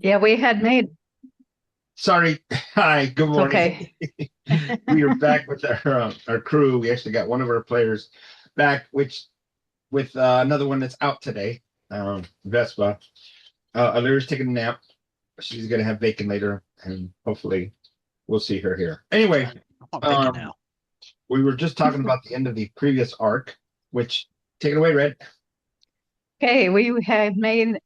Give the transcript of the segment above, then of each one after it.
Yeah, we had made. Sorry. Hi, good It's morning. okay. We are back with our crew. We actually got one of our players back, which with another one that's out today, Vespa. Lyra's taking a nap. She's gonna have bacon later, and hopefully we'll see her here. Anyway, I want bacon um, now. we were just talking about the end of the previous arc, which take it away, Red. Okay, we had made.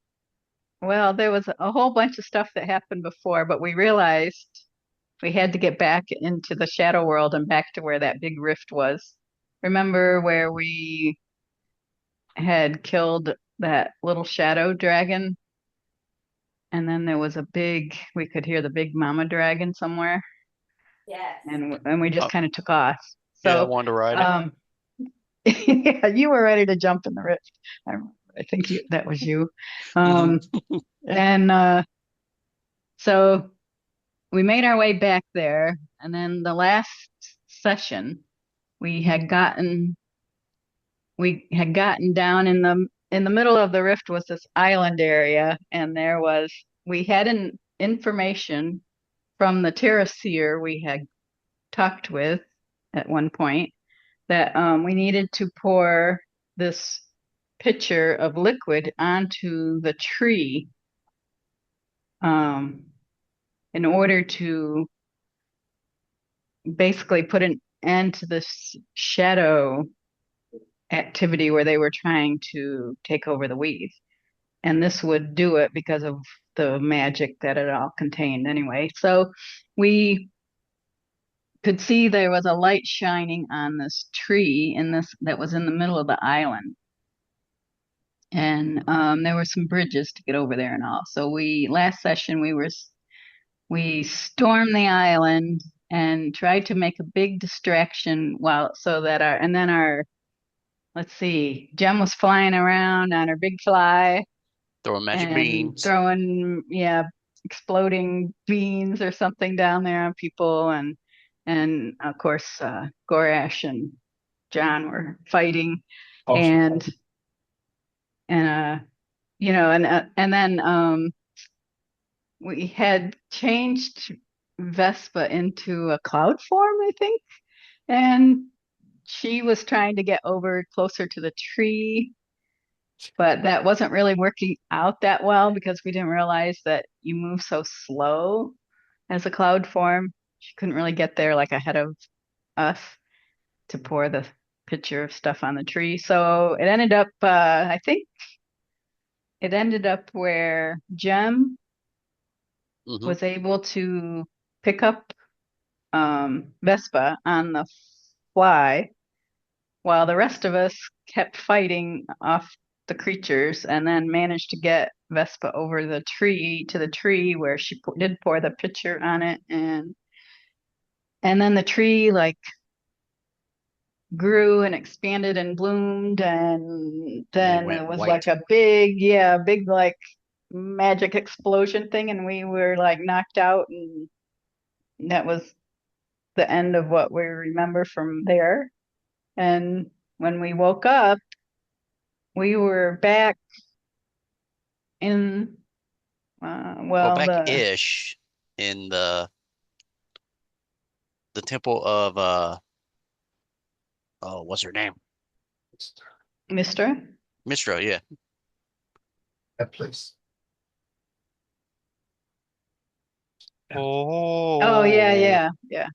Well, there was a whole bunch of stuff that happened before, but we realized we had to get back into the shadow world and back to where that big rift was. Remember where we had killed that little shadow dragon? And then there was we could hear the big mama dragon somewhere. Yes. And we just Oh, kind of took off. yeah, I So, wanted to ride it. um, yeah, you were ready to jump in the rift. I, I think that was you. Hmm. Um, and so we made our way back there, and then the last session, we had gotten we had gotten down in the middle of the rift was this island area, and we had an information from the terraceer we had talked with at one point that we needed to pour this pitcher of liquid onto the tree um, in order to basically put an end to this shadow activity where they were trying to take over the weave. And this would do it because of the magic that it all contained anyway. So we could see there was a light shining on this tree in this that was in the middle of the island. And there were some bridges to get over there and all. So we last session we stormed the island and tried to make a big distraction while so that our and then our let's see, Jem was flying around on her big fly Throwing magic and beans. throwing, yeah, exploding beans or something down there on people, and of course Gorash and John were fighting, Also, and and and then we had changed Vespa into a cloud form, I think, and she was trying to get over closer to the tree, but that wasn't really working out that well because we didn't realize that you move so slow as a cloud form. She couldn't really get there like ahead of us to pour the pitcher of stuff on the tree. So it ended up, I think it ended up where Jem Hmm. was able to pick up Vespa on the fly while the rest of us kept fighting off the creatures and then managed to get Vespa over the tree to the tree where she did pour the pitcher on it, and then the tree like grew and expanded and bloomed, and And it then went it was like white. a big like magic explosion thing, and we were like knocked out, and that was the end of what we remember from there. And when we woke up, we were back in Well, well, back-ish in the temple of oh, what's her name? Mister. Mistra, yeah. that place. Yeah. Oh yeah, Oh. yeah, yeah.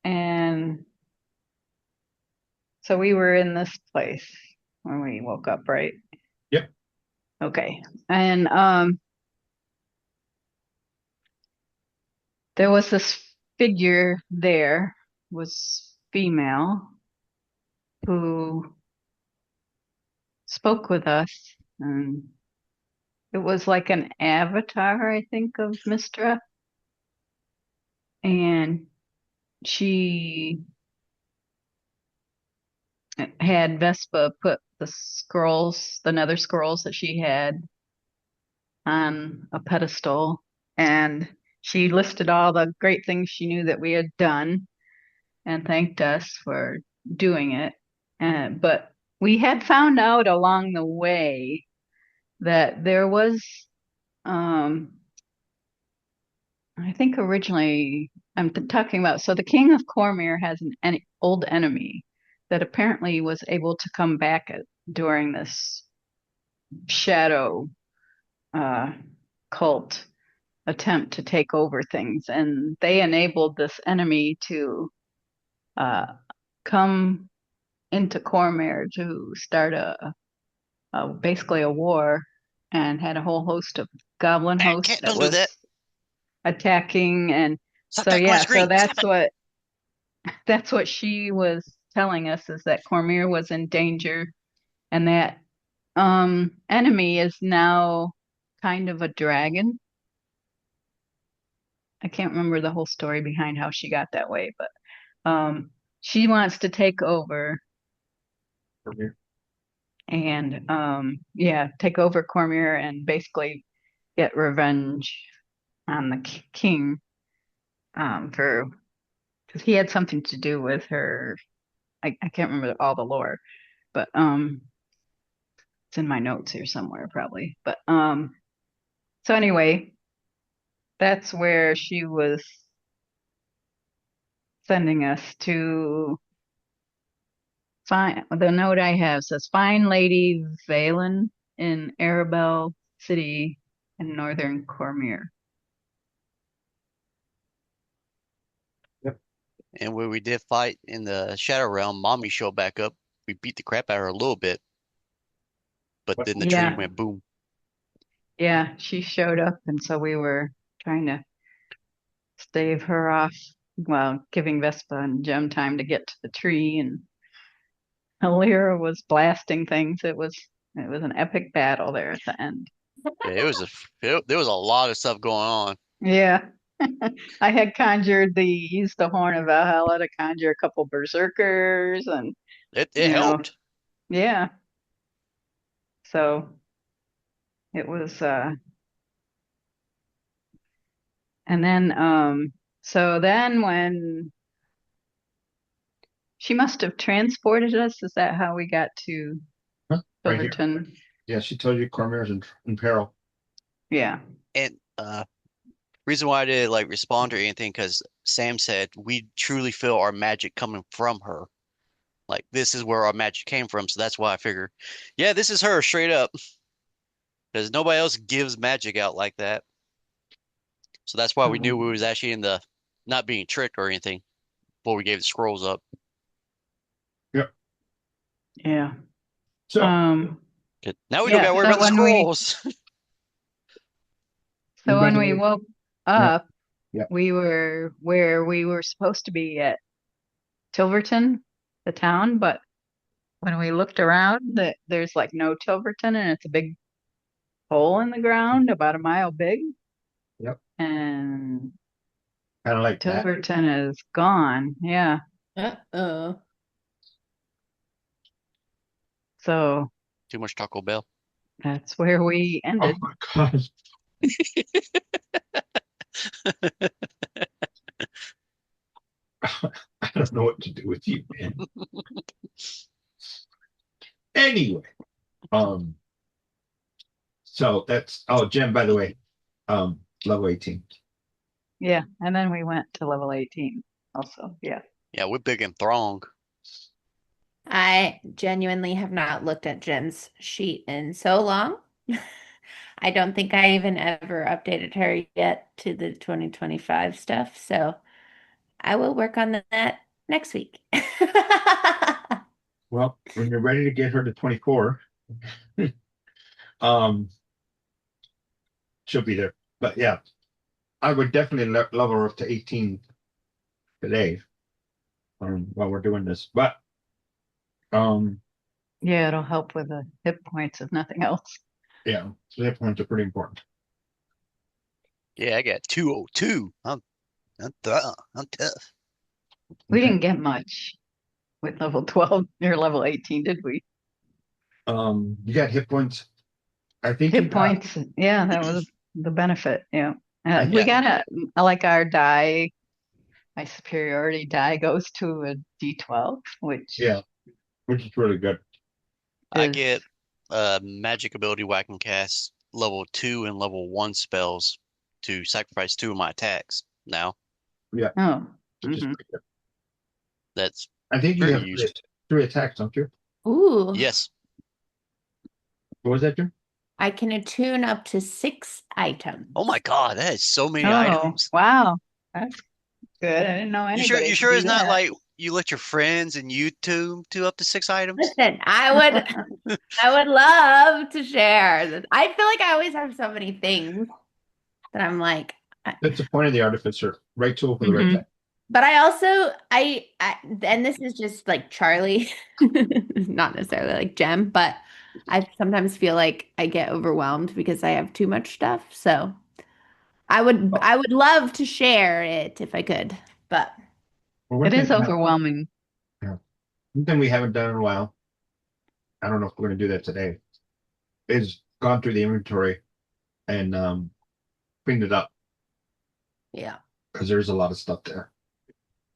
And so we were in this place when we woke up, right? Yep. Okay. And there was this figure there, was female, who spoke with us, and it was like an avatar, I think, of Mistra. And she had Vespa put the nether scrolls that she had on a pedestal, and she listed all the great things she knew that we had done and thanked us for doing it. But we had found out along the way that there was, um, I think originally talking about, so the king of Cormyr has an old enemy that apparently was able to come back during this shadow uh, cult attempt to take over things, and they enabled this enemy to uh, come into Cormyr to start basically a war, and had a whole host of goblin hosts Cat, that don't do was that. attacking, and Stop so attacking my yeah, so screen. Stop it. that's what she was telling us, is that Cormyr was in danger, and that enemy is now kind of a dragon. I can't remember the whole story behind how she got that way, but she wants to take over and yeah, take over Cormyr and basically get revenge on the king for because he had something to do with her. I can't remember all the lore, but it's in my notes here somewhere probably. But so anyway, that's where she was sending us to find. The note I have says find Lady Valen in Arabelle City in northern Cormyr. Yep. And when we did fight in the Shadow Realm, Mommy showed back up. We beat the crap out of her a little bit, but What? then the tree Yeah, went boom. yeah, she showed up, and so we were trying to stave her off while giving Vespa and Gem time to get to the tree. And Lair was blasting things. It was an epic battle there at the end. Yeah, there was a lot of stuff going on. Yeah, I had used the Horn of Valhalla to conjure a couple berserkers, and It you know, helped. yeah. So it was, and then, so then when she must have transported us, is that how we got to Huh? Right here. Silverton? Yeah, she told you Cormyr's in peril. Yeah. And reason why I didn't like respond or anything, because Sam said we truly feel our magic coming from her. Like this is where our magic came from. So that's why I figure, yeah, this is her straight up. Because nobody else gives magic out like that. So that's why we knew we Um, was actually in the not being tricked or anything before we gave the scrolls up. Yep. yeah. So, Um, 'Cause now we don't yeah. gotta worry about the scrolls. So by when the we way, woke yeah, up, yeah. we were where we were supposed to be at Tilverton, the town, but when we looked around, there's like no Tilverton, and it's a big hole in the ground about a mile big, Yep. and Kind of like that. Tilverton is gone. Yeah. Uh-oh. So Too much Taco Bell. that's where we Oh ended. my God. I don't know what to do with you, man. Anyway, um, so that's Jen, by the way, level 18. Yeah. And then we went to level 18 also. Yeah. Yeah, we're big in Throng. I genuinely have not looked at Jen's sheet in so long. I don't think I even ever updated her yet to the 2025 stuff. So I will work on that next week. Well, when you're ready to get her to 24, um, she'll be there. But yeah, I would definitely level her up to 18 today, while we're doing this. But um, Yeah. It'll help with the hit points if nothing else. yeah, so hit points are pretty important. Yeah, I got 202. I'm tough. We Okay. didn't get much with level 12 or level 18, did we? You got hit points. I think you Hit got. points. Yeah, that was the benefit. Yeah. We Yeah, got like our die, my superiority die goes to a D12, which Yeah, which is really good. I is, get magic ability where I can cast level 2 and level 1 spells to sacrifice 2 of my attacks. Now Yeah, Oh. which is Hmm. pretty good. that's I think you very have useful. three attacks, don't you? Ooh, Yes. What was that, Jim? I can attune up to 6 items. Oh my God, that is so many Oh, items. wow. That's good. I didn't know You sure? anybody You could sure do it's not that. like you let your friends and you two up to 6 items? Listen, I would love to share this. I feel like I always have so many things that I'm like, That's the point of the artificer. Right tool for the right Hmm. time. but I also and this is just like Charlie, not necessarily like Jem, but I sometimes feel like I get overwhelmed because I have too much stuff. So Oh, I would love to share it if I could, but well, one It thing is overwhelming. yeah, one thing we haven't done in a while, I don't know if we're going to do that today, is gone through the inventory and cleaned it up yeah. because there's a lot of stuff there.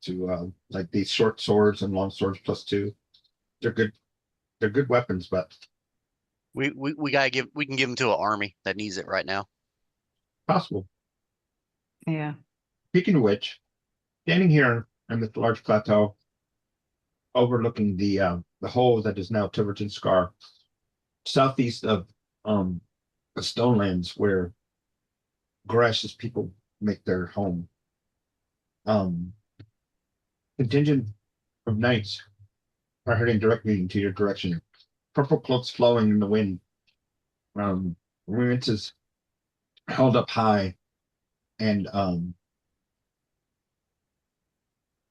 To like these short swords and long swords plus two, they're good. They're good weapons, but We gotta we can give them to an army that needs it right now. possible. Yeah. Speaking of which, standing here on this large plateau overlooking the hole that is now Tiverton Scar, southeast of the Stonelands where Grash's people make their home. Um, Contingent of knights are heading directly into your direction. Purple cloaks flowing in the wind. Remittances held up high, and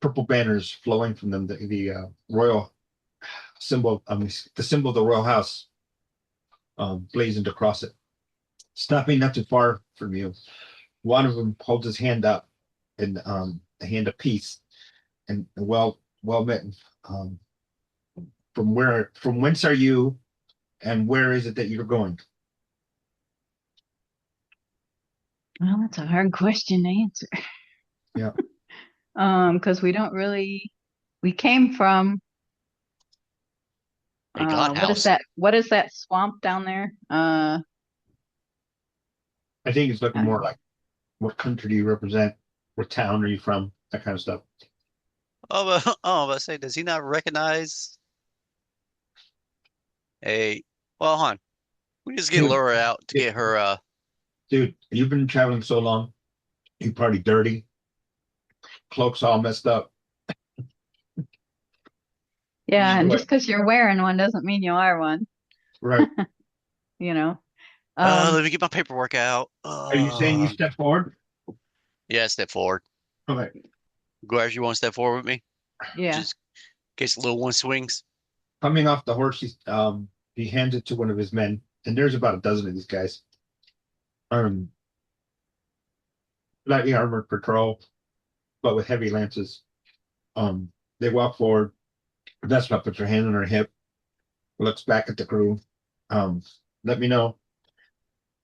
purple banners flowing from them. The royal symbol, the symbol of the royal house, blazoned across it. Stopping not too far from you, one of them holds his hand up, and a hand of peace, and well met. Um, from whence are you, and where is it that you're going? Well, that's a hard question to answer. Yeah, Because we don't really, we came from, A god what is house. that? What is that swamp down there? I think it's looking Uh, more like what country do you represent? What town are you from? That kind of stuff. Oh, but say, does he not recognize a? Well, hon, we just get Dude, Laura out to it- get her. dude, you've been traveling so long. You probably dirty, cloak's all messed up. yeah, and What? just because you're wearing one doesn't mean you are one, Right. you know. Um, Let me get my paperwork out. Are you saying you step forward? Yeah, step forward. Okay. Guys, you want to step forward with me? yeah. Just in case the little one swings. Coming off the horse, he hands it to one of his men, and there's about a dozen of these guys. Um, Lightly armored patrol, but with heavy lances. They walk forward. Vespa puts her hand on her hip, looks back at the crew. Um, Let me know,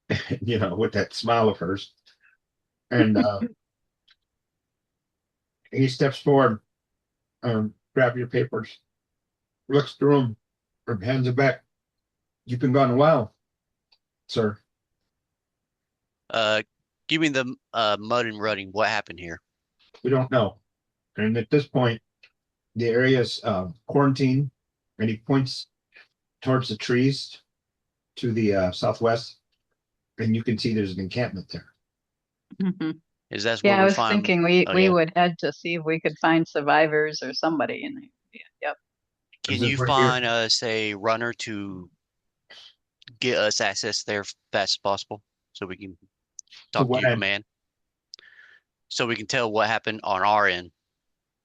with that smile of hers. And he steps forward, grab your papers, looks through them, or hands it back. You've been gone a while, sir. Uh, Give me the mud and rutting. What happened here? We don't know. And at this point, the area's quarantined, and he points towards the trees to the southwest, and you can see there's an encampment there. Mhm. Is that where Yeah, I we was find? thinking we Oh we yeah. would head to see if we could find survivors or somebody in there. Yeah, yep. Is Can this you right here? find us a runner to get us access there fast as possible so we can To talk to what your end? command? So we can tell what happened on our end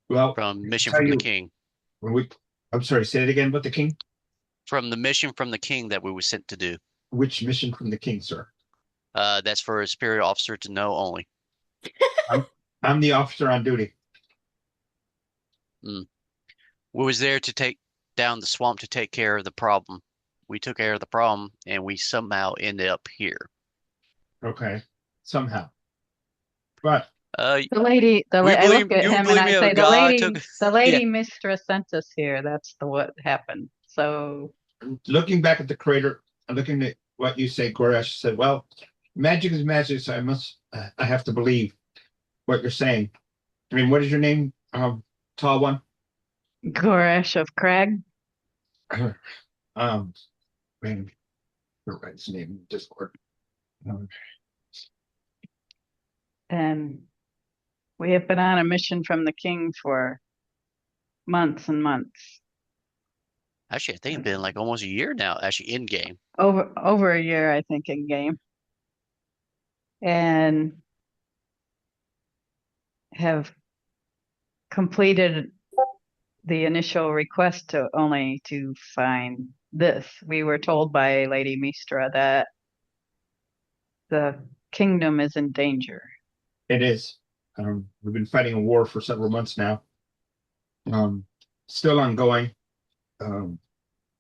Well, from mission tell from the you king. when we. I'm sorry. Say it again. But the king. From the mission from the king that we were sent to do. Which mission from the king, sir? That's for a superior officer to know only. I'm I'm the officer on duty. Mm. We was there to take down the swamp to take care of the problem. We took care of the problem and we somehow ended up here. Okay, somehow. But Uh, I look at you him and believe I me, a say, god took, the yeah. lady mistress sent us here. That's the what happened. So, looking back at the crater, looking at what you say, Goresh said, well, magic is magic, so I have to believe what you're saying. I mean, what is your name? Tall one. Goresh of Crag. Um, man, write his name in Discord. Um, And we have been on a mission from the king for months and months. Actually, I think it's been like almost a year now, actually in game. Over a year, I think, in game. And have completed the initial request to find this. We were told by Lady Mistra that the kingdom is in danger. it is. We've been fighting a war for several months now. Still ongoing.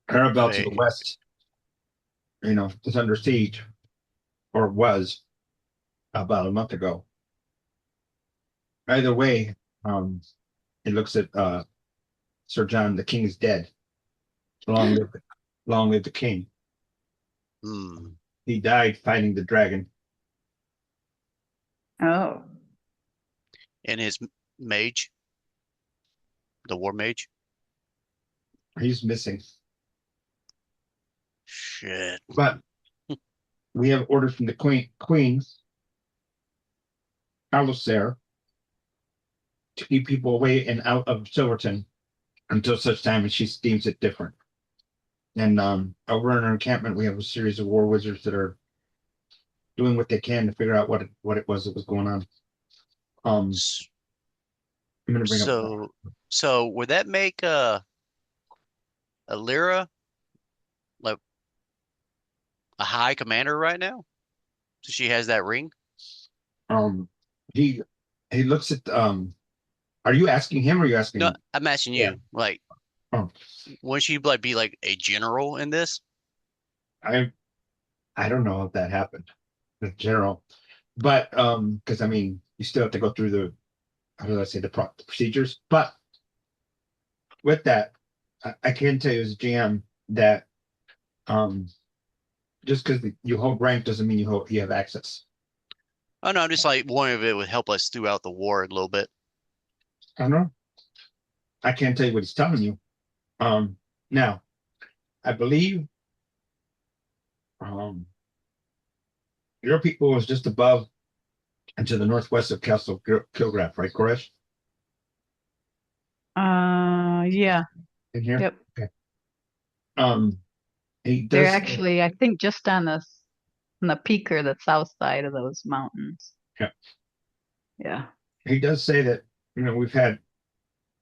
Arabelle to the Wait, west, is under siege, or was about a month ago. Either way, it looks at Sir John, the king is dead. Long live the king. hmm. He died fighting the dragon. Oh, And his mage, the war mage. He's missing. Shit. But we have orders from the queen, Alistair, to keep people away and out of Silverton until such time as she deems it different. And over in our encampment, we have a series of war wizards that are doing what they can to figure out what it was that was going on. S- I'm going to bring up. So would that make a Lyra like a high commander right now? So she has that ring? Um, he he looks at. Are you asking him or are you asking No, me? I'm asking Yeah. you. Like, Um, wouldn't she like be like a general in this? I I don't know if that happened in general, but because I mean, you still have to go through the how do I say the procedures. But with that, I can tell you as a GM that um just because you hold rank doesn't mean you have access. Oh no, I'm just like wondering if it would help us throughout the war a little bit. I don't know. I can't tell you what he's telling you. Now I believe um your people was just above and to the northwest of Castle Kilgraf, right, Koresh? yeah, In here? yep. Okay. Um, he They're does. actually, I think, just on the peak or the south side of those mountains. Yeah, Yeah. he does say that we've had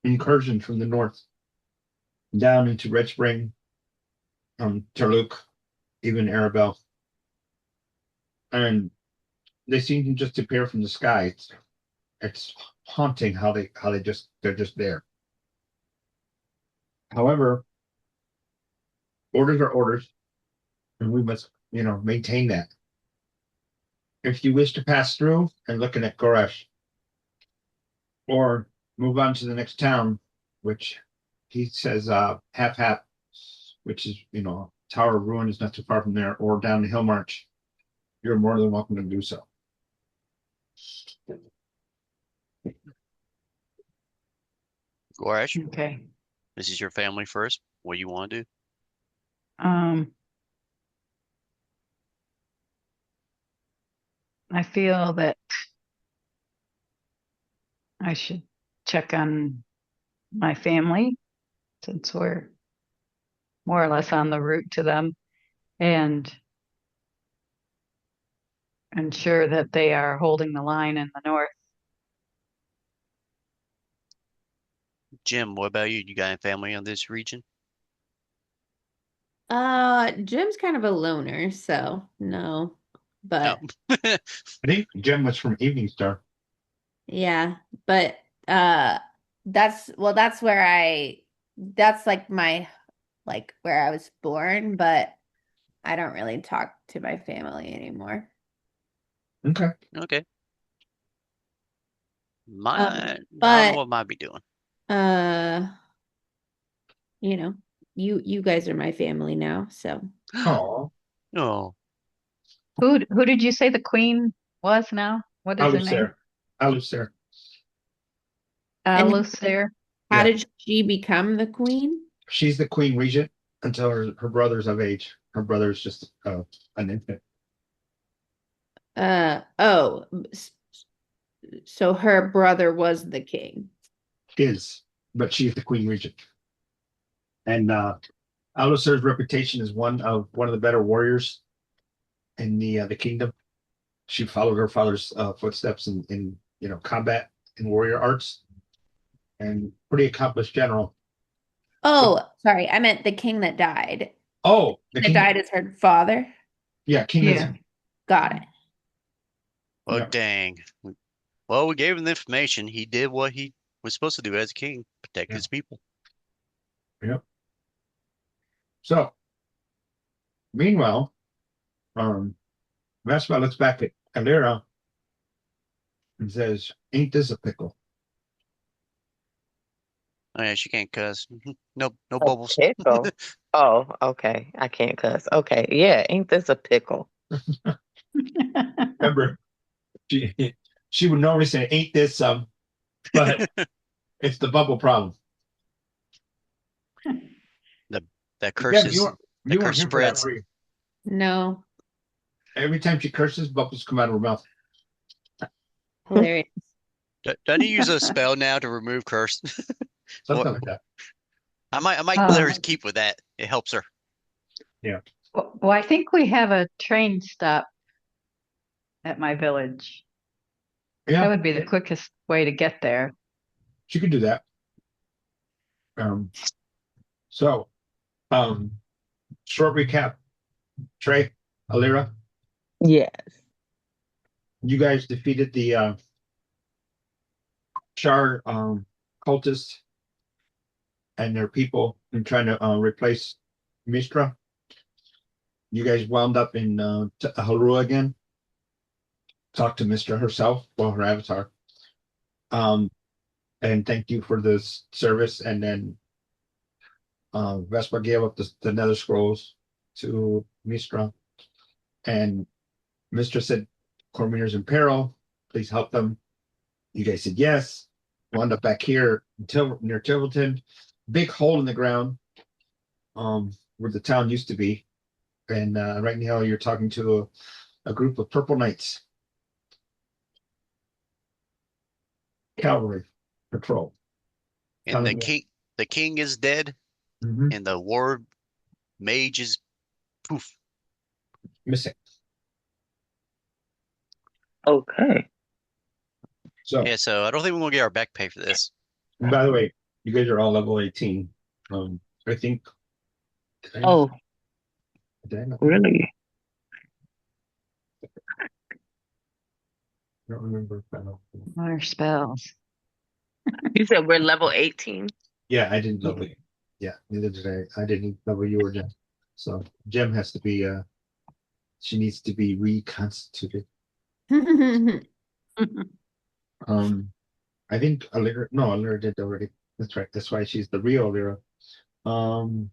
incursions from the north down into Red Spring, Turluk, even Arabelle, and they seem to just appear from the sky. It's haunting how they're just there. However, orders are orders, and we must maintain that. If you wish to pass through and looking at Goresh, or move on to the next town, which he says half, which is Tower of Ruin is not too far from there, or down the Hill March, you're more than welcome to do so. Goresh, Okay. this is your family first. What do you want to do? Um, I feel that I should check on my family since we're more or less on the route to them and ensure that they are holding the line in the north. Jim, what about you? You got any family in this region? Jim's kind of a loner, so no. No. But I think Jim was from Evening Star. yeah, but uh that's where that's like my like where I was born, but I don't really talk to my family anymore. Okay. Okay. Um, Mine, I don't know but what might be doing. uh, you know, you guys are my family now, so Oh, Oh, Who did you say the queen was now? What is her name? Alusair. Alusair. And Alusair. how Yeah. did she become the queen? She's the queen regent until her brother's of age. Her brother's just an infant. Oh, so her brother was the king. Is, but she's the queen regent. And Alusair's reputation is one of the better warriors in the kingdom. She followed her father's footsteps in combat and warrior arts, and pretty accomplished general. Oh, sorry, I meant the king that died. Oh, the That king. died is her father. Yeah, king is. Yeah. Got it. well, Yeah. dang. Well, we gave him the information. He did what he was supposed to do as a king, protect Yeah. his people. Yep. So, meanwhile, Vespa looks back at Alira and says, "Ain't this a pickle?" Oh yeah, she can't cuss. No, no A bubbles. pickle. Oh, okay. I can't cuss. Okay. Yeah, ain't this a pickle? Remember, she she would normally say, "Ain't this some?" But it's the bubble problem. The that curse Yeah, is the you weren't curse here for that, spreads. were you? No, Every time she curses, bubbles come out of her mouth. hilarious. Doesn't he use a spell now to remove curse? What Something like that. I might let Um, her keep with that. It helps her. Yeah. well, I think we have a train stop at my village. That Yeah, would be the quickest way to get there. she could do that. Um, so, um, short recap. Trey, Alira, Yes. you guys defeated the Shar cultists and their people in trying to replace Mistra. You guys wound up in Harua again. Talked to Mistra herself, well, her avatar. And thank you for this service. And then Vespa gave up the Nether Scrolls to Mistra. And Mistra said, Cormyr's in peril. Please help them. You guys said yes. Wound up back here near Tilverton. Big hole in the ground where the town used to be. And right now you're talking to a group of purple knights. Cavalry patrol. And Telling the king is dead, you, and the war mage is poof. missing. Okay. So, Yeah, so I don't think we're gonna get our back pay for this. and by the way, you guys are all level 18. I think. Oh, Did I not? really? I don't remember if I know. More spells. You said we're level 18? Yeah, I didn't level you. Yeah, neither did I. I didn't level you or Jem. So Jem has to be she needs to be reconstituted. I think Alira did already. That's right. That's why she's the real Alira. Um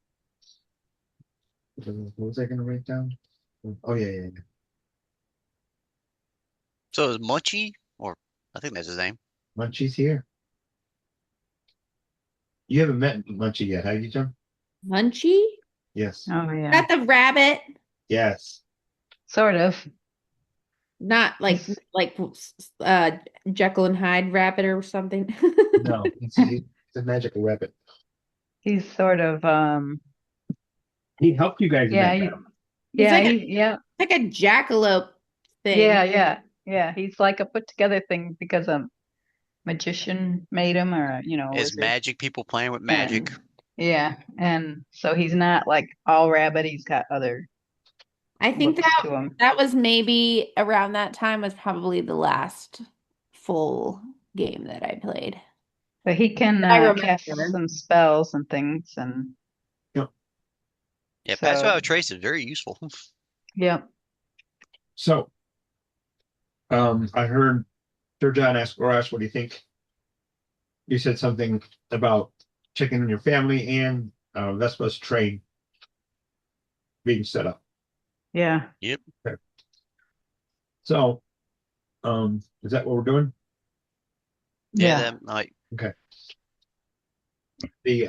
what was I gonna write down? Oh yeah. So is Munchie, or I think that's his name. Munchie's here. You haven't met Munchie yet, have you, Jem? Munchie? Yes. Oh yeah. Not the rabbit. Yes. Sort of. Not like Jekyll and Hyde rabbit or something. No, he's a magical rabbit. He's sort of He helped you guys in yeah, that battle. He's yeah, like a yeah. like a jackalope thing. Yeah. He's like a put together thing because a magician made him, or a Is wizard. magic people playing with And magic? yeah, and so he's not like all rabbit. He's got other I think looks to him. that was maybe around that time was probably the last full game that I played. But he can I cast remember. some spells and things, and Yep. Yeah, Pass so Without a Trace is very useful. yeah. So, I heard Sir John ask Orash, what do you think? You said something about checking on your family and Vespa's train being set up. Yeah. Yep. So, is that what we're doing? Yeah, Yeah. that like Okay. The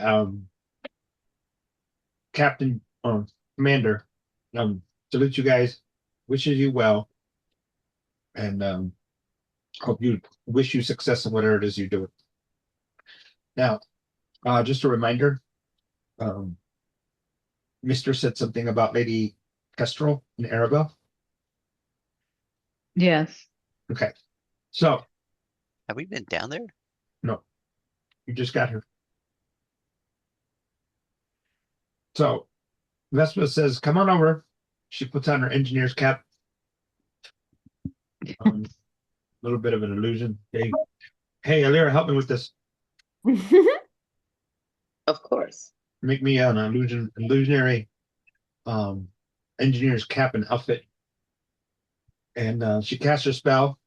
captain, commander, salutes you guys, wishes you well, and wish you success in whatever it is you do. Now, just a reminder, um, Mister said something about Lady Kestrel and Arabelle. Yes. Okay, so have we been down there? no, you just got her. So Vespa says, "Come on over." She puts on her engineer's cap. A little bit of an illusion. Hey, Alira, help me with this. Of course. Make me an illusionary um engineer's cap and outfit. And she casts her spell,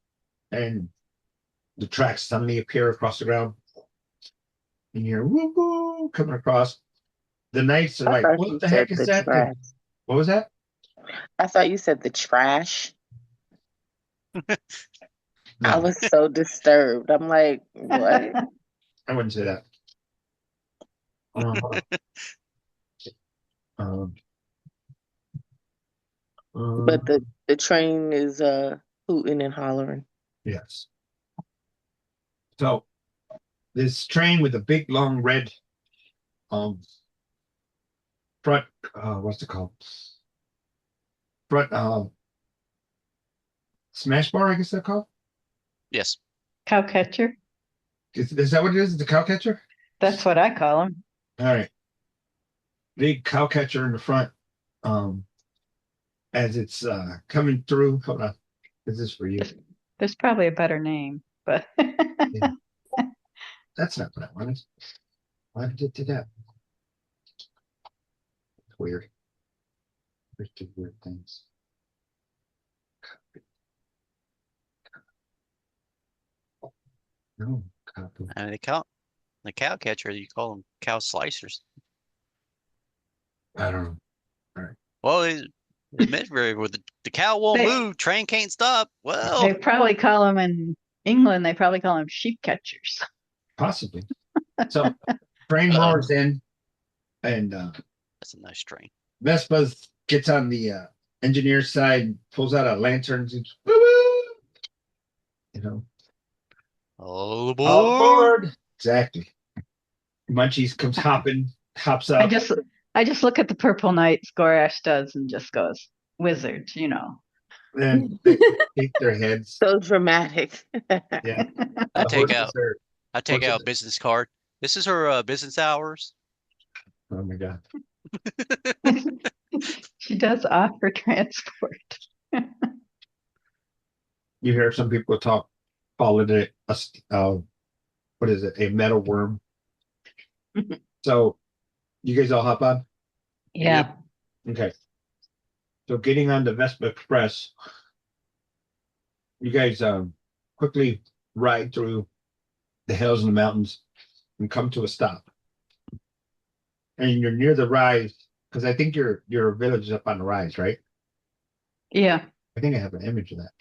and the tracks suddenly appear across the ground. And you're woo woo coming across. The knights are I like, thought "What you the said heck is the that?" trash. What was that? I thought you said the trash. I No, was so disturbed. I'm like, what? I wouldn't say that. Uh, um, But um, the train is hooting and hollering. yes. So this train with a big long red um front, what's it called? Front smash bar, I guess they're called. Yes. Cowcatcher. Is that what it is? The cow catcher? That's what I call them. All right. Big cow catcher in the front. Um, as it's coming through. Hold on. This is for you. There's probably a better name, but Yeah, that's not what I wanted. Why did it do that? It's weird. There's two weird things. No, copy. I mean, the cow catcher, you call them cow slicers. I don't know. All right. Well, it's meant for where the cow won't they move, train can't stop. they Well, probably call them in England. They probably call them sheep catchers. Possibly. So train roars in, and that's a nice train. Vespa gets on the engineer's side, pulls out a lantern, and says, woo-woo! You know, All all aboard. aboard. Exactly. Munchies comes hopping, hops I up, just I just look at the purple knights Gorash does and just goes wizards, you know. and they shake their heads. So dramatic. Yeah. I The take horses out are I take horses. out a business card. This is her business hours. Oh my god. She does offer transport. You hear some people call it what is it? A metal worm. So you guys all hop on? Yeah. Okay. So getting on the Vespa Express, you guys quickly ride through the hills and the mountains and come to a stop. And you're near the rise, because I think your village is up on the rise, right? Yeah. I think I have an image of that.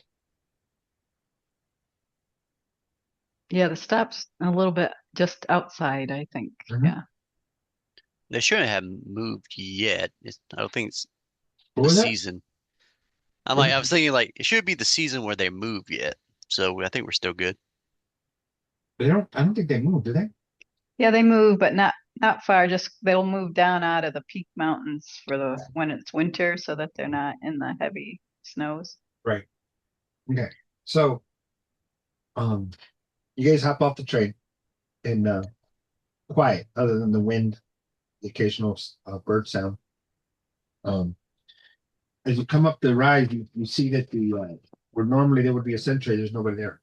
Yeah, the stop's a little bit just outside, I think. Mhm. Yeah. They shouldn't have moved yet. I don't think it's What the was that? season. I was thinking like it should be the season where they move yet. So I think we're still good. I don't think they moved, do they? Yeah, they move, but not far. Just they'll move down out of the peak mountains for the when it's winter, so that they're not in the heavy snows. Right. Okay. So you guys hop off the train and quiet, other than the wind, the occasional bird sound. Um, as you come up the rise, you see that where normally there would be a sentry, there's nobody there.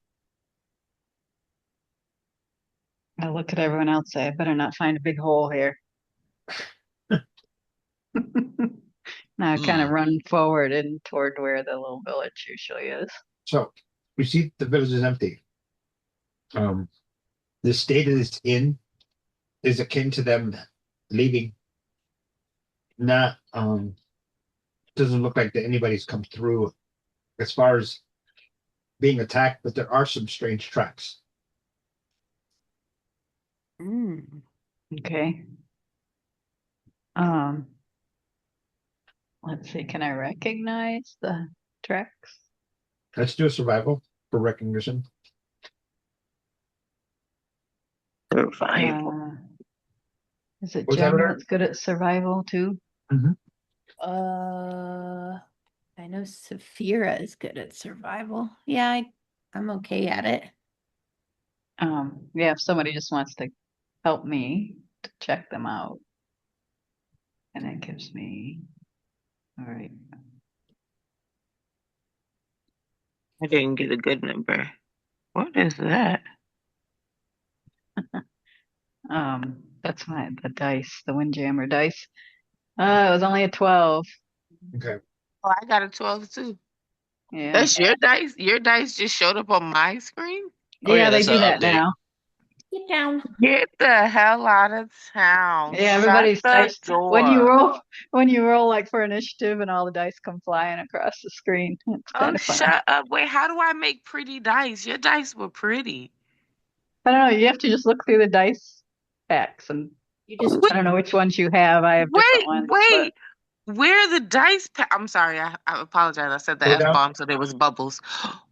I look at everyone else, say, I better not find a big hole here. Now I kind of Hmm. run forward and toward where the little village usually is. So you see the village is empty. Um, the state that it's in is akin to them leaving, not doesn't look like that anybody's come through as far as being attacked, but there are some strange tracks. Mm. Okay. Um, let's see, can I recognize the tracks? Let's do a survival for recognition. Survival. Is it Was that Jen right? that's good at survival too? I know Saphira is good at survival. Yeah, I'm okay at it. Yeah, if somebody just wants to help me to check them out. And it gives me, all right. I didn't get a good number. What is that? That's the dice, the Windjammer dice. It was only a 12. Okay. Oh, I got a 12 too. Yeah. That's your dice? Your dice just showed up on my screen? Oh yeah, Yeah, they that's do an that update. now. Get down. Get the hell out of town. Yeah, Shut everybody's the dice door. when you roll like for initiative and all the dice come flying across the screen. It's Oh, kind of funny. shut up. Wait, how do I make pretty dice? Your dice were pretty. I don't know, you have to just look through the dice packs and You just Wait, I don't know which ones you have. I have different ones, but wait. Where are the dice I'm sorry, I apologize. I said the Go down. F-bomb, so there was bubbles.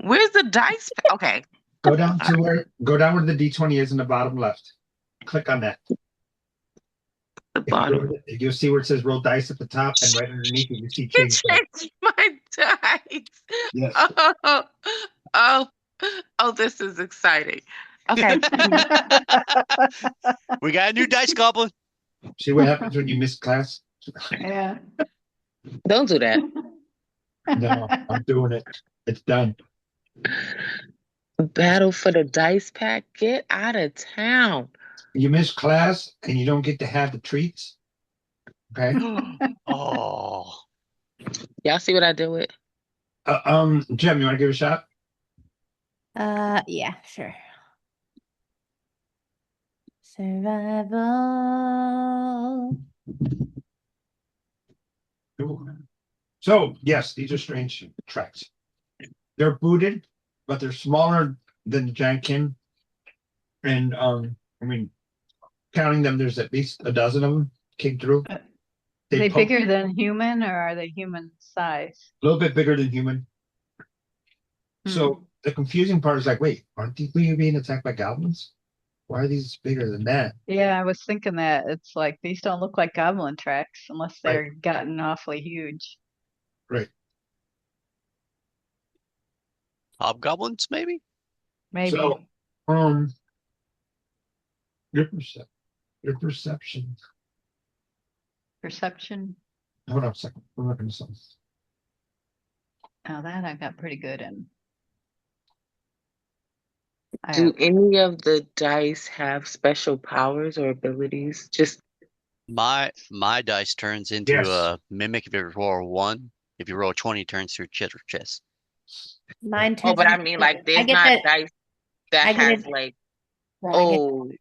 Where's the dice Okay. Go down where the D20 is in the bottom left. Click on that. The If you go bottom. you'll see where it says roll dice at the top, and right underneath it you see It change dice. changed my dice. Yes. Oh, oh, oh, this is exciting. Okay. We got a new dice goblin. See what happens when you miss class? yeah. Don't do that. No, I'm doing it. It's done. Battle for the dice pack. Get out of town. You miss class and you don't get to have the treats. Okay. Oh, Y'all see what I did with? Jem, you want to give it a shot? Yeah, sure. Survival. Ooh. So yes, these are strange tracks. They're booted, but they're smaller than the Jankin. And I mean, counting them, there's at least a dozen of them came through. They They poke bigger than human or are they human size? a little bit bigger than human. Hmm. So the confusing part is like, wait, aren't these being attacked by goblins? Why are these bigger than that? Yeah, I was thinking that it's like these don't look like goblin tracks unless they're gotten awfully huge. Right. hobgoblins maybe. Maybe. So, your perception. Perception. Hold on a second. I'm looking at something. Oh, that I got pretty good in. I Do have, any of the dice have special powers or abilities? Just My dice turns into Yes. a mimic if you roll a 1. If you roll a 20, it turns to a cheddar chest. Mine oh, turns but I into- mean, like, I there's get not the dice that I get has it. like, I get oh,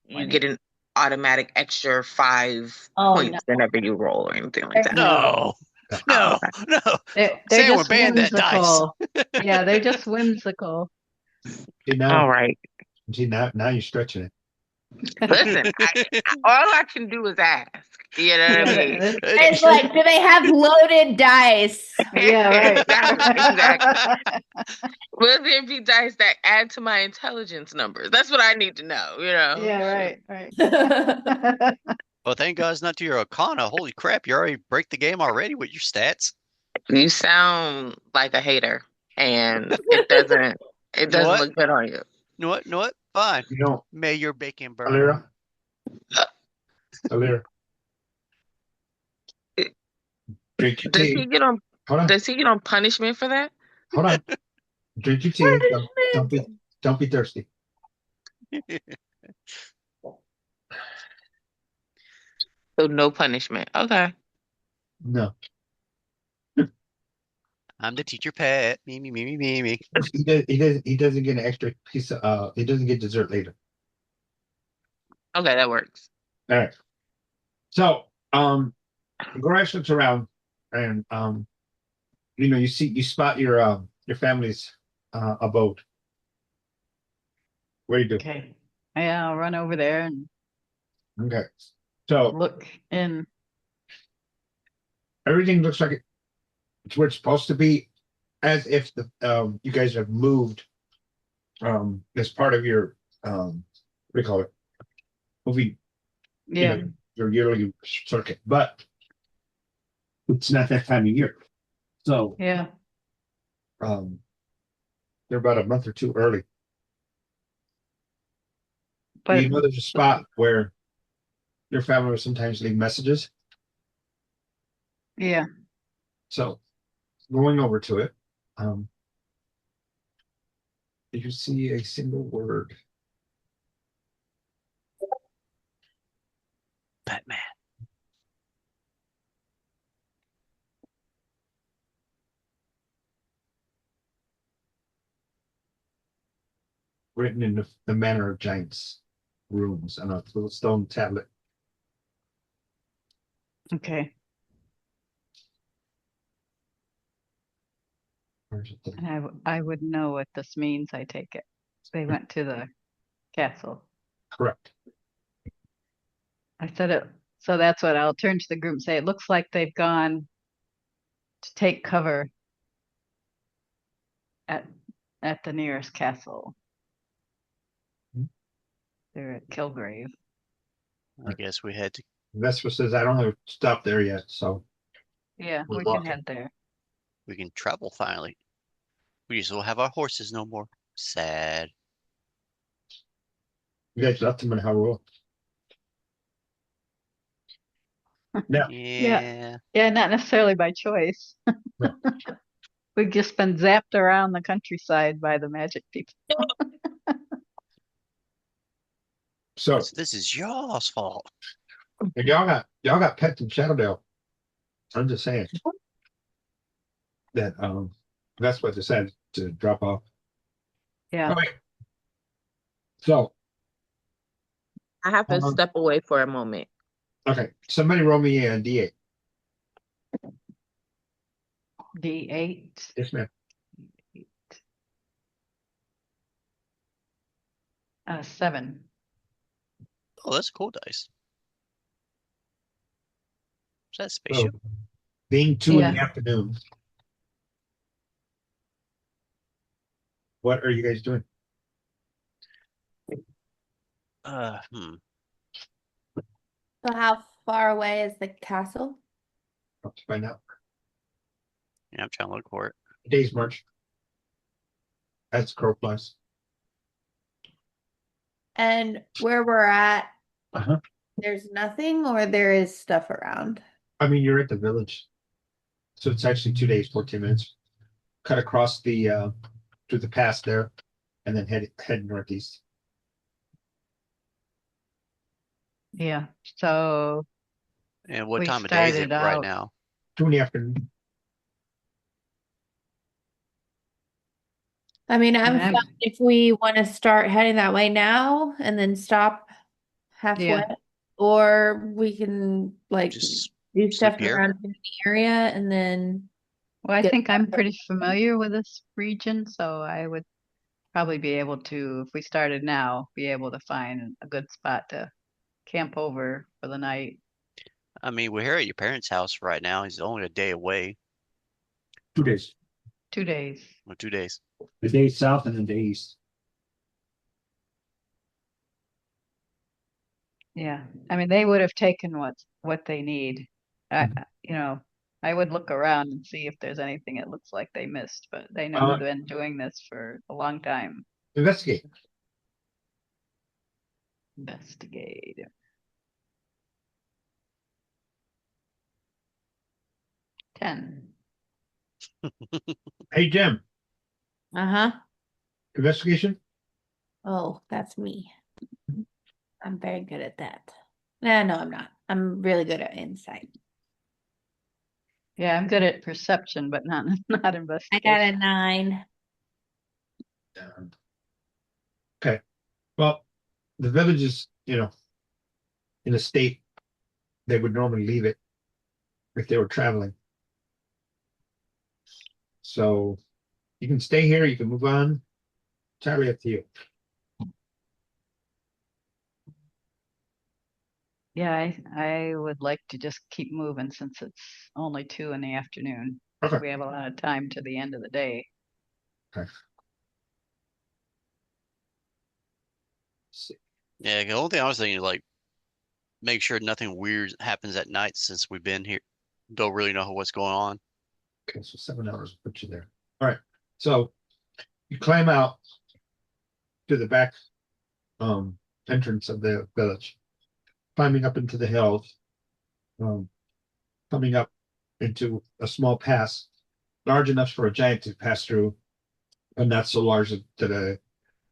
you 20. get an automatic extra 5 Oh, points whenever you roll or anything like that. No, Oh, no, okay. no. they're Sam, we're just banning that dice. whimsical. Yeah, they're just whimsical. See now, All right. now you're stretching it. Listen, all I can do is ask. You know what I mean? Yeah, It's like, do they have loaded dice? right. Exactly. Will there be dice that add to my intelligence numbers? That's what I need to know, you know? Yeah, right. Well, thank God it's not to your Arcana. Holy crap, you already break the game already with your stats. You sound like a hater, and it You know doesn't what? look good on you. You know what? You know what? Fine. You know, May your bacon burn. Alira. Alira. Drink your Does tea. he get on Hold on. does he get on punishment for that? Hold on. Drink your tea. Don't be thirsty. So no punishment. Okay. No. I'm the teacher pet. Me, me, me, me, me, me. He doesn't get an extra piece of he doesn't get dessert later. Okay, that works. All right. So Goresh looks around and you spot your family's abode. What do you do? Okay. Yeah, I'll run over there and Okay. So look in. everything looks like it's where it's supposed to be, as if the you guys have moved as part of your what do you call it? Movie, Yeah. your yearly circuit, but it's not that time of year. So Yeah. um they're about a month or two early. But There's a spot where your family will sometimes leave messages. yeah. So going over to it, um, did you see a single word? Batman. Written in the manner of giants runes on a little stone tablet. Okay. Where's it? And I would know what this means, I take it. They went to the castle. Correct. I said it. So that's what I'll turn to the group and say. It looks like they've gone to take cover at at the nearest castle. Hmm. They're at Kilgrave. I guess we had to. Vespa says I don't have stopped there yet, so Yeah, We're we can walking. head there. We can travel finally. We just will have our horses no more. Sad. you guys left them in Hyrule. Now, Yeah. Yeah. Yeah, not necessarily by choice. no. We've just been zapped around the countryside by the magic people. So This is y'all's fault. and y'all got pets in Shadowdale. I'm just saying that that's what decided to drop off. Yeah. All right. So I have to um, step away for a moment. okay, somebody roll me a D8. D8. Yes, ma'am. 7. Oh, that's cool dice. Is that a So, spaceship? being 2 in the Yeah. afternoon, what are you guys doing? Hmm. So how far away is the castle? Let's find out. Yeah, I'm trying to look for it. Day's march. That's crow plus. And where we're at, Uh-huh. there's nothing or there is stuff around? I mean, you're at the village, so it's actually 2 days, 14 minutes. Cut across the through the pass there, and then head northeast. Yeah. So And what we time of day is it started right out. now? 2 in the afternoon. I mean, And I'm fine if we want to start heading that way now and then stop halfway, Yeah. or we can like Just do sleep stuff here? around the area and then Well, I get think I'm pretty familiar with this region, so I would probably be able to, if we started now, be able to find a good spot to camp over for the night. I mean, we're here at your parents' house right now. He's only a day away, 2 days. 2 days. or 2 days. The day south and the day east. Yeah. I mean, they would have taken what they need. I, Mhm. I would look around and see if there's anything it looks like they missed, but they know Uh, they've been doing this for a long time. Investigate. Investigate. 10. Hey, Jim. uh-huh. Investigation. Oh, that's me. I'm very good at that. No, I'm not. I'm really good at insight. Yeah, I'm good at perception, but not not I investigation. got a 9. Okay. Well, the village is, in a state they would normally leave it if they were traveling. So you can stay here, you can move on. Entirely up to you. Yeah, I would like to just keep moving since it's only 2 in the afternoon. Okay. We have a lot of time to the end of the day. Okay. Yeah, the only thing I was thinking is like make sure nothing weird happens at night since we've been here. Don't really know what's going on. Okay, so 7 hours will put you there. All right. So you climb out to the back entrance of the village, climbing up into the hills, um, coming up into a small pass, large enough for a giant to pass through, but not so large that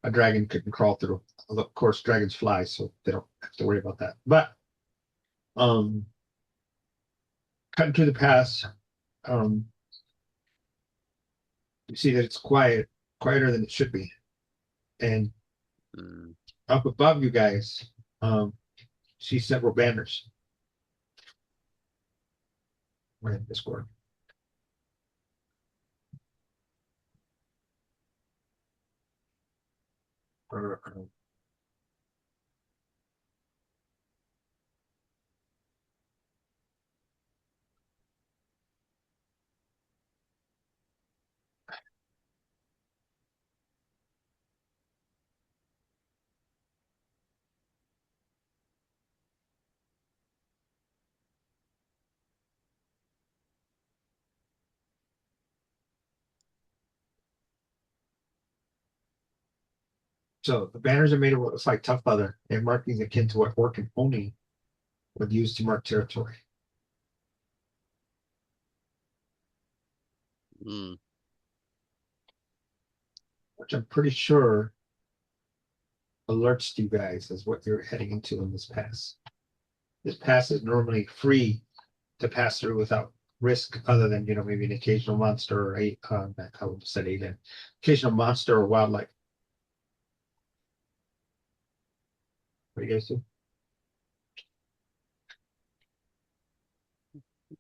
a dragon couldn't crawl through. Although, of course, dragons fly, so they don't have to worry about that. But um, cutting through the pass, um, you see that it's quiet, quieter than it should be. And Mm. up above you guys, see several banners. We're in Discord. So the banners are made of what looks like tough leather and markings akin to what orc and pony would use to mark territory. Mm. Which I'm pretty sure alerts you guys as what you're heading into in this pass. This pass is normally free to pass through without risk, other than maybe an occasional monster or I would have said alien, occasional monster or wildlife. What do you guys do?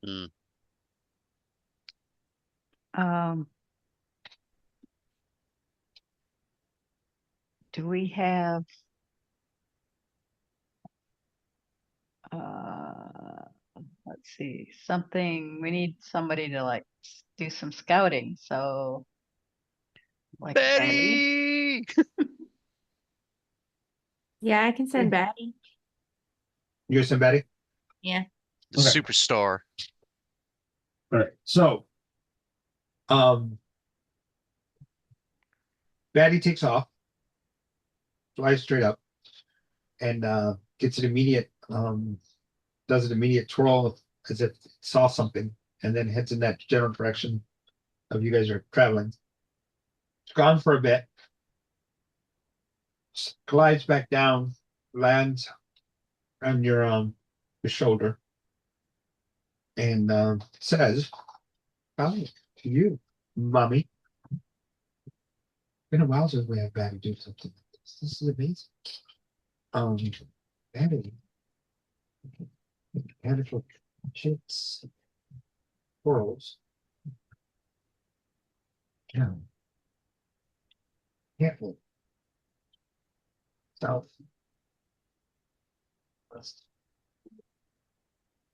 Mm. Um, do we have uh let's see, something we need somebody to like do some scouting. So like Betty. Betty, Yeah, I can send Batty. You guys somebody? Yeah. the Okay. superstar. All right. So Batty takes off, flies straight up, and gets an immediate does an immediate twirl as if it saw something, and then heads in that general direction of you guys are traveling. It's gone for a bit, glides back down, lands on your shoulder, and says, "Hi to you, mommy. Been a while since we had Batty do something like this. This is amazing. Um, Batty, wonderful chicks, squirrels. Yeah, careful. South, west,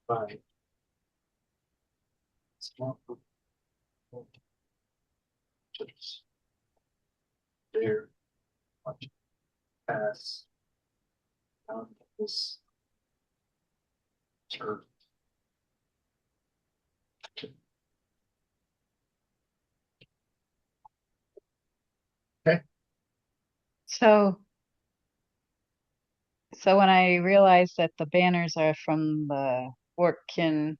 by small chips. There, watch pass down this turn. Okay, So when I realized that the banners are from the orc kin,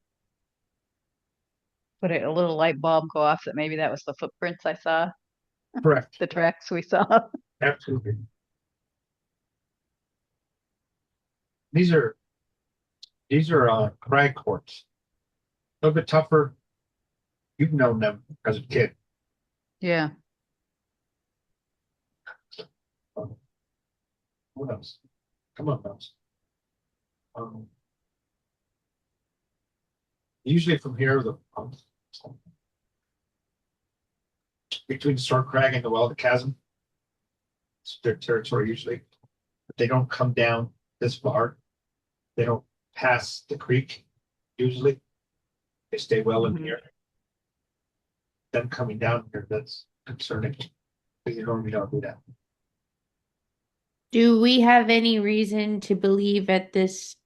put a little light bulb go off that maybe that was the footprints I saw, correct. the tracks we saw. Absolutely. These are crag courts. A little bit tougher. You've known them as a kid. Yeah. What else? Come on, mouse. Um, Usually from here, between Stormcrag and the Well of the Chasm. It's their territory usually. But they don't come down this far. They don't pass the creek usually. They stay well in Mhm. here. Them coming down here, that's concerning. Because you normally don't do that. Do we have any reason to believe at this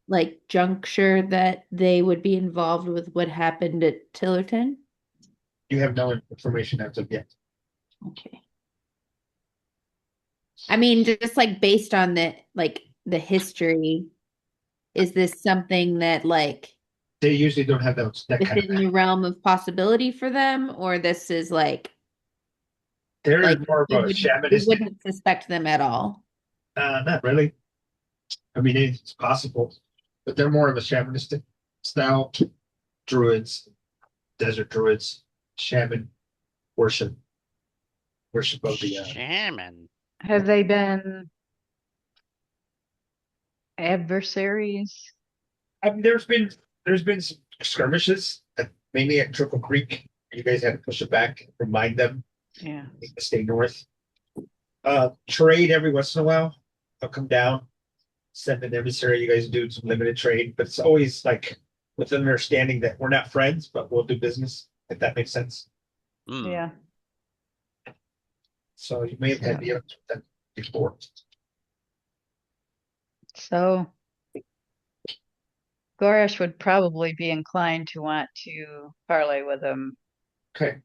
like juncture that they would be involved with what happened at Tillerton? You have no information as of yet. Okay. I mean, just like based on the history, is this something that like They usually don't have that kind of. within the realm of possibility for them, or this is They're like more of a we shamanistic. wouldn't suspect them at all. Not really. I mean, it's possible, but they're more of a shamanistic style. Druids, desert druids, shaman worship, worship of the. Shaman. Have they been adversaries? I mean, there's been some skirmishes, mainly at Triple Creek. You guys had to push it back, remind them Yeah. to stay north. Trade every once in a while. I'll come down, send an emissary. You guys do some limited trade, but it's always like with an understanding that we're not friends, but we'll do business. If that makes sense. Mm. Yeah. So you may have had dealings with them before. So Goresh would probably be inclined to want to parlay with him Okay.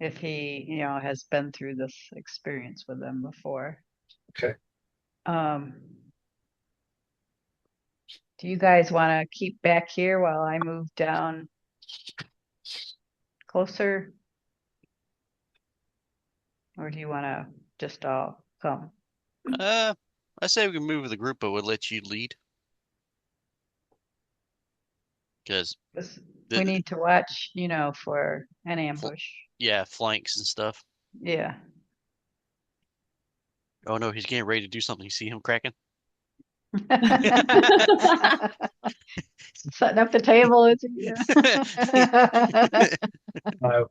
if he, has been through this experience with them before. Okay. Um, do you guys want to keep back here while I move down closer? Or do you want to just all come? I say we can move with the group, but we'll let you lead because We the need to watch, for an fl ambush. yeah, flanks and stuff. Yeah. Oh no, he's getting ready to do something. You see him cracking? Setting up the table.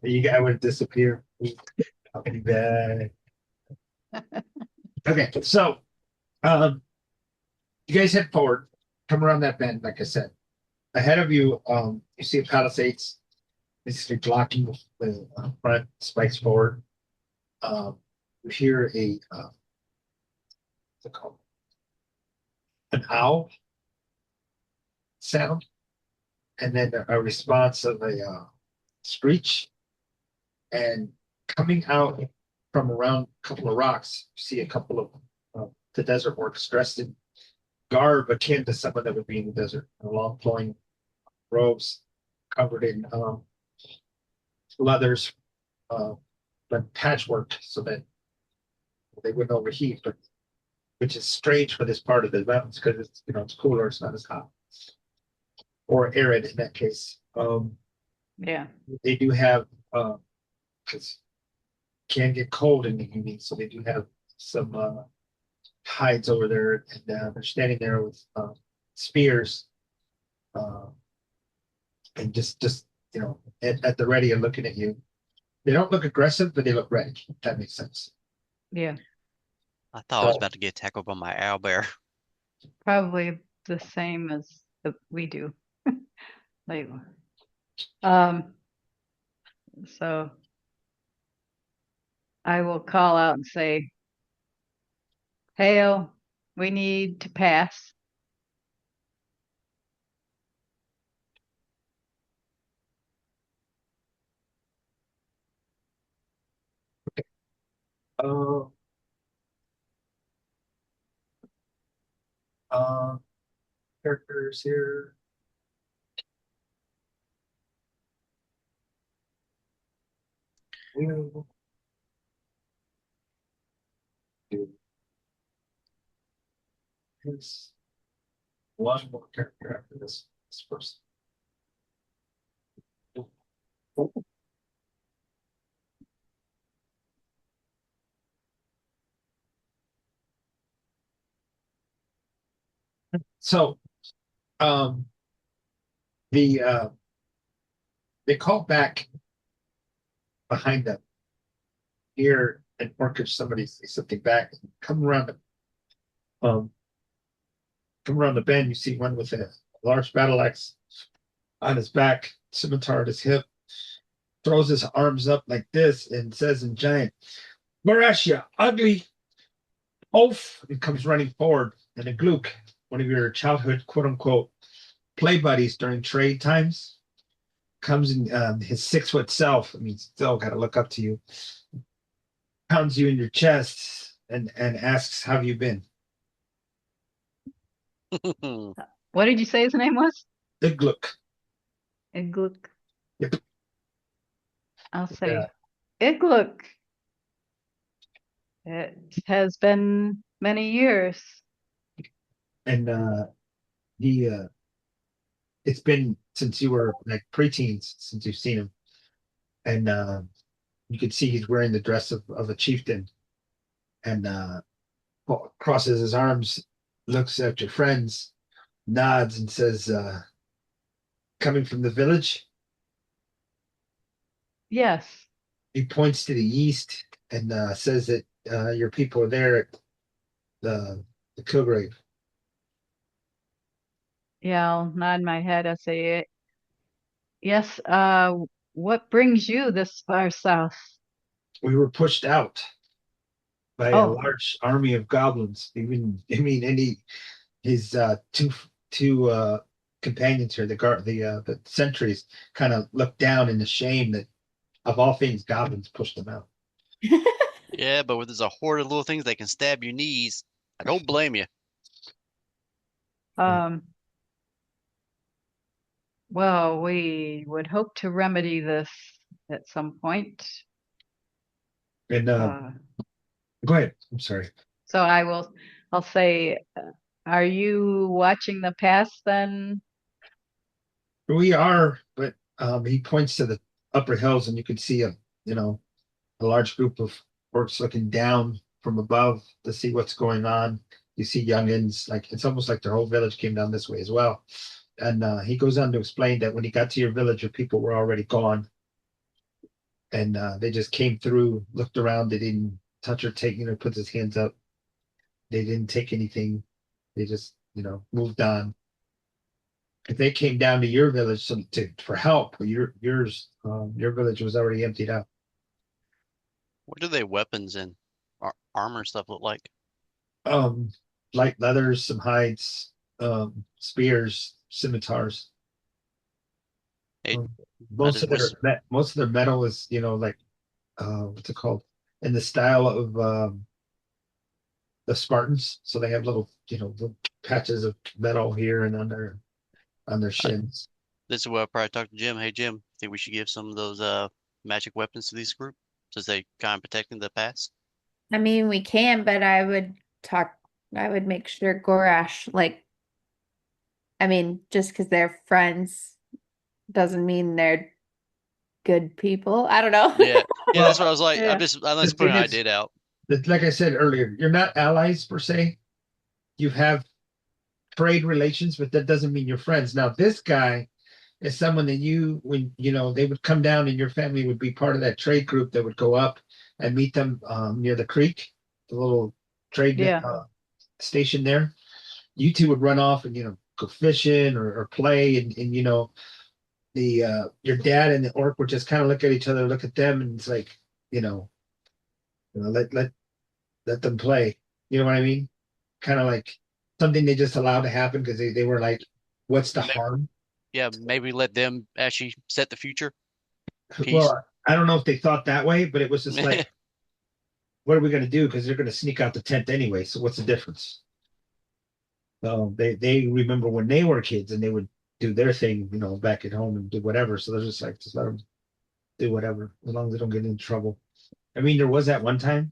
You guys would disappear. I'll be back. Okay, so you guys head forward, come around that bend, like I said. Ahead of you, you see palisades, basically blocking the front spikes forward. You hear what's it called? An owl sound, and then a response of a screech. And coming out from around a couple of rocks, you see a couple of the desert orcs dressed in garb akin to someone that would be in the desert, long flowing robes covered in leathers, but patchwork so that they wouldn't overheat, but which is strange for this part of the mountains because it's cooler, it's not as hot or arid in that case. Yeah. They do have because can get cold in the evening, so they do have some hides over there, and they're standing there with spears, uh, and just at the ready and looking at you. They don't look aggressive, but they look ready. If that makes sense. Yeah. I thought I was So about to get tackled by my owlbear. Probably the same as we do. Like, so I will call out and say, Hail, we need to pass. uh, uh, characters here. We'll do this one more character after this person. So um the they call back behind them. Hear an orcish somebody say something back. Come around um come around the bend. You see one with a large battle axe on his back, scimitar at his hip, throws his arms up like this, and says in giant, "Marasha, ugly oaf!" and comes running forward. And a Gluck, one of your childhood quote unquote play buddies during trade times, comes in his 6 foot self. I mean, still got to look up to you. Pounds you in your chest and asks, "How have you been?" What did you say his name was? The Gluck. Igluk. Yep. I'll Yeah. say Igluk. It has been many years. And he it's been since you were like preteens since you've seen him. And you can see he's wearing the dress of a chieftain and crosses his arms, looks at your friends, nods, and says, "Coming from the village?" Yes. He points to the east and says that your people are there at the Kilgrave. Yeah, I'll nod my head. I say, yes. What brings you this far south? We were pushed out by a Oh, large army of goblins. Even I mean, his two companions here, the guard, the sentries, kind of looked down in the shame that of all things, goblins pushed them out. Yeah, but when there's a horde of little things that can stab your knees, I don't blame you. um, well, we would hope to remedy this at some point. And Uh, go ahead. I'm sorry. so I'll say, are you watching the past then? We are, but he points to the upper hills, and you can see a large group of orcs looking down from above to see what's going on. You see youngins, like it's almost like their whole village came down this way as well. And he goes on to explain that when he got to your village, your people were already gone, and they just came through, looked around. They didn't touch or take, puts his hands up. They didn't take anything. They just, moved on. If they came down to your village for help, your village was already emptied out. What do they weapons and armor stuff look like? Um, Light leathers, some hides, spears, scimitars. Hey, Um, I most just of wish their metal is, like what's it called? In the style of the Spartans. So they have little patches of metal here and on their I, shins. this is where I probably talk to Jim. Hey Jim, think we should give some of those magic weapons to this group since they kind of protecting the past? I mean, we can, but I would make sure Gorash, like, I mean, just because they're friends doesn't mean they're good people. I don't know. Yeah. Yeah, that's Well, what I was like. Yeah. I'm the just putting thing an is, idea out. that, like I said earlier, you're not allies per se. You have trade relations, but that doesn't mean you're friends. Now, this guy is someone that when they would come down and your family would be part of that trade group that would go up and meet them near the creek, the little trade Yeah. station there. You two would run off and go fishing or play, and the your dad and the orc would just kind of look at each other, look at them, and it's like you know, let them play. You know what I mean? Kind of like something they just allowed to happen because they were like, "What's the Maybe, harm?" yeah, maybe let them actually set the future. Peace. Well, I don't know if they thought that way, but it was just like, what are we going to do? Because they're going to sneak out the tent anyway. So what's the difference? So they remember when they were kids and they would do their thing, back at home and do whatever. So they're just like, just let them do whatever as long as they don't get in trouble. I mean, there was that one time.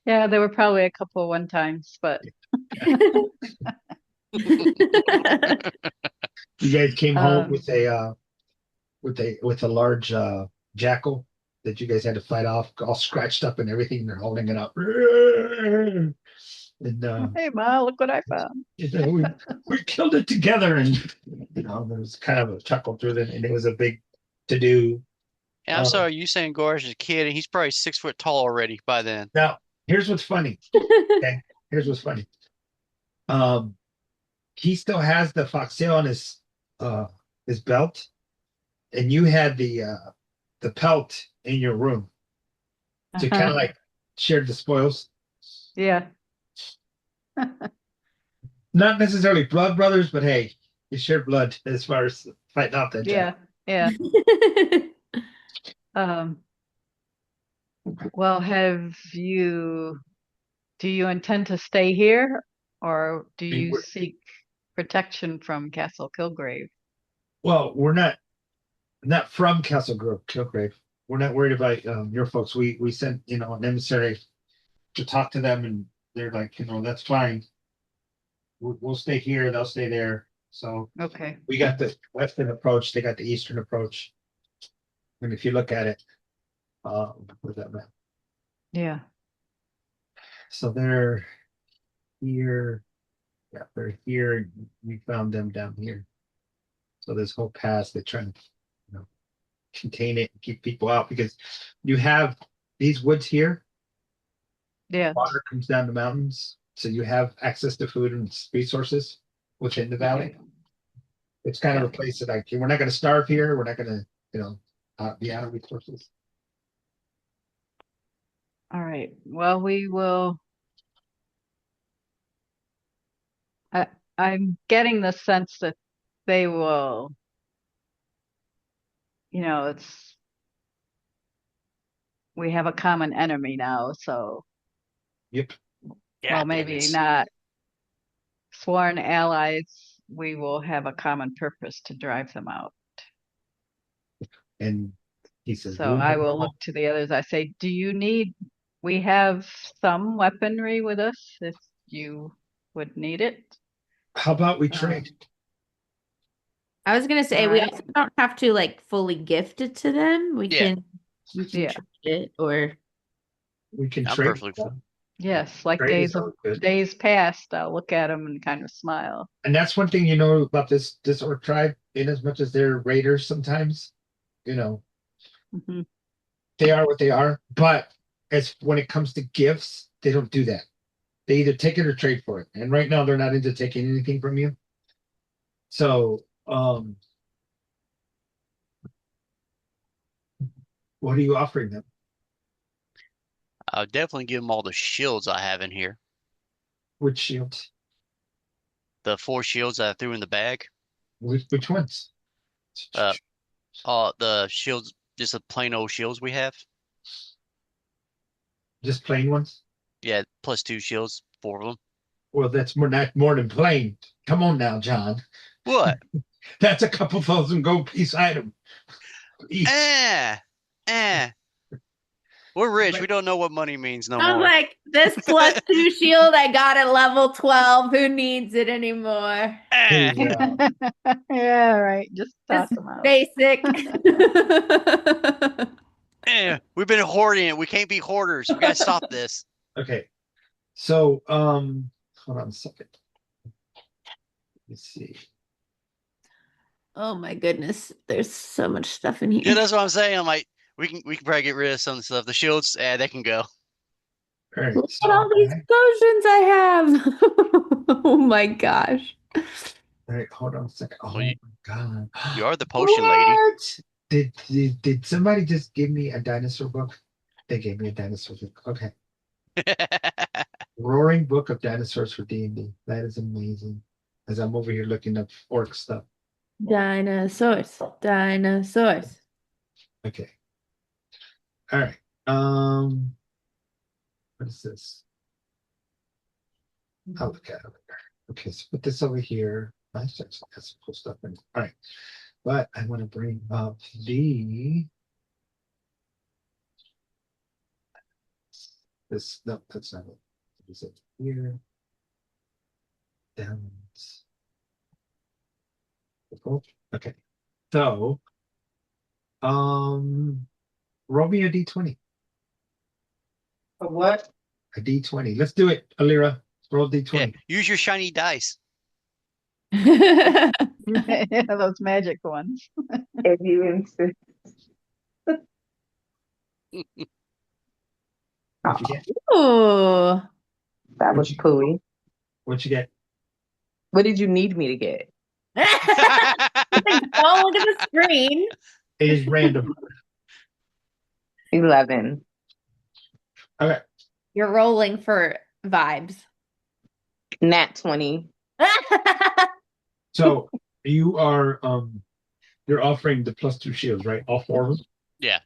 Yeah, there were probably a couple one times, but You guys came home um, with a large jackal that you guys had to fight off, all scratched up and everything. They're holding it up, and hey Ma, look what I found. we killed it together. And there was kind of a chuckle through it, and it was a big to do. And I'm sorry, you saying Gorge is a kid, and he's probably 6 foot tall already by then. Now, here's what's funny. Okay, here's what's funny. Um, he still has the foxtail on his belt, and you had the pelt in your room. So kind of like shared the spoils. Yeah. Not necessarily blood brothers, but hey, you shared blood as far as fighting off that Yeah. giant. Yeah. Um, well, do you intend to stay here or do I mean, you seek protection from Castle Kilgrave? we're not from Castle Kilgrave. We're not worried about your folks. We sent an emissary to talk to them, and they're like, that's fine. We'll stay here. They'll stay there. So Okay. we got the western approach. They got the eastern approach. And if you look at it, with that map, Yeah. so they're here. Yeah, they're here. And we found them down here. So this whole pass, they're trying to, contain it and keep people out because you have these woods here. Yeah. Water comes down the mountains, so you have access to food and resources within the valley. Okay. It's kind of Yeah. a place that we're not going to starve here. We're not going to, be out of resources. All right. Well, we will. I'm getting the sense that they will, we have a common enemy now, so Yep. Yeah, well, damn maybe it. not sworn allies. We will have a common purpose to drive them out. And he says, So I will look to the others. I say, we have some weaponry with us if you would need it. how about we trade? I was gonna say All we right. also don't have to like fully gift it to them. We Yeah. can Yeah. trade it or We can I'm trade. perfectly Yes, like Trade is always good. days past, I'll look at them and kind of smile. And that's one thing about this orc tribe, in as much as they're raiders sometimes, Mhm. they are what they are. But as when it comes to gifts, they don't do that. They either take it or trade for it. And right now they're not into taking anything from you. So, what are you offering them? I'll definitely give them all the shields I have in here. Which shields? The 4 shields that I threw in the bag. Which ones? Uh, the shields, just the plain old shields we have. Just plain ones? Yeah, +2 shields, 4 of them. Well, that's not more than plain. Come on now, John. What? That's a couple thousand gold piece item. Each. We're rich. We don't know what money means no I'm more. like, this +2 shield I got at level 12. Who needs it anymore? Yeah. Yeah, right. Just toss It's them out. basic. We've been hoarding it. We can't be hoarders. We gotta stop this. Okay. So, hold on a second. Let's see. Oh my goodness. There's so much stuff in here. Yeah, that's what I'm saying. I'm like, we can probably get rid of some of the stuff. The shields, they can go. All right. Look So, at all these potions I have. Oh my gosh. all right, hold on a second. Oh Well, my God. You are the potion lady. What? Did somebody just give me a dinosaur book? They gave me a dinosaur book. Okay. Roaring Book of Dinosaurs for D&D. That is amazing. As I'm over here looking up orc stuff. Dinosaurs. Dinosaurs. Okay. All right. What is this? I'll look at it later. Okay, so put this over here. Nice, actually got some cool stuff in it. All right. But I want to bring up no, that's not it. Is it here? Down. Okay. So, roll me a d20. A what? A d20. Let's do it, Alira. Roll Yeah, d20. use your shiny dice. Those magic ones. If you insist. What you get? Ooh. That What was you pooey. what you get? What did you need me to get? Like, don't look at the screen. It is random. 11. Okay. You're rolling for vibes. Nat 20. So you are you're offering the +2 shields, right? All four of them? Yeah.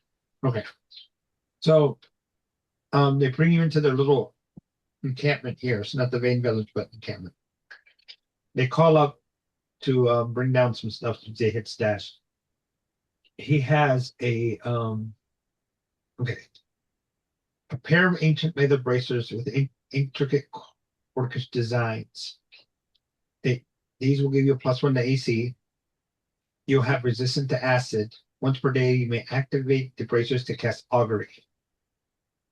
Okay. So they bring you into their little encampment here. It's not the Vane Village, but encampment. They call up to bring down some stuff to they hit stash. He has a okay. A pair of ancient leather bracers with intricate orcish designs. They these will give you a +1 to AC. You'll have resistance to acid. Once per day, you may activate the bracers to cast augury.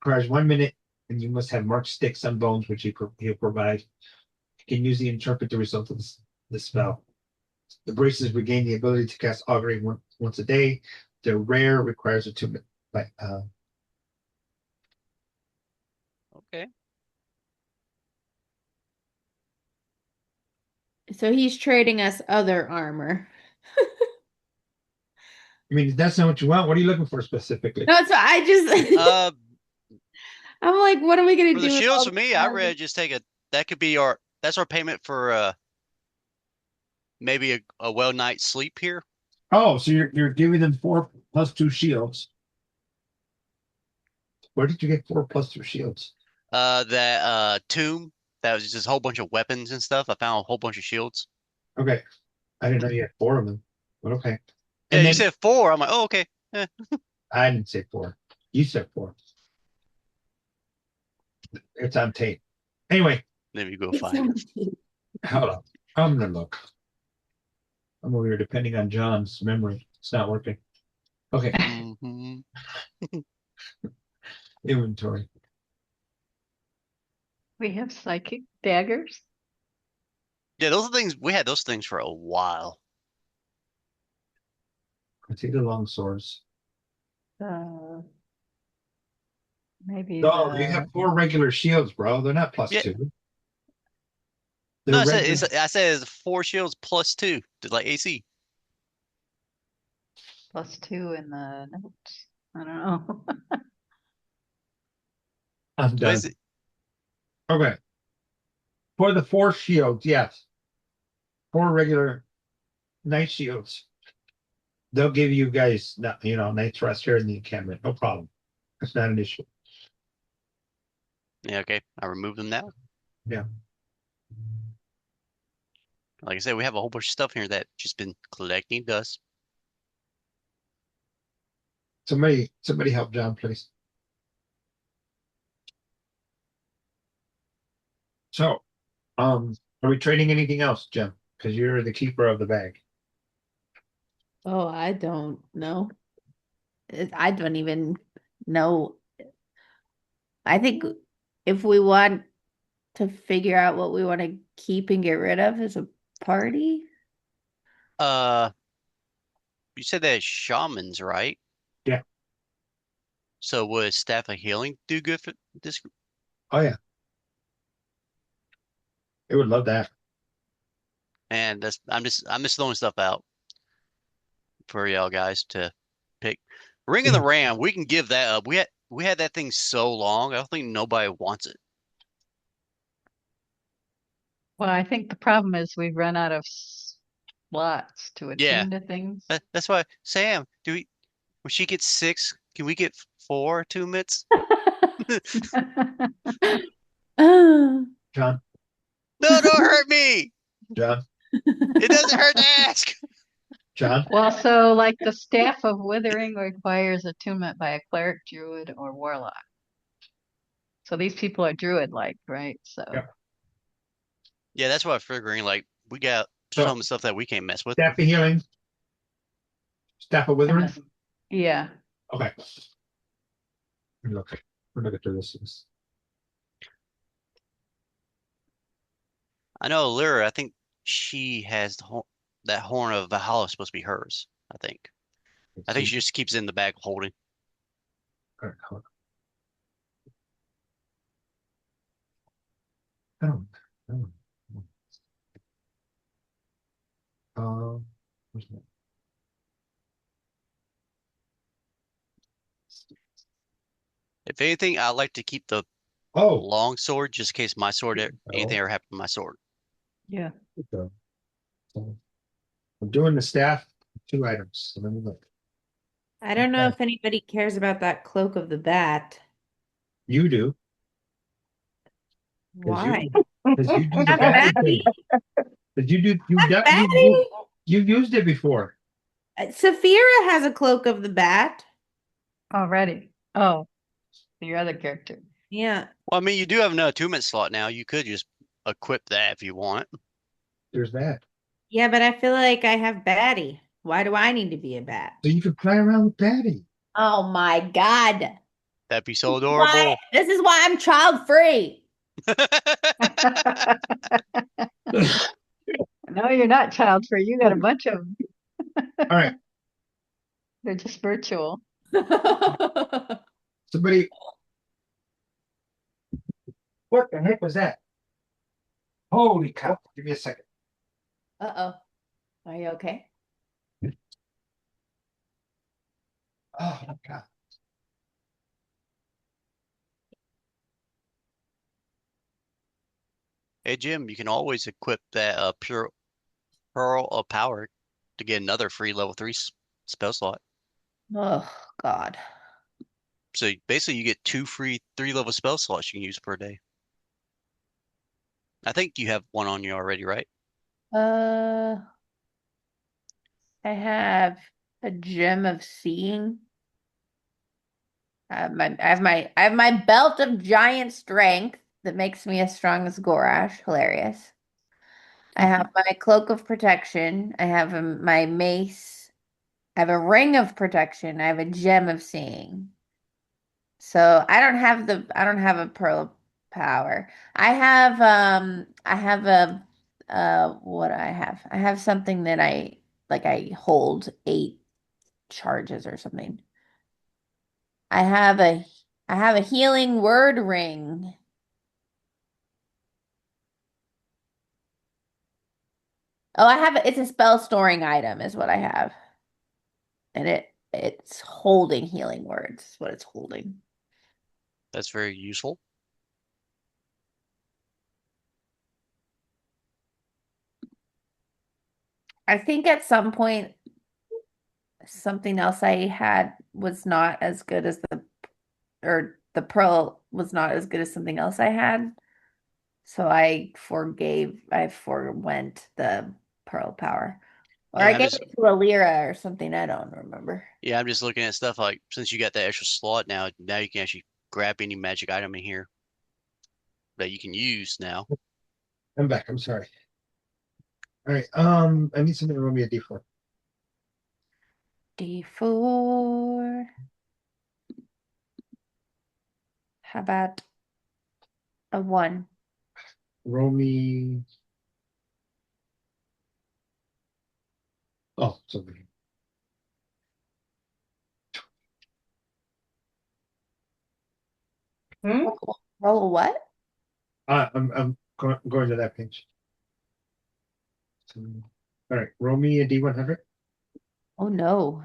Requires 1 minute, and you must have marked sticks on bones, which he'll provide. You can use the interpret the result of the spell. The braces regain the ability to cast augury once a day. They're rare, requires a 2 minute. Like, Okay. So he's trading us other armor. I mean, if that's not what you want, what are you looking for specifically? No, so I just Uh, I'm like, what are we gonna for the do with shields all for this me, I armor? read just take a that could be our that's our payment for maybe a well night's sleep here. Oh, so you're giving them 4 +2 shields. Where did you get 4 +2 shields? That tomb that was just a whole bunch of weapons and stuff. I found a whole bunch of shields. Okay, I didn't know you had 4 of them, but okay. Yeah, And you then said four. I'm like, oh, okay. Eh, I didn't say 4. You said 4. It's on tape. Anyway, let me go It's find it. empty. hold on. I'm gonna look. I'm over here depending on John's memory. It's not working. Okay, Hmm. inventory. We have psychic daggers. Yeah, those are things we had those things for a while. I see the long swords. Uh, maybe No, you have the 4 regular shields, bro. They're not Yeah, +2. no, They're regular. I said it's four shields plus two to like AC. +2 in the notes. I don't know. I'm But done. Okay. For the 4 shields, yes. 4 regular night shields. They'll give you guys, night's rest here in the encampment. No problem. That's not an issue. Yeah, okay. I remove them now. Yeah. Like I said, we have a whole bunch of stuff here that just been collecting dust. Somebody help John, please. So, are we trading anything else, Jim? Because you're the keeper of the bag. Oh, I don't know. I don't even know. I think if we want to figure out what we want to keep and get rid of as a party. Uh, you said that shamans, right? Yeah. So would Staff of Healing do good for this group? Oh yeah. They would love that. And that's I'm just throwing stuff out for y'all guys to pick. Ring of the Ram, we can give that up. We had that thing so long, I don't think nobody wants it. Well, I think the problem is we've run out of slots to Yeah, attune to things. that's why Sam, do we when she gets six, can we get four attunements? Oh. John, No, don't hurt me. John, It doesn't hurt to ask. John. Well, so like the Staff of Withering requires attunement by a cleric, druid, or warlock. So these people are druid-like, right? So Yeah. Yeah, that's what I'm figuring. Like we got So some stuff that we can't mess with. staff of healing, staff of and withering. this, yeah. Okay. Look, we're looking through this. I know Lyra, I think she has that horn of Valhalla is supposed to be hers. I think. Let's I think see. she just keeps it in the bag of holding. All right, hold on. Oh, where's my- If anything, I like to keep the oh, long sword just in case my sword, anything no. ever happened to my sword. Yeah. So, I'm doing the staff, 2 items. So let me look. I don't know Okay. if anybody cares about that cloak of the bat. You do, because Why? you do the Not batty batty. thing. Because Not batty. you've used it before. Saphira has a cloak of the bat. Already. Oh, your other character. Yeah. Well, I mean, you do have an attunement slot now. You could just equip that if you want. There's that. Yeah, but I feel like I have batty. Why do I need to be a bat? So you can fly around with Batty. Oh my God. That'd be so Why? adorable. This is why I'm child free. No, you're not child free. You got a bunch of them. All right, They're just virtual. somebody. What the heck was that? Holy cow! Give me a second. Uh-oh. Are you okay? Oh my god. Hey, Jim, you can always equip that pure pearl of power to get another free level 3 spell slot. Oh God. So basically, you get 2 free 3 level spell slots you can use per day. I think you have one on you already, right? Uh, I have a gem of seeing. I have my belt of giant strength that makes me as strong as Gorash. Hilarious. I have my cloak of protection. I have my mace. I have a ring of protection. I have a gem of seeing. So I don't have a pearl of power. I have a what do I have? I have something that I hold 8 charges or something. I have a I have a healing word ring. Oh, it's a spell storing item is what I have. And it's holding healing words, is what it's holding. That's very useful. I think at some point something else I had was not as good as the pearl was not as good as something else I had. So I forewent the pearl power. Or I Yeah, I'm gave just it to a Lyra or something. I don't remember. yeah, I'm just looking at stuff like since you got that extra slot now you can actually grab any magic item in here that you can use now. I'm back. I'm sorry. All right. I need somebody to roll me a d4. D4. How about a 1? Roll me. Oh, somebody. Hmm? Roll a what? I'm going to that page. So, all right. Roll me a d100. Oh no.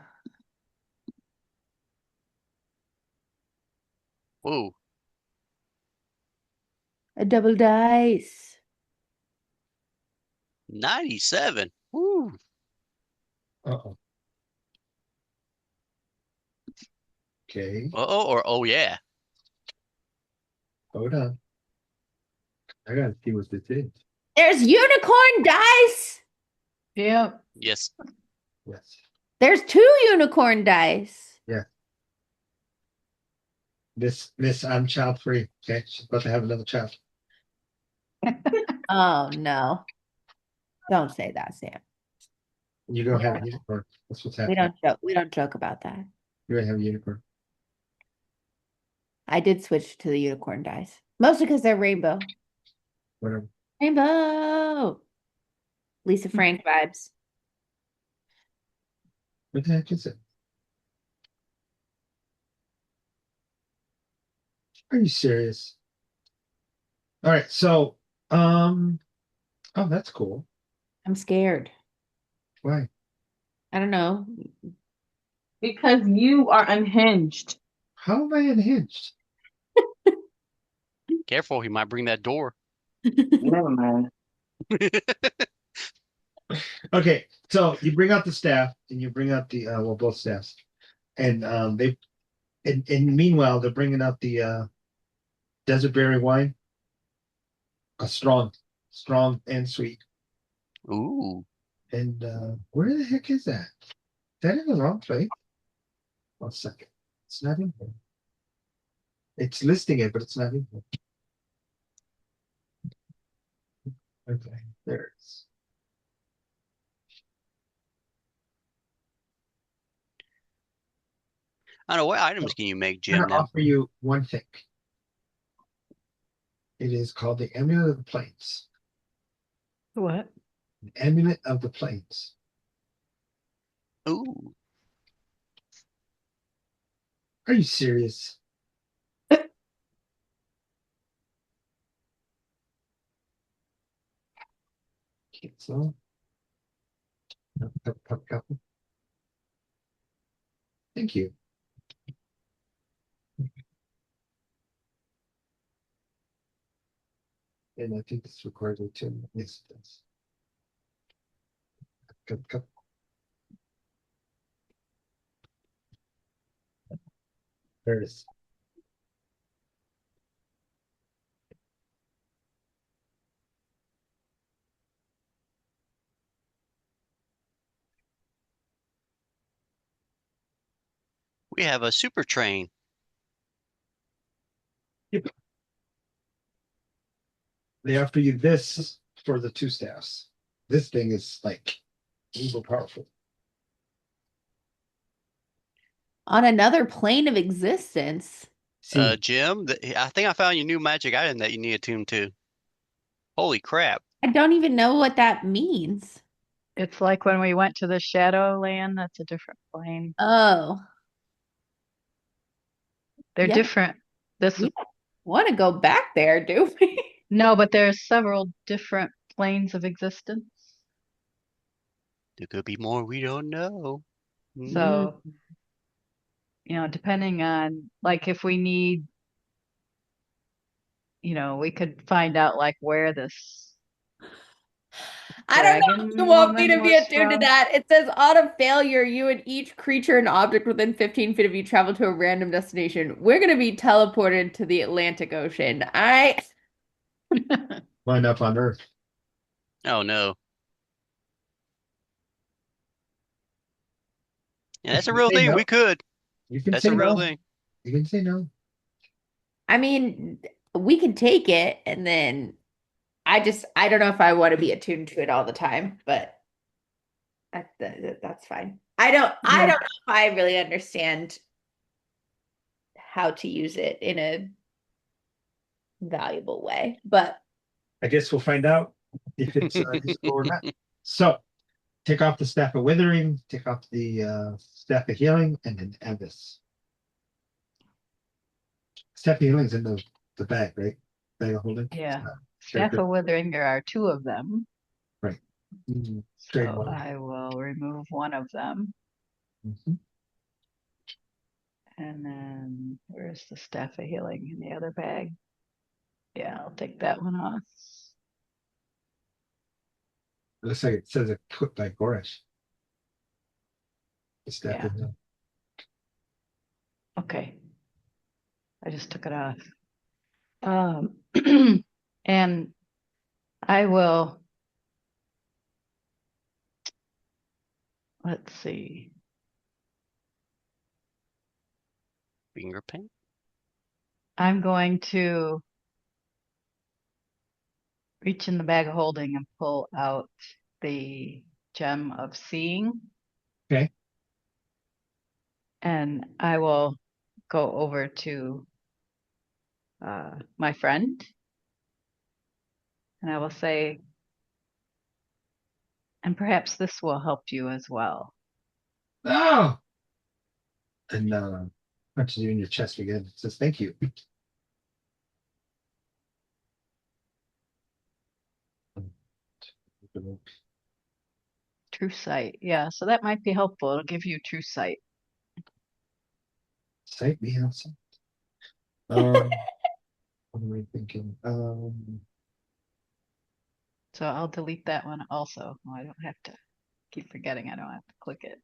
Whoa, A double dice. 97. Woo. Uh-oh. Okay. Uh-oh or oh yeah. Hold on. I gotta see what this is. There's unicorn dice. Yeah. Yes. Yes. There's 2 unicorn dice. Yeah. This I'm child free. Okay. She's about to have another child. Oh no. Don't say that, Sam. You don't have a unicorn. That's what's We happening. don't joke. We don't joke about that. You don't have a unicorn. I did switch to the unicorn dice. Mostly because they're rainbow. Whatever. Rainbow. Lisa Frank vibes. What the heck is it? Are you serious? All right, so oh, that's cool. I'm scared. Why? I don't know. Because you are unhinged. How am I unhinged? Careful, he might bring that door. Never mind. Okay, so you bring out the staff and you bring out the well, both staffs, and they and meanwhile they're bringing out the desert berry wine, a strong and sweet. Ooh. And where the heck is that? Is that in the wrong place? 1 second. It's not in here. It's listing it, but it's not in here. Okay, there it is. I don't know, what items can you make, I'm Jim, gonna now? offer you one thing. It is called the Amulet of the Plains. What? The Amulet of the Plains. Ooh. Are you serious? Cancel. Cup. Thank you. And I think this requires it too. Yes, it does. Cup. There it is. We have a super train. They offer you this for the two staffs. This thing is like evil powerful. On another plane of existence. See, Jim, I think I found your new magic item that you need attuned to. Holy crap. I don't even know what that means. It's like when we went to the Shadowland, that's a different plane. Oh, They're yeah. different. This We don't want to go back there, do we? No, but there's several different planes of existence. There could be more we don't know. So, depending on like if we need, we could find out like where this I don't know if you dragon want me woman to be was attuned to from. that. It says on a failure, you and each creature and object within 15 feet of you travel to a random destination. We're going to be teleported to the Atlantic Ocean. wind up on Earth. Oh no. Yeah, that's If a you real say thing. no, We could. you can That's say a real no. thing. You can say no. I mean, we can take it and then I don't know if I want to be attuned to it all the time, but that's fine. I Yeah. don't know if I really understand how to use it in a valuable way, but I guess we'll find out if it's useful or not. So take off the staff of withering, take off the staff of healing, and then add this. Staff of healing is in the bag, right? Bag of holding. Yeah. Staff Character. of Withering, there are two of them. Right. Trade So one. I will remove one of them. Mhm. And then where's the Staff of Healing in the other bag? Yeah, I'll take that one off. It looks like it says it put by Goresh. The staff Yeah. of healing. Okay. I just took it off. And I will, let's see. Finger paint. I'm going to reach in the bag of holding and pull out the gem of seeing. Okay. And I will go over to my friend and I will say, and perhaps this will help you as well. Oh! And punches you in your chest again. It says thank you. True sight. Yeah, so that might be helpful. It'll give you true sight. Sight me outside. What am I thinking? So I'll delete that one also. Oh, I don't have to keep forgetting. I don't have to click it.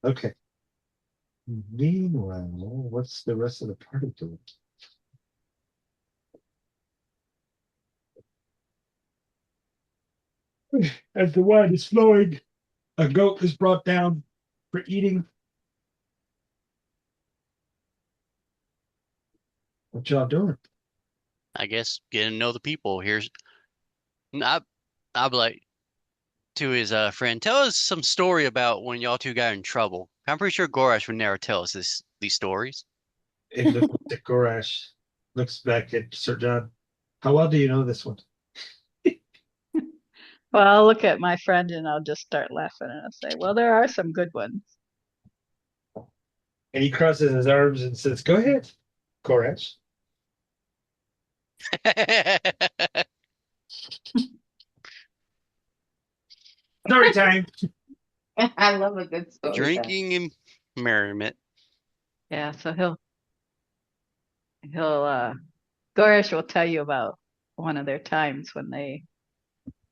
Okay. Meanwhile, what's the rest of the party doing? As the wine is flowing, a goat is brought down for eating. What y'all doing? I guess getting to know the people. I, I'll be like to his friend, tell us some story about when y'all two got in trouble. I'm pretty sure Gorash would never tell us these stories. It looks at Gorash, looks back at Sir John. How well do you know this one? Well, I'll look at my friend and I'll just start laughing and I'll say, well, there are some good ones. And he crosses his arms and says, "Go ahead, Gorash." Story time. I love a good story. Drinking and merriment. Yeah, so he'll Gorish will tell you about one of their times when they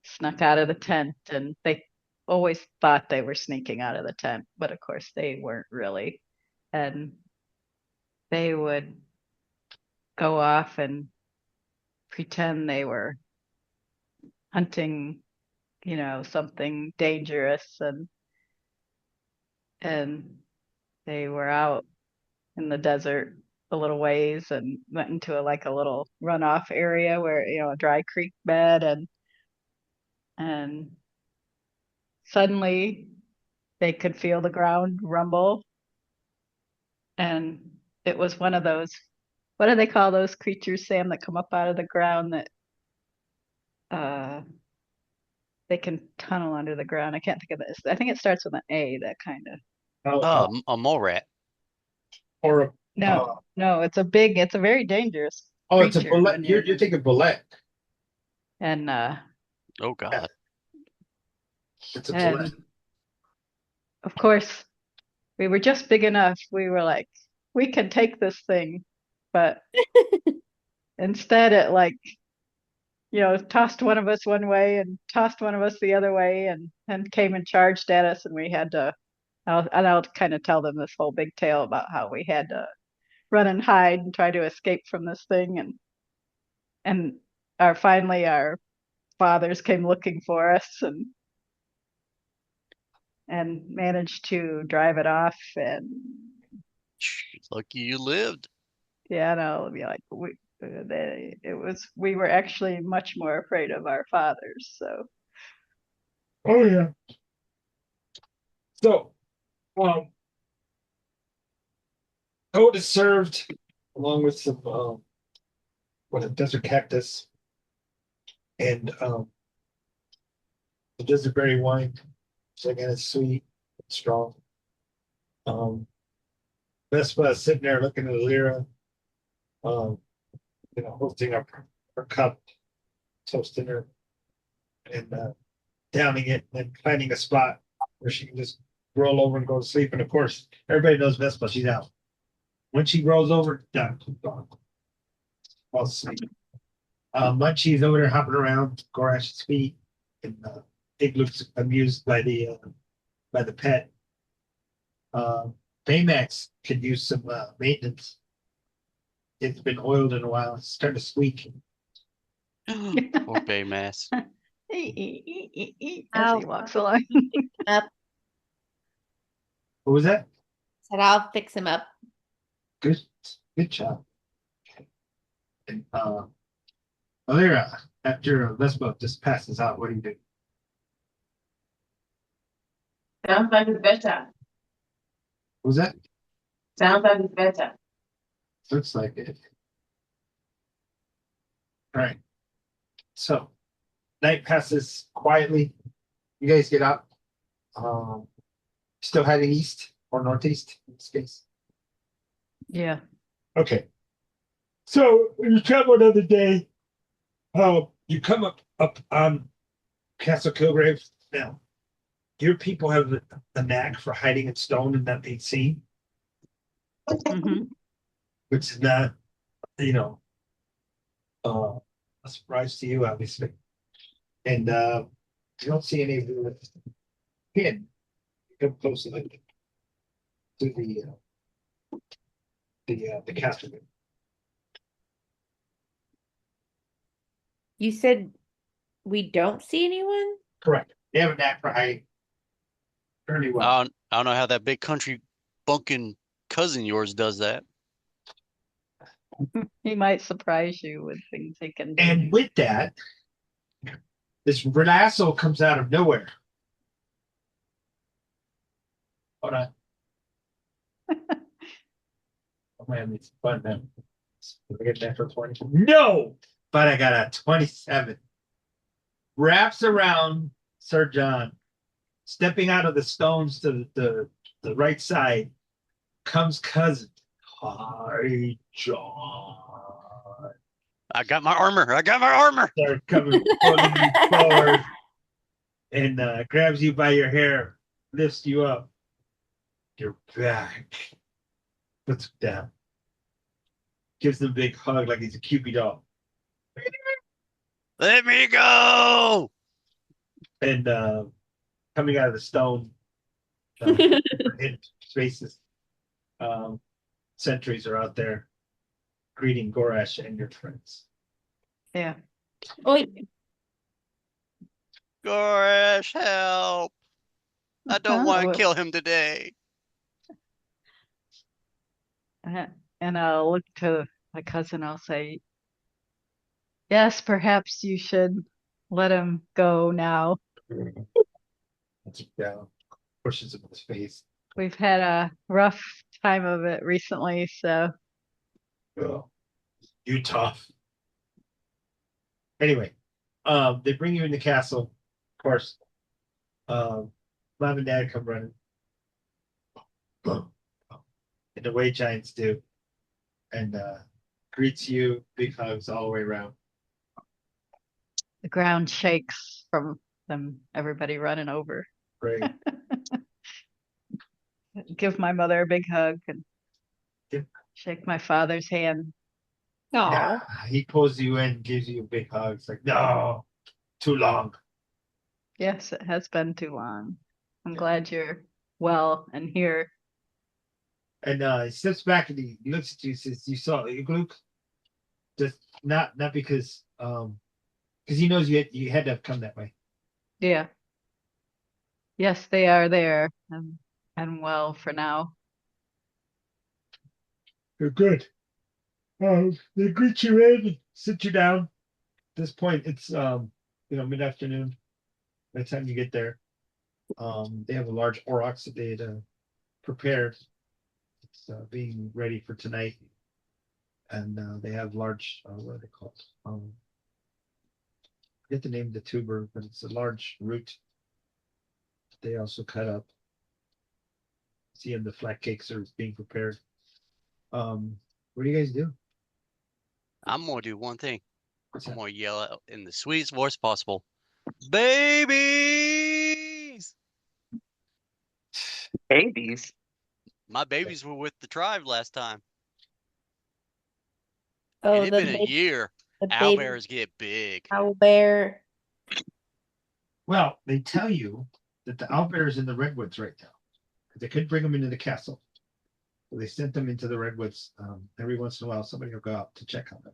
snuck out of the tent and they always thought they were sneaking out of the tent, but of course they weren't really. And they would go off and pretend they were hunting, something dangerous and they were out in the desert a little ways and went into a little runoff area where, a dry creek bed and suddenly they could feel the ground rumble and it was one of those, what do they call those creatures, Sam, that come up out of the ground that uh they can tunnel under the ground. I can't think of this. I think it starts with an A, that kind of. A mole rat. Or a No, it's a very dangerous it's a creature bullet. when You're thinking bullet. and Oh God. It's a bullet. and of course we were just big enough. We were like, we can take this thing, but instead it tossed one of us one way and tossed one of us the other way and came and charged at us and we had to. I'll kind of tell them this whole big tale about how we had to run and hide and try to escape from this thing and finally our fathers came looking for us and managed to drive it off and Lucky you lived. yeah, no, be like we were actually much more afraid of our fathers. So Oh yeah. So, goat is served along with some what a desert cactus and the desert berry wine. So again, it's sweet, it's strong. Vespa is sitting there looking at Lyra, um, holding up her cup, toasting her, and downing it, and then finding a spot where she can just roll over and go to sleep. And of course, everybody knows Vespa, she's out. When she rolls over, done, gone. Falls asleep. Munchie's over there hopping around Gorash's feet, and Pig looks amused by the pet. Baymax could use some maintenance. It's been oiled in a while. It's starting to squeak. Poor Baymass. as he walks along. Up. What was that? Said I'll fix him up. Good job. And Alira, after Vespa just passes out, what do you do? Sounds like it's better. What was that? Sounds like it's better. Looks like it. All right. So night passes quietly. You guys get up. Still heading east or northeast in this case. Yeah. Okay. So when you travel another day, you come up on Castle Kilgrave. Now, your people have a knack for hiding in stone and not being seen, Hmm. which is not, you know, a surprise to you, obviously. And you don't see any of the pin. Come close to the castle. You said we don't see anyone? Correct. They have a knack for hiding fairly well. I don't know how that big country bunkin cousin yours does that. He might surprise you with things he can do. And with that, this Renasso comes out of nowhere. Hold on. Oh man, it's fun man. Did I get that for 20? No, but I got a 27. Wraps around Sir John, stepping out of the stones to the right side, comes cousin. Hi, John. I got my armor. I got my armor. Start coming pulling you forward and grabs you by your hair, lifts you up. You're back. Puts him down. Gives him a big hug like he's a Cupid doll. Let me go. And coming out of the stone, hidden spaces, sentries are out there greeting Gorash and your friends. Yeah. Oh, Goresh, help. I don't want Well, to kill him today. and I'll look to my cousin. I'll say, yes, perhaps you should let him go now. Puts him down, pushes him in his face. We've had a rough time of it recently, so Oh, you tough. Anyway, they bring you in the castle, of course. Mom and Dad come running. And the way giants do. And greets you, big hugs all the way around. the ground shakes from them, everybody running over. Great. Give my mother a big hug and Yep. shake my father's hand. Yeah, he pulls you in, gives you a big hug. It's like, no, too long. Yes, it has been too long. I'm glad you're well and here. And he steps back and he looks at you and says, you saw Luke? Just not because he knows you had to have come that way. Yeah. Yes, they are there and well for now. You're good. They greet you in, sit you down. At this point, it's mid-afternoon. By the time you get there, they have a large aurochs that they had prepared. It's being ready for tonight, and they have large what are they called? I forget the name of the tuber, but it's a large root. They also cut up. See, and the flat cakes are being prepared. What do you guys do? I'm going to do one thing. What's I'm that? going to yell out in the sweetest voice possible. Babies! Babies. My babies were with the tribe last time. oh, And it's been a year. the baby Owlbears get big. owlbear. Well, they tell you that the owlbear is in the redwoods right now. They couldn't bring them into the castle. So they sent them into the redwoods. Every once in a while, somebody will go out to check on them.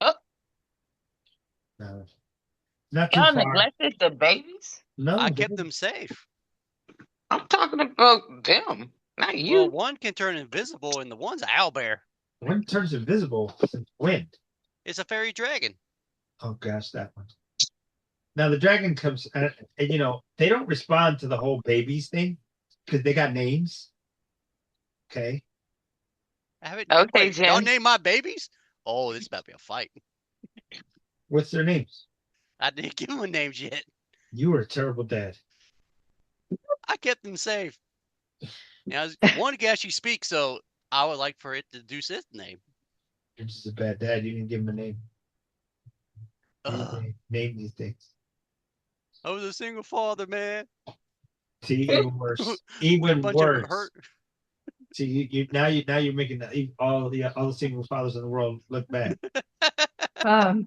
Oh. Not too Y'all far. neglected the babies? No, I they kept didn't. them safe. I'm talking about them, not Well, you. one can turn invisible, and the one's an owlbear. One turns invisible since when? It's a fairy dragon. Oh gosh, that one. Now the dragon comes, and they don't respond to the whole babies thing because they got names. Okay. I haven't. Okay, Wait, y'all Jen. name my babies? Oh, this is about to be a fight. What's their names? I didn't give them names yet. You were a terrible dad. I I kept them safe. And I wanted to actually speak, so I would like for it to do its name. You're just a bad dad. You didn't give him a name. You didn't Ugh, name these things. I was a single father, man. See, even worse. With a Even bunch of worse. hurt. See, now you're making all the single fathers in the world look bad. Um,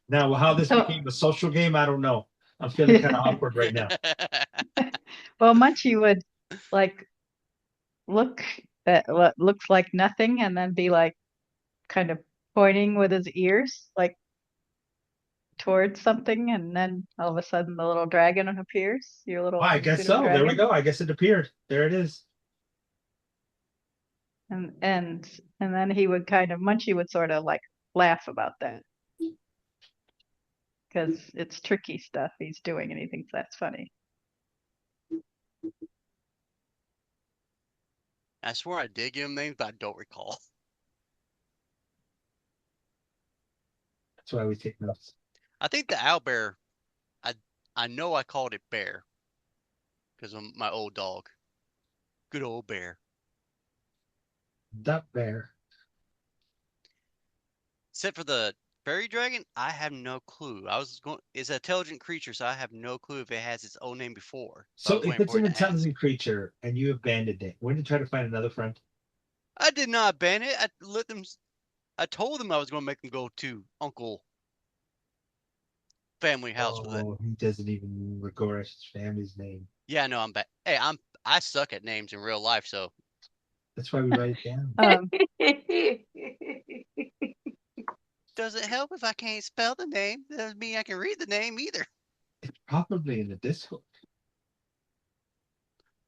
Now, how this so, became a social game, I don't know. I'm feeling kind of awkward right now. well, Munchie would like look at what looks like nothing and then be like kind of pointing with his ears, like towards something, and then all of a sudden the little dragon appears, your Oh, I little guess pseudo so. There we dragon. go. I guess it appeared. There it is. And then he would kind of Munchie would sort of like laugh about that because it's tricky stuff he's doing and he thinks that's funny. I swear I did give him names, but I don't recall. That's why we take notes. I think the owlbear, I I know I called it Bear because of my old dog. Good old Bear. Duck bear. Except for the fairy dragon, I have no clue. I was going, it's an intelligent creature, so I have no clue if it has its own name before. So I So was if waiting it's for an it to ask. intelligent creature and you abandoned it, when did you try to find another friend? I did not abandon it. I let them. I told them I was going to make them go to Uncle Family House with it. Oh, he doesn't even remember Goresh's family's name. Yeah, I know I'm back. Hey, I suck at names in real life, so That's why we write it down. does it help if I can't spell the name? Doesn't mean I can read the name either. It's probably in the Discord.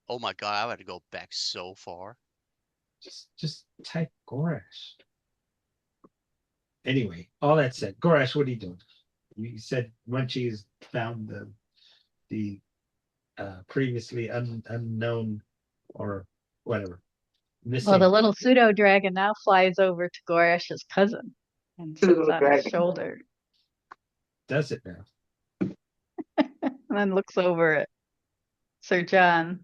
Oh my god, I had to go back so far. Just type Goresh. Anyway, all that said, Goresh, what are you doing? You said Munchie's found the previously unknown or whatever Well, the missing. little pseudo dragon now flies over to Goresh's cousin and sits Pseudo on his dragon. shoulder Does it now? and then looks over at Sir John.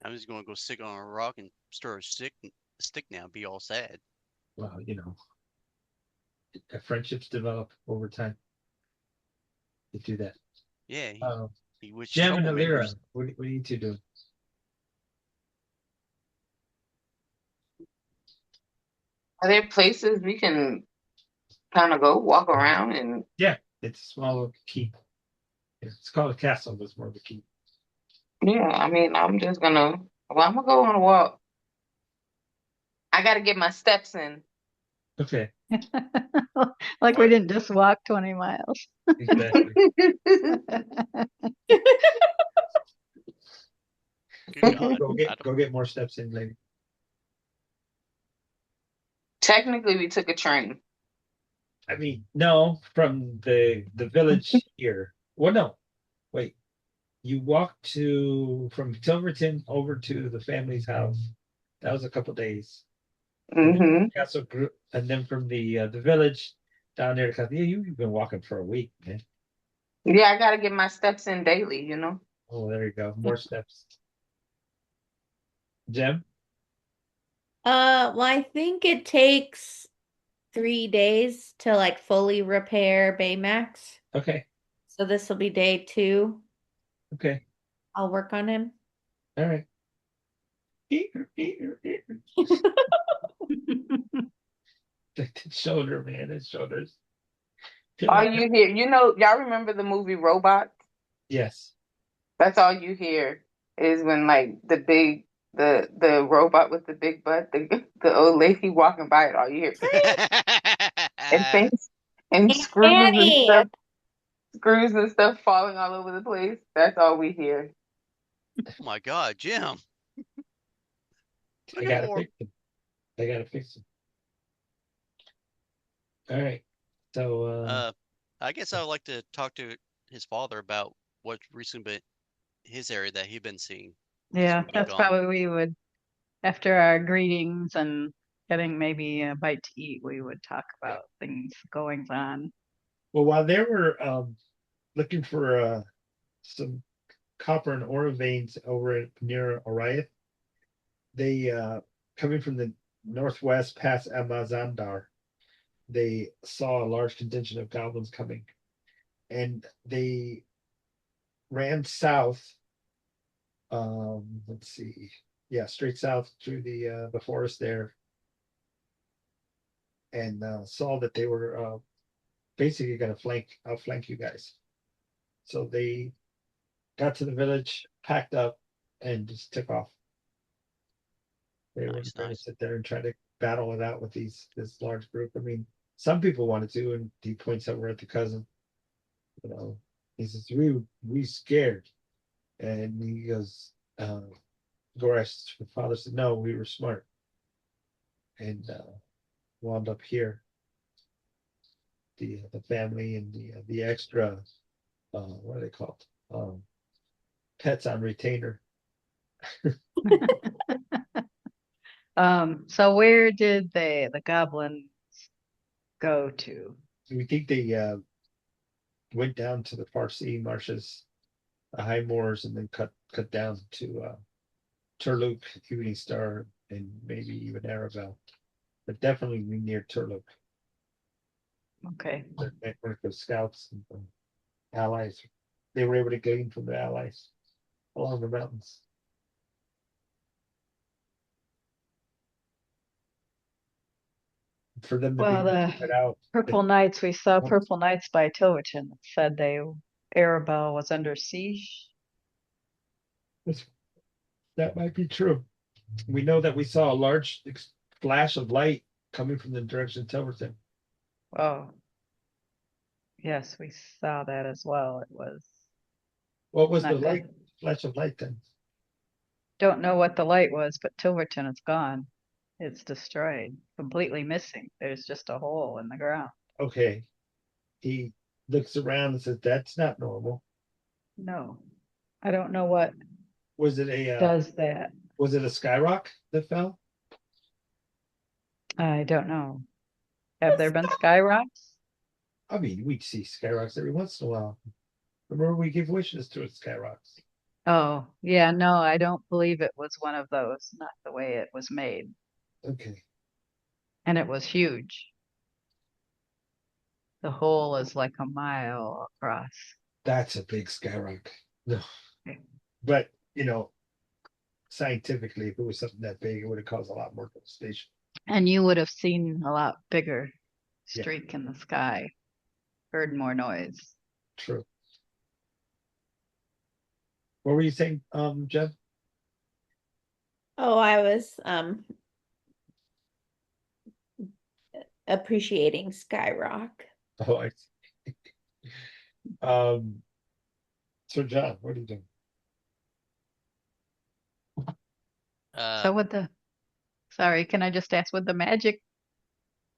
I'm just gonna go sit on a rock and stir a stick now, and be all sad. Well, friendships develop over time. To do that. Yeah, Uh, he wished Jam and troublemakers. Alira, what are you two doing? Are there places we can kind of go walk around and Yeah, it's a small keep. It's called a castle, but it's more of a keep. yeah, I mean, I'm gonna go on a walk. I gotta get my steps in. Okay, Like we didn't just walk 20 miles. exactly. Good God, Go get more steps in, lady. Technically, we took a train. I mean, no, from the village here. Well, no, wait. You walked from Silverton over to the family's house. That was a couple days. And then Hmm Castle Group, and then from the village down there. Yeah, you've been walking for a week, man. Yeah, I gotta get my steps in daily, you know. Oh, there you go. More steps. Jem? Well, I think it takes 3 days to like fully repair Baymax. Okay. So this will be day 2. Okay. I'll work on him. All right. The shoulder, man. His shoulders. All you hear, y'all remember the movie Robot? Yes. That's all you hear is when like the robot with the big butt, the old lady walking by it, all you hear and damn. things and Annie! screws and stuff falling all over the place. That's all we hear. Oh my God, Jim. I gotta fix him. I gotta fix him. All right. So I guess I would like to talk to his father about what's recently been his area that he'd been seeing. Yeah, We've been that's gone. probably we would, after our greetings and getting maybe a bite to eat, we would talk about things goings on. well, while they were looking for some copper and ore veins over near Orion. They coming from the northwest past Amazandar, they saw a large contingent of goblins coming, and they ran south. Let's see, yeah, straight south through the forest there, and saw that they were basically going to outflank you guys. So they got to the village, packed up, and just took off. They were Nice, going to nice. sit there and try to battle it out with this large group. I mean, some people wanted to, and he points over at the cousin. You know, he says, "We scared," and he goes, "Gorash's father said, no, we were smart, and wound up here. The family and the extra, what are they called? Pets on retainer." So where did the goblins go to? We think they went down to the Farsi marshes, the high moors, and then cut down to Turluk, Evening Star, and maybe even Arabelle, but definitely near Turluk. Okay. Their network of scouts and allies. They were able to gain from their allies along the mountains. For them to be Well, the spread out, Purple Knights, we saw Purple Knights by Tilverton. It said Arabelle was under siege. that might be true. We know that we saw a large flash of light coming from the direction of Tilverton. Oh, yes, we saw that as well. It was What was the not light good. flash of light then? Don't know what the light was, but Tilverton is gone. It's destroyed, completely missing. There's just a hole in the ground. Okay. He looks around and says, "That's not normal." No, I don't know what Was it a does that. skyrock that fell? I don't know. Have there been sky rocks? I mean, we see skyrocks every once in a while. Remember, we give wishes to skyrocks. Oh, yeah, no, I don't believe it was one of those, not the way it was made. Okay. And it was huge. The hole is like a mile across. That's a big skyrock. No. Okay. But, scientifically, if it was something that big, it would have caused a lot more devastation. And you would have seen a lot bigger Yeah. streak in the sky, heard more noise. True. What were you saying, Jeff? Oh, I was appreciating Skyrock. Oh, I see. So John, what are you doing? So sorry, can I just ask, would the magic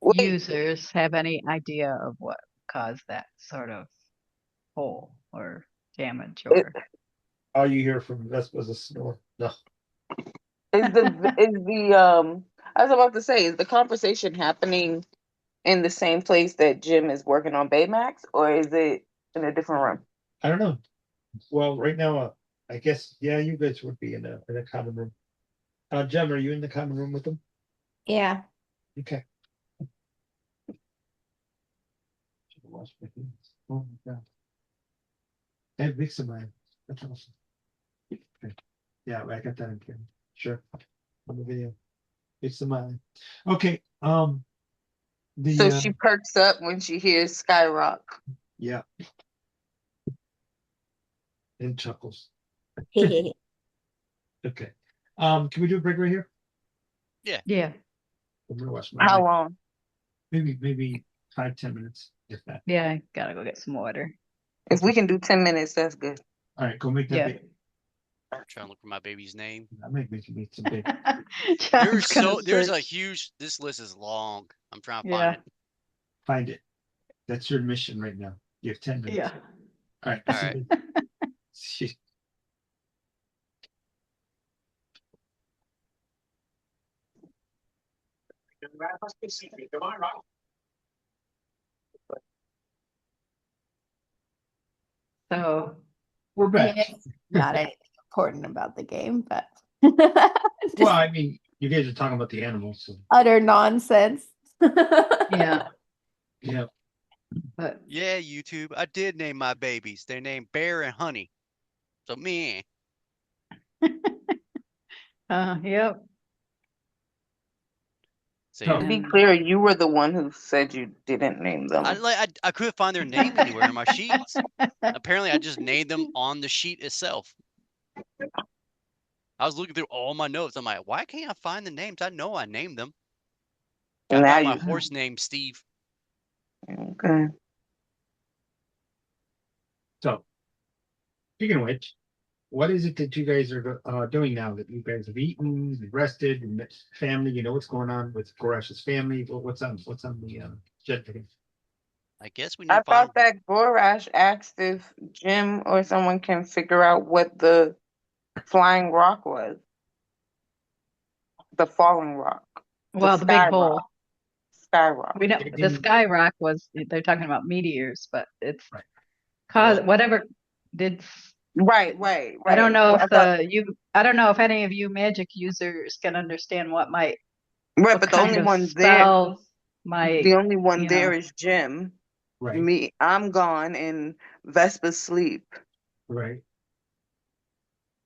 Wait, users have any idea of what caused that sort of hole or damage is, or All you hear from Vespa's a snore. No. is the I was about to say, is the conversation happening in the same place that Jim is working on Baymax, or is it in a different room? I don't know. Well, right now, I guess, yeah, you guys would be in a common room. Jem, are you in the common room with them? Yeah. Okay. Should've washed my hands. Oh my God. I have mix of mine. That's awesome. Okay. Yeah, I got that in camera. Sure. On the video. Mix of mine. Okay. So The she perks up when she hears Skyrock. yeah, and chuckles. Yeah. Okay. Can we do a break right here? yeah, I'm gonna watch my How mic. long? Maybe 5-10 minutes, if that. yeah, I gotta go get some water. If we can do 10 minutes, that's good. All right, go make that Yeah. big. I'm trying to look for my baby's name. I might make you make some big. John's gonna There's a search. huge, this list is long. I'm trying to Yeah, find it. Find it. That's your mission right now. You have 10 minutes. yeah. All right. All right. See. So We're I mean, back. it's not anything important about the game, but Well, just I mean, you guys are talking about the animals, so utter nonsense. Yeah, yeah. but Yeah, YouTube. I did name my babies. They're named Bear and Honey. So me. yep. So So yeah. To be And clear, you were the one who said you didn't name them. I couldn't find their name anywhere in my sheets. Apparently, I just named them on the sheet itself. I was looking through all my notes. I'm like, why can't I find the names? I know I named them. I Now found my you horse named Steve. okay. so speaking of which, what is it that you guys are doing now that you guys have eaten, you've rested, and met family? You know what's going on with Gorash's family? What's on the agenda? I guess we need I to find. thought that Gorash asked if Jim or someone can figure out what the flying rock was. The falling rock. The well, the big sky hole. rock. Sky rock. We know It the didn't- sky rock was. They're talking about meteors, but it's Right. cause Well- whatever did. Right, right, I don't right. know I if thought, I don't know if any of you magic users can understand right, what but the kind only of one there, spells might, the only one you there know. is Jim. Right, Me, I'm gone, and Vespa's sleep. right.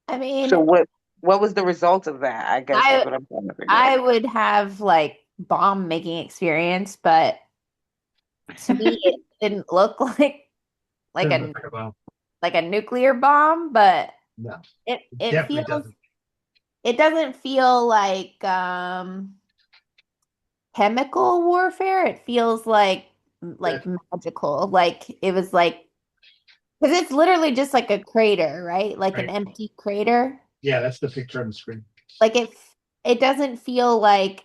I mean, So what was the result of that? I guess is I what I'm trying to figure I out. would have like bomb making experience, but to me it didn't look like Doesn't a look like a bomb. like a nuclear bomb, but No, it definitely feels doesn't. it doesn't feel like chemical warfare. It feels like That, magical. Like it was like because it's literally just like a crater, right? Like an right. empty crater. Yeah, that's the picture on the screen. Like it doesn't feel like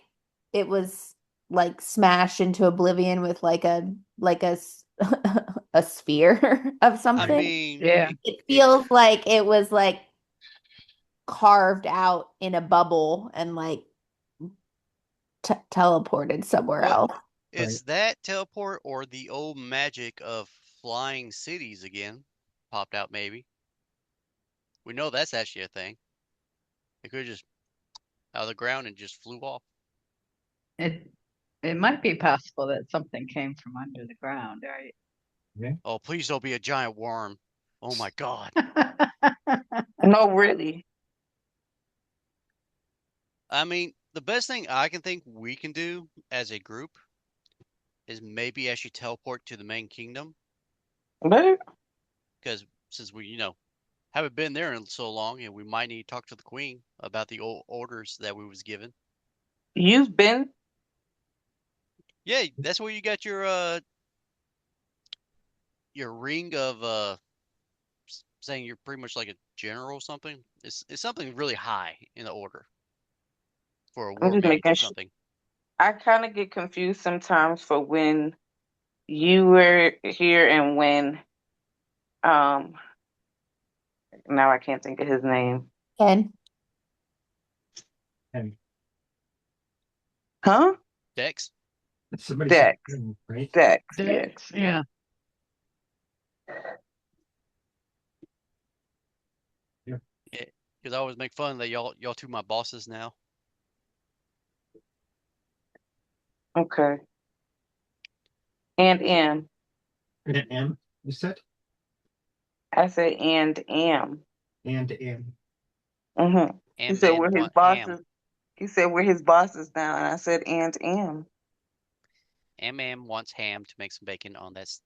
it was like smashed into oblivion with a sphere of I something. mean, Yeah. It feels like it was like carved out in a bubble and like teleported somewhere well, else. it's that teleport or the old magic of flying cities again popped out. Maybe we know that's actually a thing. It could have just out of the ground and just flew off. It it might be possible that something came from under the ground, right? Oh, please don't be a giant worm. Oh my God. No, really. I mean, the best thing I can think we can do as a group is maybe actually teleport to the main kingdom But because since we, haven't been there in so long and we might need to talk to the queen about the old orders that we was given. you've been Yeah, that's where you got your ring of saying you're pretty much like a general or something. It's something really high in the order for a I'm war just mage making or sure. something. I kind of get confused sometimes for when you were here and when um now I can't think of his name. And And Huh? Dex. somebody said, Dex. right? Dex, yeah. Dex, yeah. Yeah, because I always make fun that y'all two my bosses now. Okay. And am. And M, you said? I said and am. And M. Mm-hmm. He And said man we're his want ham. bosses. He said we're his bosses now, and I said and am. MM wants ham to make some bacon on this.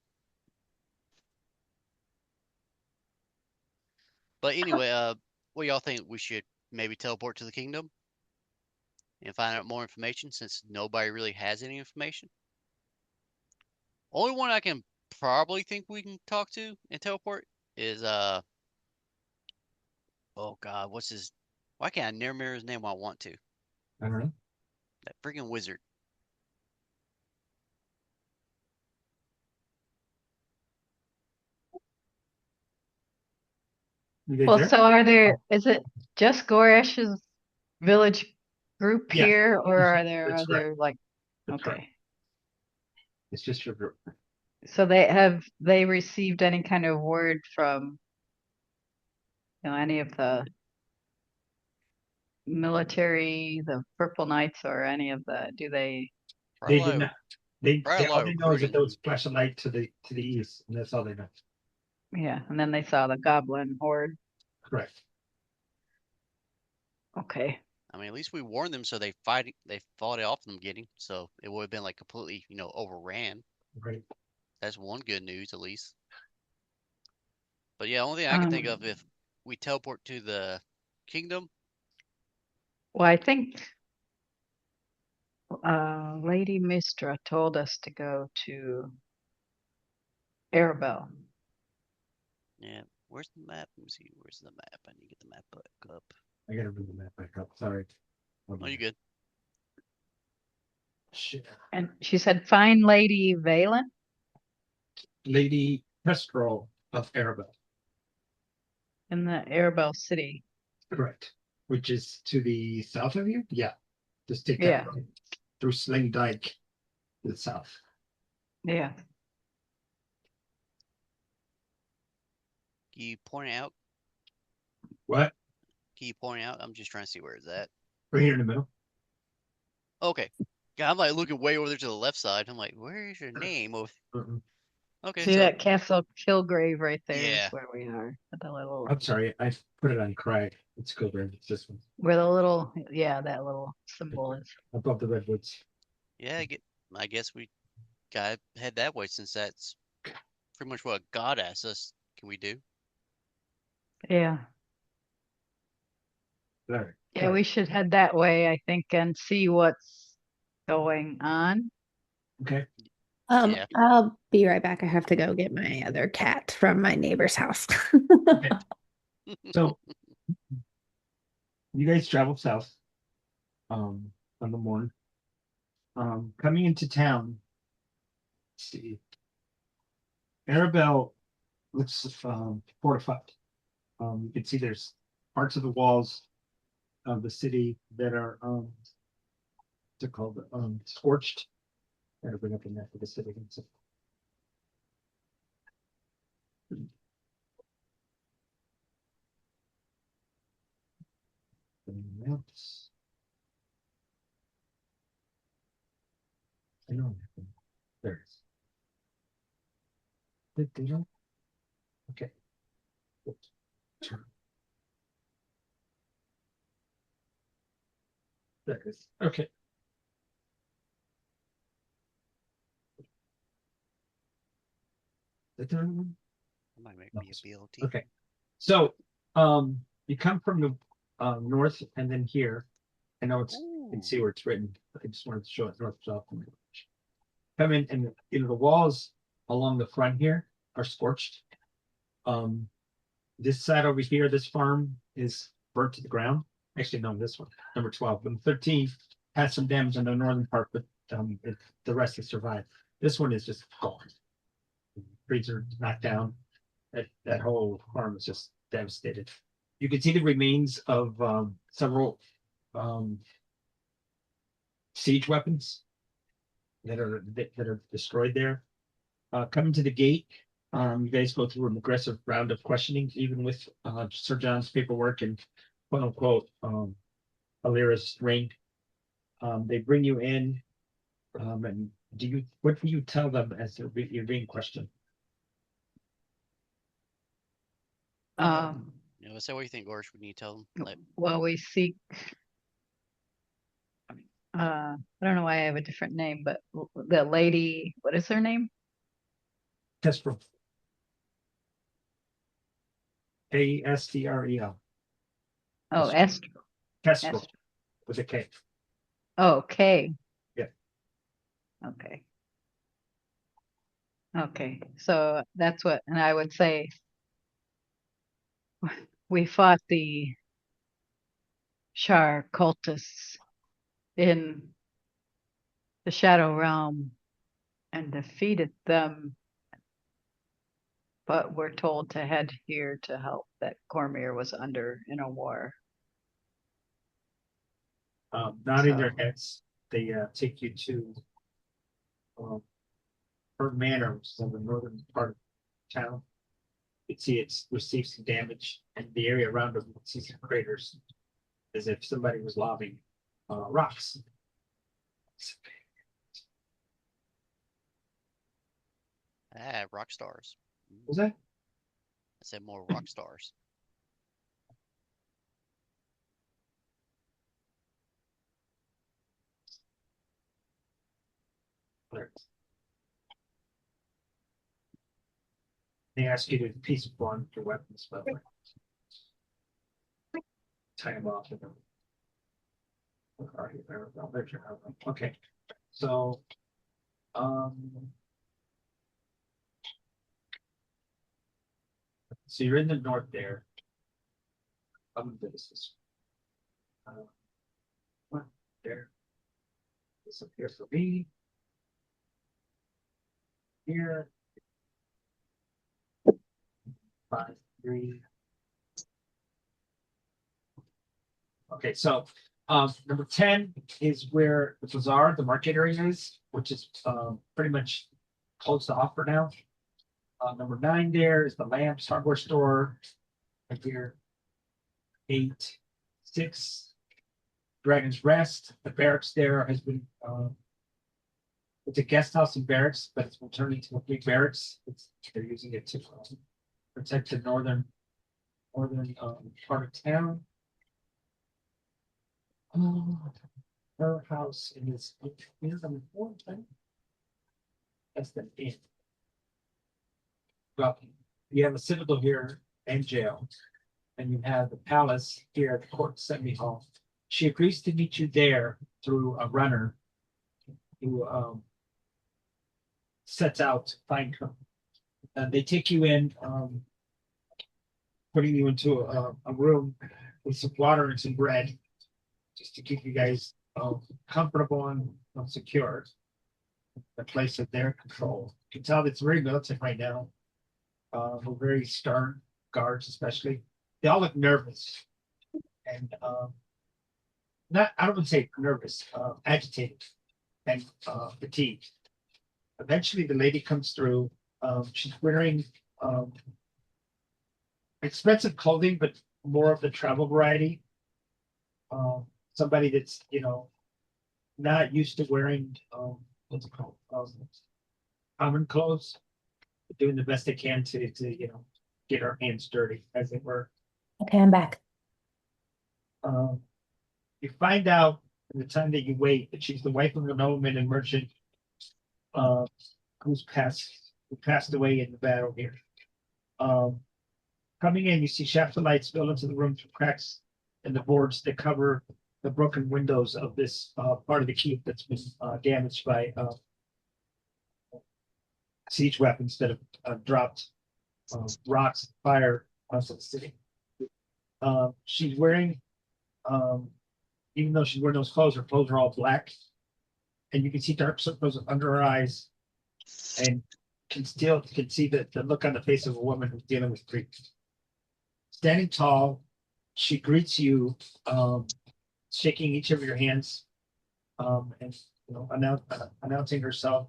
But anyway, what y'all think we should maybe teleport to the kingdom and find out more information since nobody really has any information? Only one I can probably think we can talk to and teleport is oh God, what's his why can't I never remember his name when I want to? I don't know. That freaking wizard. You guys Well, there? so is it just Goresh's village group Yeah. here, or are there That's other correct. like, That's correct. okay. It's just your group. So they received any kind of word from any of the military, the Purple Knights, or any of the, do they? They did Frollo, not. They all Frollo they know is that there was recruiting. a flashing light to the east, and that's all they know. Yeah, and then they saw the Goblin Horde. Correct. Okay. I mean, at least we warned them so they fought it off from the beginning. So it would have been like completely, overran. Right. That's one good news at least. But yeah, only thing I can think Um, of if we teleport to the kingdom. well, I think Lady Mistra told us to go to Arabelle. Yeah, where's the map? Let me see. Where's the map? I need to get the map back up. I gotta bring the map back up. Sorry. Oh, you good? Shit. And she said, find Lady Valen Lady Kestrel of Arabelle. in the Arabelle city. Correct. Which is to the south of you? Yeah. Just take that Yeah. road through Sling Dyke to the south. Yeah. Can you point it out? What? Can you point it out? I'm just trying to see where it's at. Right here in the middle. Okay. Yeah, I'm like looking way over there to the left side. I'm like, where is your name? Mm-mm. Okay, See so that Castle Kilgrave right there is yeah, where we are. At the little, I'm sorry. I put it on Crag. It's good. It's this one. where the little, yeah, that little symbol is. Above the redwoods. yeah. I guess we gotta head that way since that's pretty much what God asked us. Can we do? Yeah. There. Yeah, we should head that way, I think, and see what's going on. Okay. Yeah. I'll be right back. I have to go get my other cat from my neighbor's house. Okay. So you guys travel south on the morning. Coming into town, let's see. Arabelle looks fortified. You can see there's parts of the walls of the city that are what's it called? Scorched. Gotta bring up the map of the city. Maps. I know. There it is. Did you? Okay. Oops. There it is. Okay. Is that the right one? That might make No. me a BLT. Okay. So you come from the north and then here. I know it's you can Ooh. see where it's written. I just wanted to show it north south. Come in and the walls along the front here are scorched. This side over here, this farm is burnt to the ground. Actually, no, this one, number 12. Number 13 had some damage on the northern part, but the rest has survived. This one is just gone. Trees are knocked down. That whole farm is just devastated. You can see the remains of several siege weapons that are destroyed there. Coming to the gate, you guys go through an aggressive round of questioning, even with Sir John's paperwork and quote unquote Alira's ring. They bring you in, and what do you tell them as you're being questioned? So what do you think, Gorsh? We need to tell them. Like, Well, we seek, I don't know why I have a different name, but the lady, what is her name? Kestrel. Astrel. Oh, Esther. Kestrel Esther. with a K. Oh, Kay. Yeah. Okay. Okay. So that's what, and I would say we fought the Shar cultists in the Shadow Realm and defeated them, but we're told to head here to help that Cormyr was under in a war. Nodding their So- heads, they take you to her manor, which is in the northern part of town. You can see it's received some damage, and the area around it, you can see some craters, as if somebody was lobbing rocks. Ah, rock stars. Was that? I said more rock stars. They ask you to piece of bond your weapons, but tie them off. Okay, so so you're in the north there. This what there. This up here for me. Here. 5, 3. Okay, so number 10 is where the bazaar, the market area is, which is pretty much closed off for now. Number 9 there is the lamps hardware store. Right here. 8, 6. Dragon's Rest. The barracks there has been it's a guest house and barracks, but it's been turned into a big barracks. They're using it to protect the northern part of town. Her house is number 4, right? That's the inn. Well, you have a citadel here and jail, and you have the palace here at the court assembly hall. She agrees to meet you there through a runner who sets out to find her. They take you in, putting you into a room with some water and some bread, just to keep you guys comfortable and secure. The place of their control. You can tell that it's very militant right now. We're very stern guards, especially. They all look nervous, and not. I don't want to say nervous, agitated, and fatigued. Eventually, the lady comes through. She's wearing expensive clothing, but more of the travel variety. Somebody that's not used to wearing what's it called, common clothes, but doing the best they can to get our hands dirty, as it were. Okay, I'm back. You find out in the time that you wait that she's the wife of a nobleman and merchant who passed away in the battle here. Coming in, you see shafts of light spill into the room through cracks in the boards that cover the broken windows of this part of the keep that's been damaged by siege weapons that have dropped rocks, fire onto the city. She's wearing, even though she's wearing those clothes, her clothes are all black, and you can see dark circles under her eyes, and can see the look on the face of a woman who's dealing with grief. Standing tall, she greets you, shaking each of your hands, and announcing herself,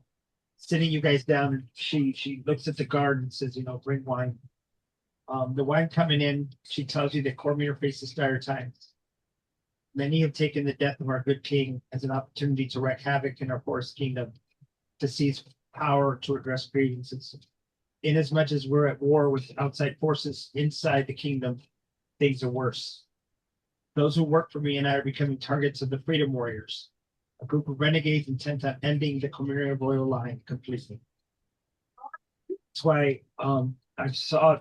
sitting you guys down, and she looks at the guard and says, bring wine. The wine coming in, she tells you that Cormyr faces dire times. Many have taken the death of our good king as an opportunity to wreak havoc in our forest kingdom, to seize power, to address grievances. Inasmuch as we're at war with outside forces inside the kingdom, things are worse. Those who work for me and I are becoming targets of the Freedom Warriors, a group of renegades intent on ending the Cormyrian royal line completely. That's why I saw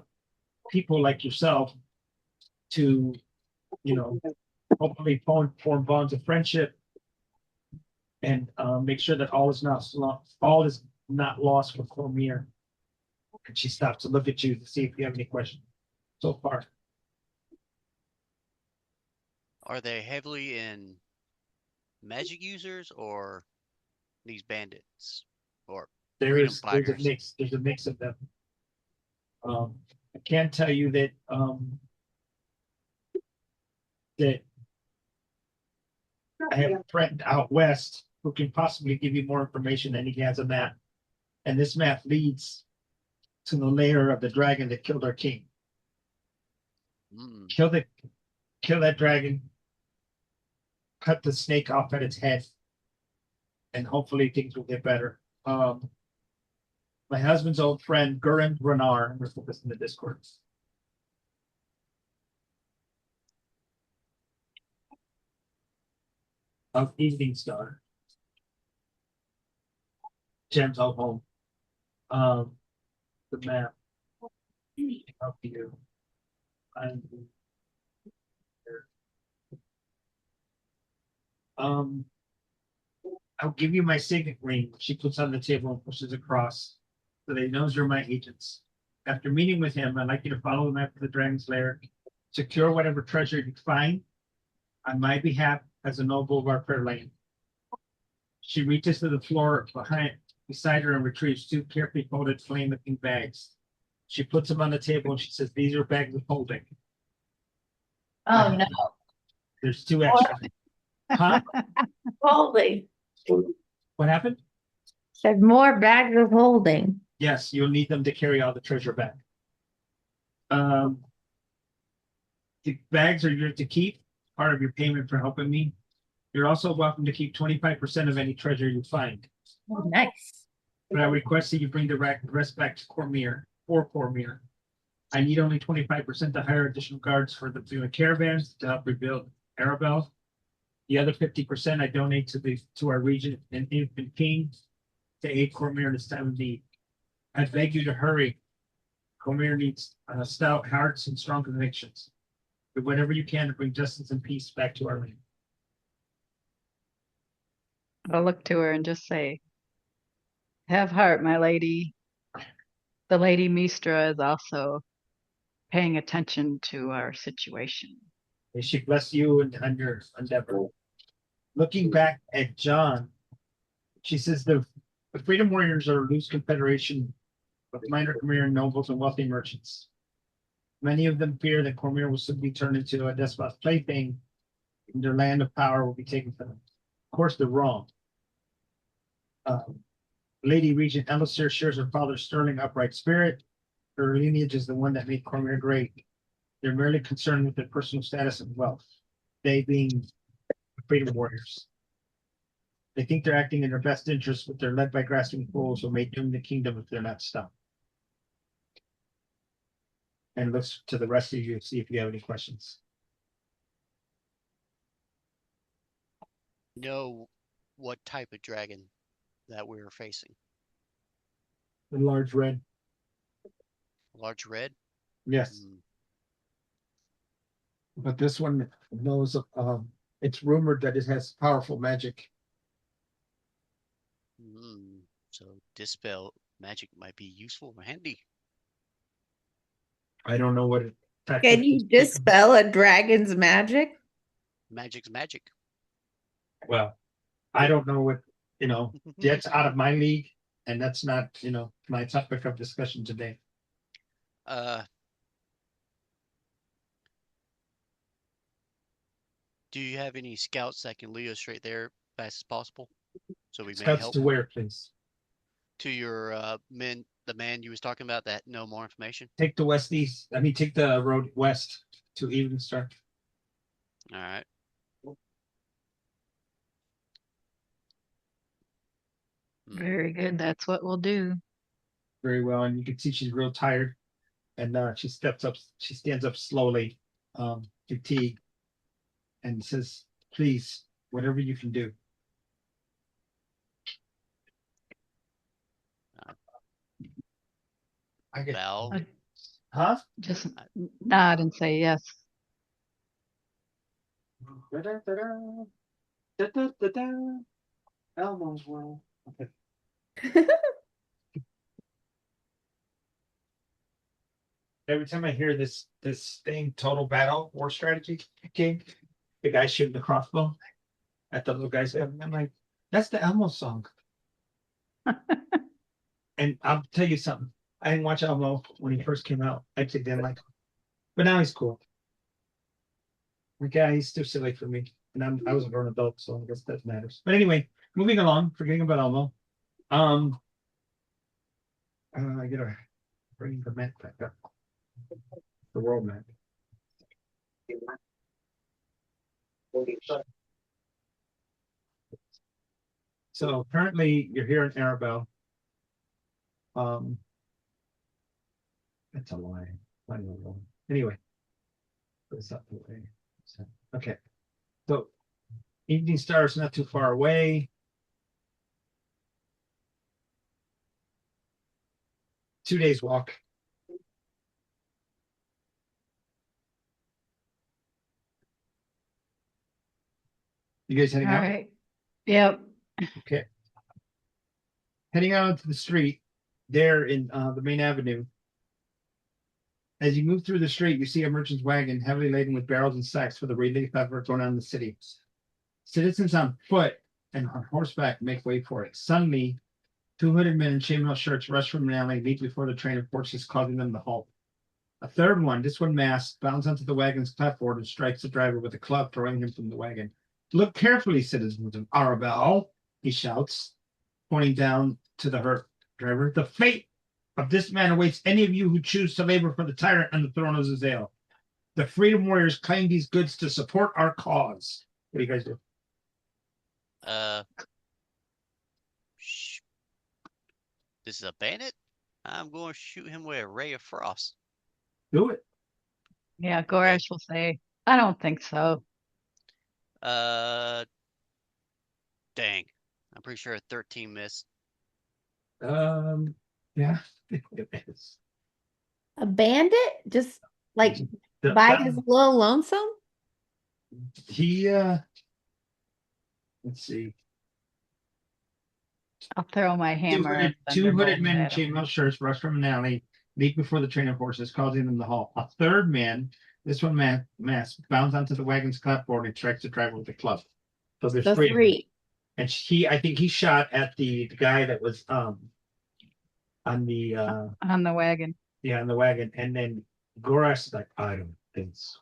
people like yourself to, hopefully form bonds of friendship and make sure that all is not lost for Cormyr. And she stops to look at you to see if you have any questions so far. Are they heavily in magic users or these bandits or freedom There's a fighters? mix. There's a mix of them. I can tell you that that I have a friend out west who can possibly give you more information, and he has a map. And this map leads to the lair of the dragon that killed our king. Mm. Kill that dragon, cut the snake off at its head, and hopefully things will get better. My husband's old friend, Gurren Renar, was with us in the Discord. Of Evening Star. Gems out home. The map. Up you. I'll give you my signet ring. She puts on the table and pushes across, so that he knows you're my agents. After meeting with him, I'd like you to follow the map of the Dragon's Lair, secure whatever treasure you find on my behalf as a noble of our fair land. She reaches to the floor beside her and retrieves two carefully folded flame-looking bags. She puts them on the table and she says, "These are bags of holding." Oh no, There's two extra. Huh? holding. What happened? Said more bags of holding. Yes, you'll need them to carry all the treasure back. The bags are yours to keep, part of your payment for helping me. You're also welcome to keep 25% of any treasure you find. Oh, nice. But I request that you bring the rest back to Cormyr, for Cormyr. I need only 25% to hire additional guards for the caravans to help rebuild Arabelle. The other 50% I donate to our regent and infant king to aid Cormyr in this time of need. I beg you to hurry. Cormyr needs stout hearts and strong convictions. Do whatever you can to bring justice and peace back to our land. I'll look to her and just say, "Have heart, my lady." The Lady Mistra is also paying attention to our situation. May she bless you and your endeavor. Looking back at John, she says the Freedom Warriors are a loose confederation of minor Cormyrian nobles and wealthy merchants. Many of them fear that Cormyr will soon be turned into a despot's plaything, and their land of power will be taken from them. Of course, they're wrong. Lady Regent Elisir shares her father's sterling, upright spirit. Her lineage is the one that made Cormyr great. They're merely concerned with their personal status and wealth, they being Freedom Warriors. They think they're acting in their best interest, but they're led by grasping fools who may doom the kingdom if they're not stopped. And looks to the rest of you to see if you have any questions. Know what type of dragon that we're facing? The large red. Large red? Yes. Mm. But this one knows it's rumored that it has powerful magic. So dispel magic might be useful or handy. I don't know what it. Can you dispel a dragon's magic? Magic's magic. Well, I don't know what, that's out of my league, and that's not, my topic of discussion today. Do you have any scouts that can lead us straight there fast as possible? So we may Scouts help to where, please? to your men, the man you was talking about that know more information. Take take the road west to Evening Star. All right. Very good. That's what we'll do. Very well, and you can see she's real tired, and she stands up slowly, fatigued, and says, "Please, whatever you can do." I get, Val, huh? Just nod and say yes. Elmo's world. Okay. Every time I hear this thing, Total Battle War Strategy game, the guy shooting the crossbow at the little guy's head, I'm like, that's the Elmo song. And I'll tell you something. I didn't watch Elmo when he first came out. I didn't like him. But now he's cool. The guy, he's too silly for me. And I was a grown adult, so I guess that matters. But anyway, moving along, forgetting about Elmo. I get a Bring the map back up. The world map. So currently you're here in Arabelle. That's a lie. I don't know. Anyway, it's up the way. So, okay. So Evening Star is not too far away. 2 days walk. You guys heading All out? right. Yep. Okay. Heading out into the street, there in the main avenue. As you move through the street, you see a merchant's wagon heavily laden with barrels and sacks for the relief effort going on in the city. Citizens on foot and on horseback make way for it. Suddenly, 2 hooded men in chainmail shirts rush from an alley, leap before the train of horses, causing them to halt. A third one, this one masked, bounds onto the wagon's clapboard and strikes the driver with a club, throwing him from the wagon. Look carefully, citizens of Arabelle, he shouts, pointing down to the hurt driver. The fate of this man awaits any of you who choose to labor for the tyrant on the throne of Zazel. The freedom warriors claim these goods to support our cause. What do you guys do? Shh. This is a bandit? I'm going to shoot him with a ray of frost. Do it. Yeah, Goresh will say, I don't think so. Dang. I'm pretty sure a 13 missed. Yeah, it is. A bandit? Just like The- by that- his little lonesome? He let's see. I'll throw my hammer. at Two hooded Thunderbolt men in at him. chainmail shirts rush from an alley, leap before the train of horses, causing them to halt. A third man, this one masked, bounds onto the wagon's clapboard and strikes the driver with a club. So there's The three. Of them. three. And I think he shot at the guy that was on the On the wagon. on the wagon, and then Gorash is like, I don't think so.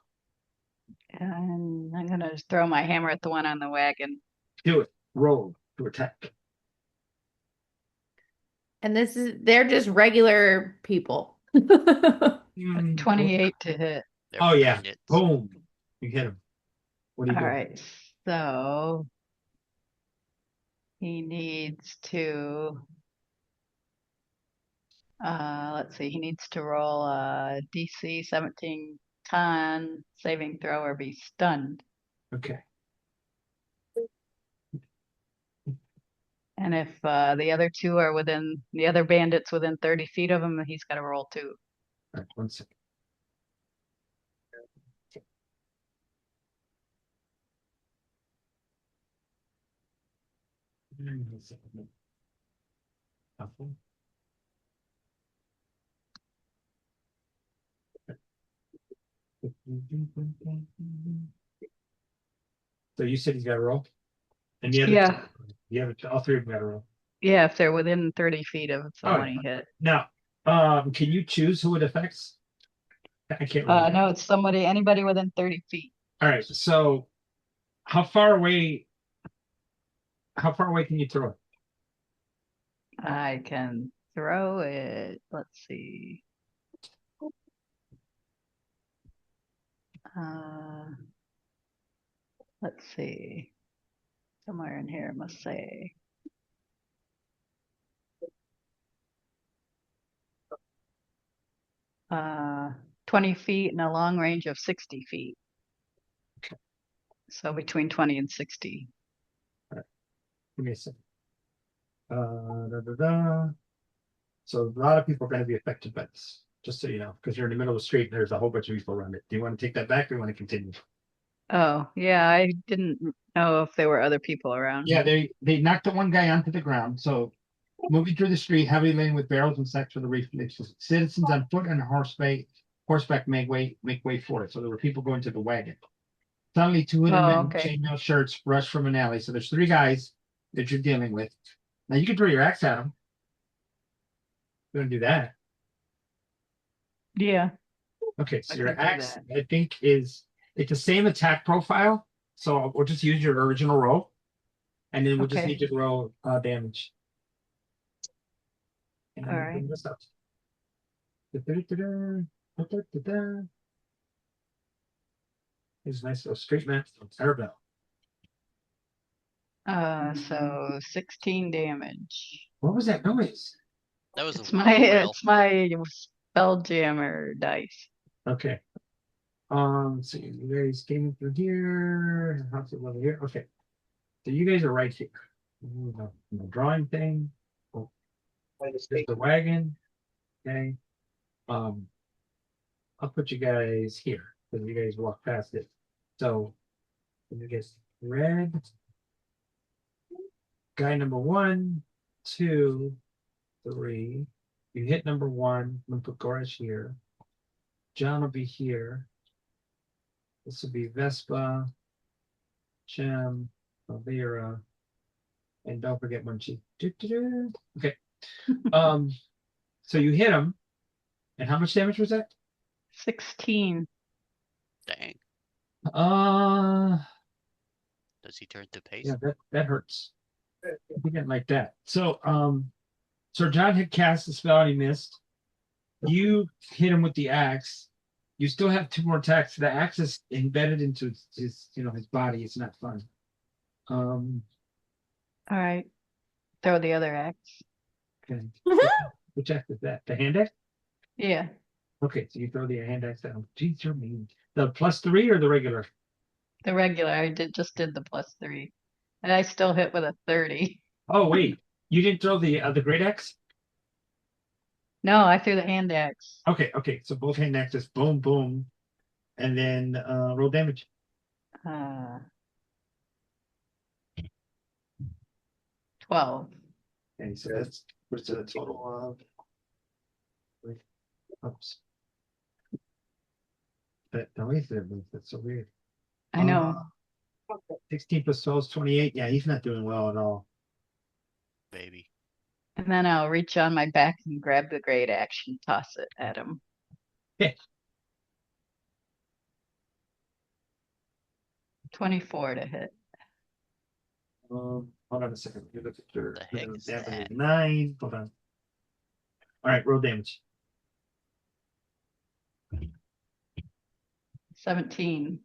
And I'm gonna just throw my hammer at the one on the wagon. Do it. Roll to attack. And they're just regular people. 28 to hit. They're Oh yeah. bandits. Boom. You hit him. What do you All do? right. So he needs to let's see, he needs to roll a DC 17 con saving throw or be stunned. Okay. And if the other two are within the other bandits within 30 feet of him, he's got to roll 2. All right, 1 second. So you said he's got to roll, and the other Yeah. all three of them got to roll. Yeah, if they're within 30 feet of the All one right. he hit. Now, can you choose who it affects? I can't remember. No, it's anybody within 30 feet. All right. So, how far away? How far away can you throw it? I can throw it. Let's see. Let's see. Somewhere in here it must say. 20 feet and a long range of 60 feet. Okay. So between 20 and 60. Give me a second. So a lot of people are going to be affected by this, just so you know, because you're in the middle of the street and there's a whole bunch of people around it. Do you want to take that back or you want to continue? Oh, yeah, I didn't know if there were other people around. Yeah, they knocked the one guy onto the ground. So moving through the street, heavily laden with barrels and sacks for the reef. Citizens on foot and horseback make way for it. So there were people going to the wagon. Suddenly, 2 hooded men in chainmail shirts rush from an alley. So there's 3 guys that you're dealing with. Now you can throw your axe at them. You're gonna do that. Yeah. Okay, so I your can do axe, that. I think, it's the same attack profile. So we'll just use your original roll, and then we'll just Okay. need you to roll damage. And All right. bring this up. Da-da-da-da, da-da-da-da. Here's a nice little straight match from Arabelle. So 16 damage. What was that noise? That was a It's my whale. it's my Spelljammer dice. Okay. So you guys came through here. How's it level here? Okay. So you guys are right here. The drawing thing. Oh, there's the wagon. Okay. Um, I'll put you guys here because you guys walk past it. So you guys red. Guy number 1, 2, 3. You hit number 1. I'm gonna put Gorish here. John will be here. This will be Vespa, Gem, Elvira, and don't forget Munchie. Okay. So you hit him, and how much damage was that? 16. Dang. Uh, Does he turn to pace? yeah, that hurts. He didn't like that. So, Sir John had cast the spell and he missed. You hit him with the axe. You still have 2 more attacks. The axe is embedded into his his body. It's not fun. All right. Throw the other axe. Okay. Which axe is that? The hand axe? Yeah. Okay, so you throw the hand axe down. Jeez, you're mean. The +3 or the regular? The regular. I just did the +3. And I still hit with a 30. Oh wait, you didn't throw the great axe? No, I threw the hand axe. Okay. So both hand axes, boom, boom, and then roll damage. 12. Okay, so that's what's a total of. Oops. That noise there, that's so weird. I know. 16 plus 12 is 28. Yeah, he's not doing well at all. Baby. And then I'll reach on my back and grab the great axe and toss it at him. Okay. 24 to hit. Hold on a second. You look at your The heck is damage that? 9. Hold on. All right, roll damage. 17.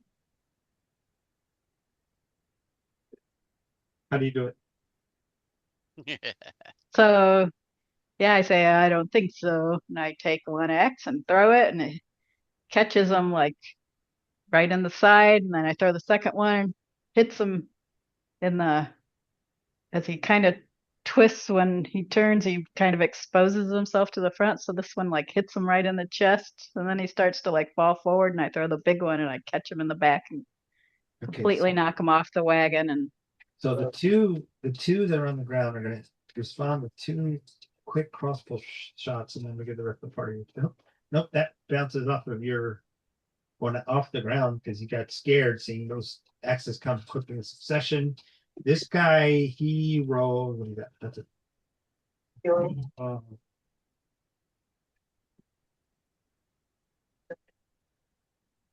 How do you do it? So, yeah, I say, I don't think so. And I take one axe and throw it, and it catches him like right in the side. And then I throw the second one, hits him in the, as he kind of twists when he turns, he kind of exposes himself to the front. So this one like hits him right in the chest. And then he starts to like fall forward, and I throw the big one and I catch him in the back and completely knock him off the wagon. And So the two that are on the ground are going to respond with 2 quick crossbow shots, and then we get the rest of the party. Nope, that bounces off of your going off the ground because you got scared seeing those axes come quickly in succession. This guy, he rolled. What do you got? That's it.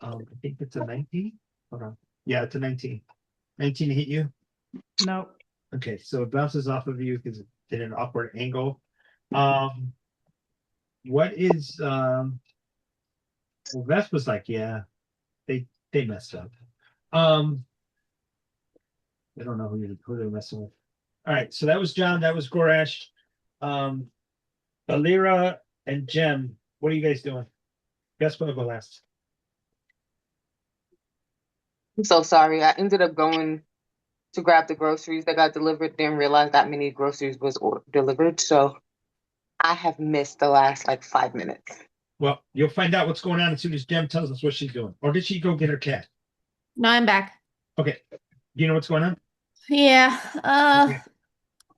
I think it's a 19. Hold on. Yeah, it's a 19. 19 to hit you. nope. Okay, so it bounces off of you because it did an awkward angle. What is well, Vespa's like, yeah, they messed up. I don't know who they're messing with. All right, so that was John, that was Gorash. Alira and Jem, what are you guys doing? Vespa will go last. I'm so sorry. I ended up going to grab the groceries that got delivered, didn't realize that many groceries was delivered. So I have missed the last like 5 minutes. Well, you'll find out what's going on as soon as Jem tells us what she's doing. Or did she go get her cat? No, I'm back. Okay. Do you know what's going on? Yeah. Okay.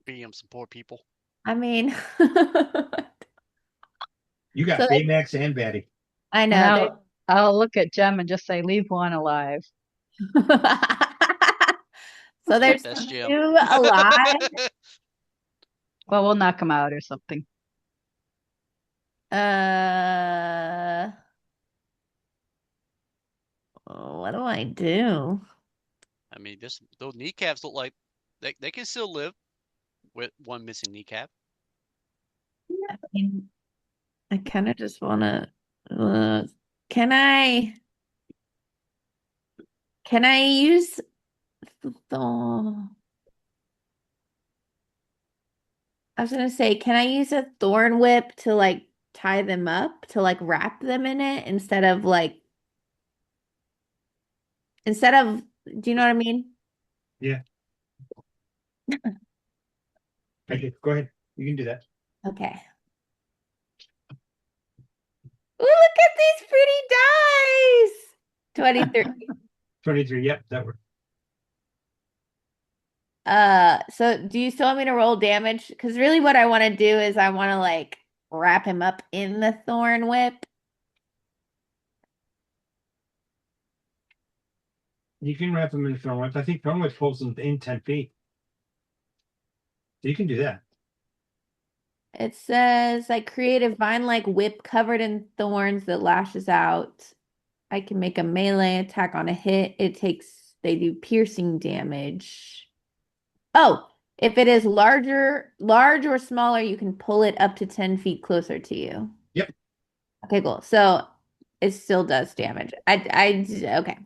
Being some poor people. I mean, You got So- Baymax and Batty. I And know. I'll look at Jem and just say, leave one alive. So there's That's Jim. 2 alive. Well, we'll knock him out or something. What do I do? I mean, those kneecaps look like they can still live with one missing kneecap. I mean, I kind of just want to. Can I? Can I use the? I was gonna say, can I use a thorn whip to like tie them up to like wrap them in it instead of, do you know what I mean? Yeah. Okay, go ahead. You can do that. Okay. Ooh, look at these pretty dice. 23. 23. Yep, that worked. So do you still want me to roll damage? Because really what I want to do is I want to like wrap him up in the thorn whip. You can wrap them in the thorn whip. I think thorn whip holds them in 10 feet. So you can do that. It says I create a vine-like whip covered in thorns that lashes out. I can make a melee attack on a hit. They do piercing damage. Oh, if it is large or smaller, you can pull it up to 10 feet closer to you. Yep. Okay, cool. So it still does damage. Okay.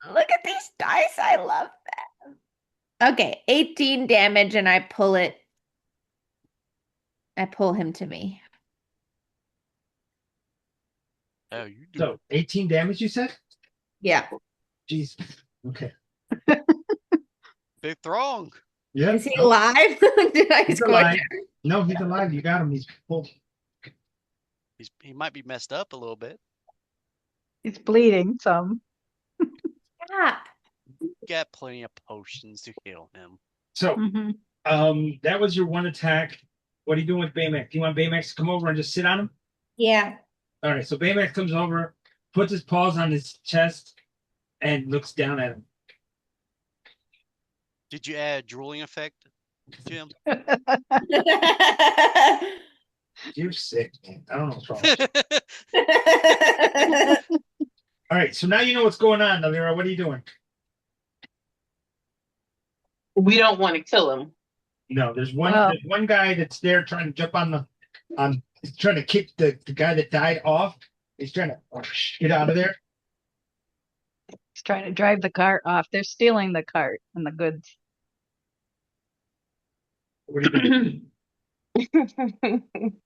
Look at these dice. I love that. Okay, 18 damage, and I pull him to me. Oh, you do. So 18 damage, you said? Yeah. Jeez. Okay. Big throng. Yeah. Is he alive? Did I He's score? alive. No, he's alive. You got him. He's full. He might be messed up a little bit. He's bleeding some. Stop. Got plenty of potions to heal him. So, Mhm. that was your one attack. What are you doing with Baymax? Do you want Baymax to come over and just sit on him? Yeah. All right. So Baymax comes over, puts his paws on his chest, and looks down at him. Did you add drooling effect, Jim? You're sick, man. I don't know what's wrong with you. All right. So now you know what's going on, Nalira. What are you doing? We don't want to kill him. No, there's Wow. one guy that's there trying to jump he's trying to kick the guy that died off. He's trying to get out of there. He's trying to drive the cart off. They're stealing the cart and the goods. What are you doing?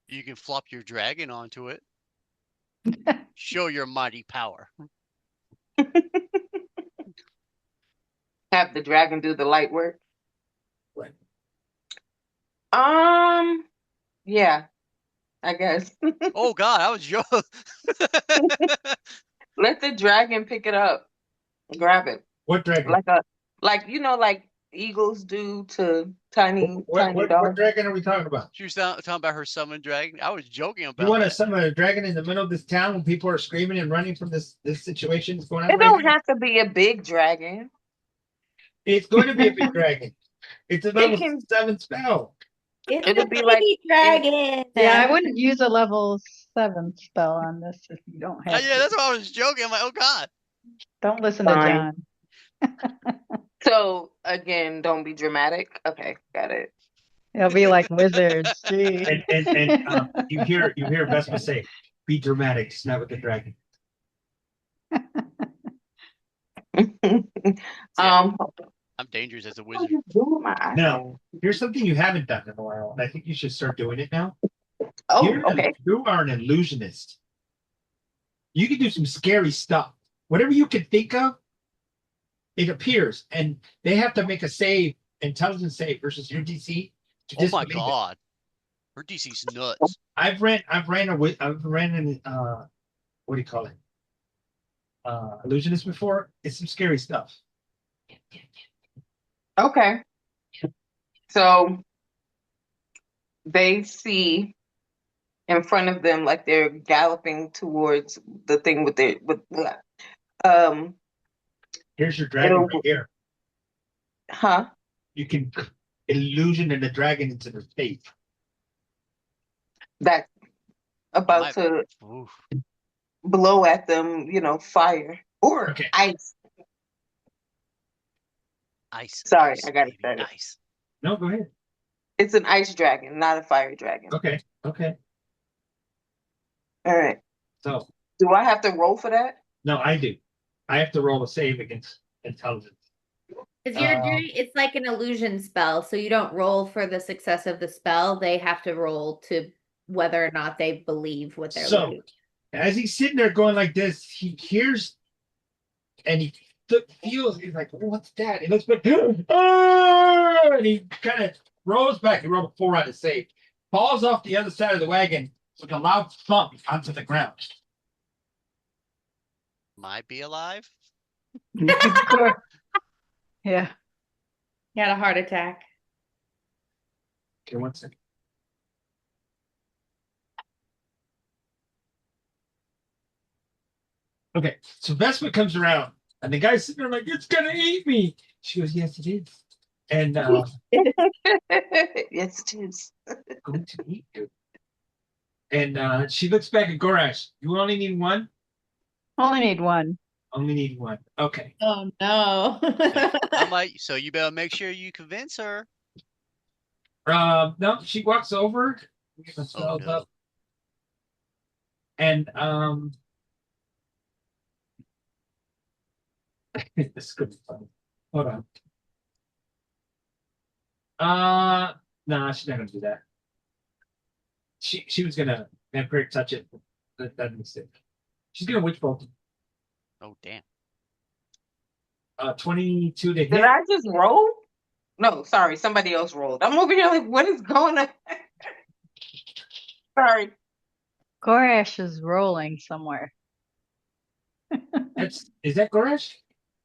You can flop your dragon onto it. Show your mighty power. Have the dragon do the light work. What? Yeah, I guess. Oh God, I was joking. Let the dragon pick it up, grab it, What dragon? like eagles do to tiny What dogs. dragon are we talking about? She was talking about her summon dragon. I was joking about You want to that. summon a dragon in the middle of this town when people are screaming and running from this situation that's going on It right don't now? have to be a big dragon. It's going to be a big dragon. It's a level can- 7 spell. It's It'll a be like- baby dragon. Yeah, I wouldn't use a level 7 spell on this if you don't have Yeah, to. that's why I was joking. I'm like, oh God. Don't listen to Fine. John. So again, don't be dramatic. Okay, got it. It'll be like wizards. Gee. And you hear Vespa say, "Be dramatic, just not with the dragon." Um, I'm dangerous as a what wizard. are you doing, my eye? No. Here's something you haven't done in a while, and I think you should start doing it now. Oh, Okay. You are an illusionist. You can do some scary stuff. Whatever you can think of, it appears, and they have to make a save, intelligence save versus your DC. To Oh my disbelieve it. God. Her DC's nuts. I've ran in what do you call it? Illusionist before. It's some scary stuff. Okay. So they see in front of them like they're galloping towards the thing with Here's your dragon It'll- right here. huh? You can illusion and the dragon into their face. That's about Might- to Oof. blow at them, fire or Okay. ice. Ice. Sorry, ice, I got it baby, started. Ice. No, go ahead. It's an ice dragon, not a fire dragon. Okay. All right. So Do I have to roll for that? no, I do. I have to roll a save against intelligence. Because you're Uh, doing it's like an illusion spell, so you don't roll for the success of the spell. They have to roll to whether or not they believe what they're So looking. as he's sitting there going like this, he hears and he feels, he's like, oh, what's that? He looks back, "Ah!" And he kind of rolls back. He rolled a 4 on his save, falls off the other side of the wagon with a loud thump onto the ground. Might be alive. Yeah. He had a heart attack. Okay, one second. Okay, so Vespa comes around, and the guy's sitting there like, it's gonna eat me. She goes, yes, it is. And Yes, it is. going to eat you. And she looks back at Gorash. You only need one? Only need one. Only need one. Okay. Oh no. I'm like, so you better make sure you convince her. No, she walks over, get the spells no. up, and this could be fun. Hold on. No, she's not gonna do that. She was gonna have her touch it. That mistake. She's gonna witch bolt. Oh damn. 22 to Did hit. I just roll? No, sorry, somebody else rolled. I'm over here like, what is going on? Sorry. Gorash is rolling somewhere. Is that Gorash?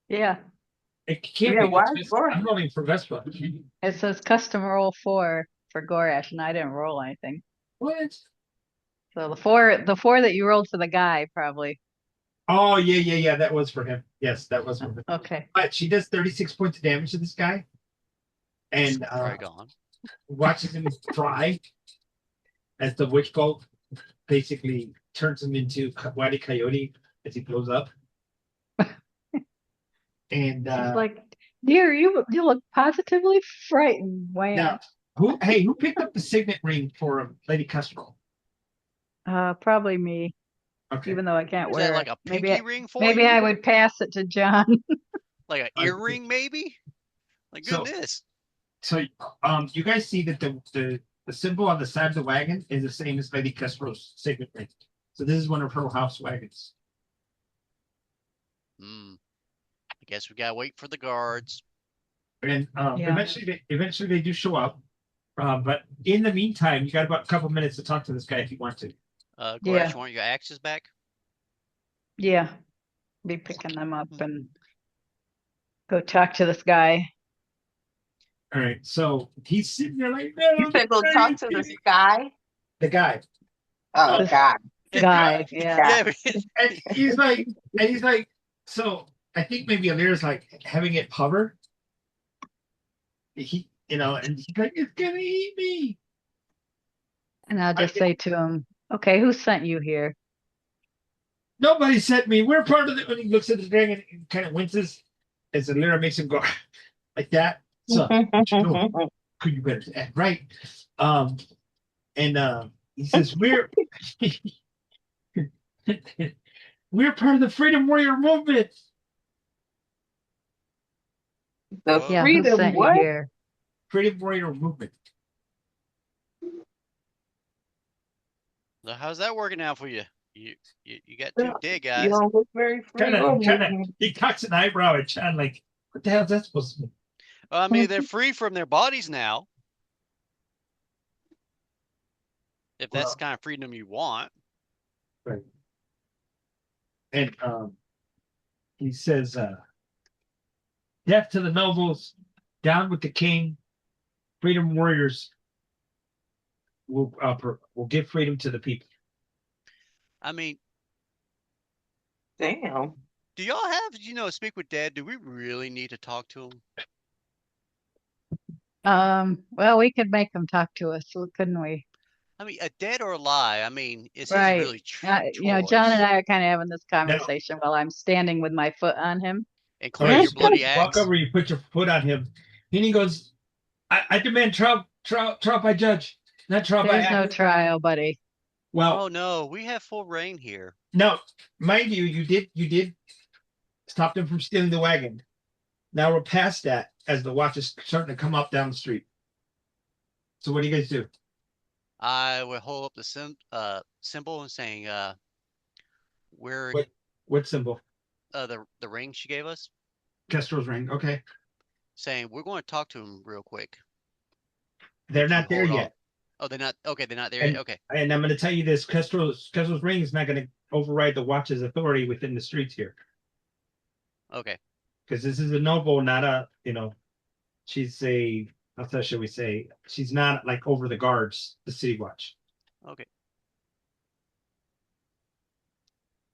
Yeah. It can't Yeah, be. why It's is Vespa. Gorash? I'm rolling for Vespa. It says custom roll 4 for Gorash, and I didn't roll anything. What? So the four that you rolled for the guy, probably. Oh yeah. That was for him. Yes, that was for him. Okay. But she does 36 points of damage to this guy, and Probably gone. watches him fry as the witch bolt basically turns him into Wily Coyote as he blows up. And It's like, dear, you look positively frightened, Wayne. now, who picked up the signet ring for Lady Custrel? Probably me, Okay. even though I can't Is wear that like it. a pinky ring for Maybe you? I would pass it to John. Like an earring, maybe? Like So- goodness. So you guys see that the symbol on the side of the wagon is the same as Lady Custrel's signet ring. So this is one of her house wagons. I guess we gotta wait for the guards. And Yeah. eventually they do show up. But in the meantime, you got about a couple minutes to talk to this guy if you want to. Gorash, Yeah. you want your axes back? Yeah. Be picking them up and go talk to this guy. All right, so he's sitting there like, no, You said go talk to the sky? the guy. Oh, This- God. Guy, yeah. And he's like, so I think maybe Lair's like having it hover. And he's like, it's gonna eat me. And I'll just say to him, okay, who sent you here? Nobody sent me. We're part of it. When he looks at the dragon and kind of winces, as the Lyra makes him go like that. So could you better act right? And he says, we're part of the Freedom Warrior movement. The Yeah, who freedom, sent you what? here? Freedom Warrior movement. So how's that working out for you? You got two dead You guys. don't look very freedom. Kind of. He cocks an eyebrow at John, like, what the hell is that supposed to mean? Well, I mean, they're free from their bodies now. If that's the kind of freedom you want. Right. And he says, death to the nobles, down with the king. Freedom warriors will give freedom to the people. I mean, Damn. do y'all have, speak with Dad? Do we really need to talk to him? Well, we could make him talk to us, couldn't we? I mean, a dead or alive? I mean, it's Right. his really John and choice. I are kind of having this conversation while I'm standing with my foot on him. And clear your bloody Walk axe. over, you put your foot on him, and he goes, I demand trial by judge, not trial by There's no act. trial, buddy. Well, Oh no, we have full reign here. now, mind you, you did stop them from stealing the wagon. Now we're past that as the watch is starting to come up down the street. So what do you guys do? I would hold up the symbol and saying, we're What symbol? the ring she gave us, Kestrel's ring. Okay. saying we're going to talk to him real quick. They're Would you not there hold off? yet. Oh, they're not. Okay, they're not there And yet. Okay, and I'm going to tell you this: Kestrel's ring is not going to override the watch's authority within the streets here, okay. because this is a noble, not a she's a how should we say? She's not like over the guards, the city watch. Okay.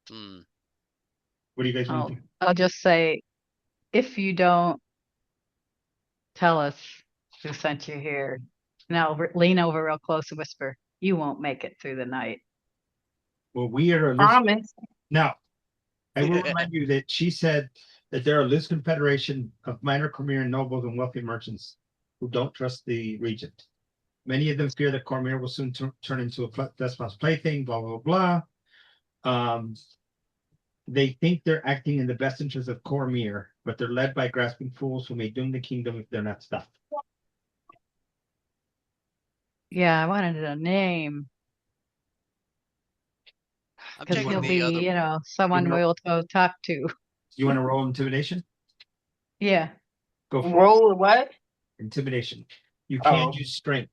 Hmm. What do you guys want to do? I'll just say, if you don't tell us who sent you here, now lean over real close and whisper, you won't make it through the night. Well, we are a loose. Promise. Now, I will remind you that she said that there are a loose confederation of minor Cormyrian nobles and wealthy merchants who don't trust the regent. Many of them fear that Cormyr will soon turn into a despot's plaything, blah, blah, blah. They think they're acting in the best interest of Cormyr, but they're led by grasping fools who may doom the kingdom if they're not stopped. Yeah, I wanted a name I'm because checking he'll the other. be, someone know- we'll go talk to. You want to roll intimidation? Yeah. Go for it. Roll what? Intimidation. You can Oh. use strength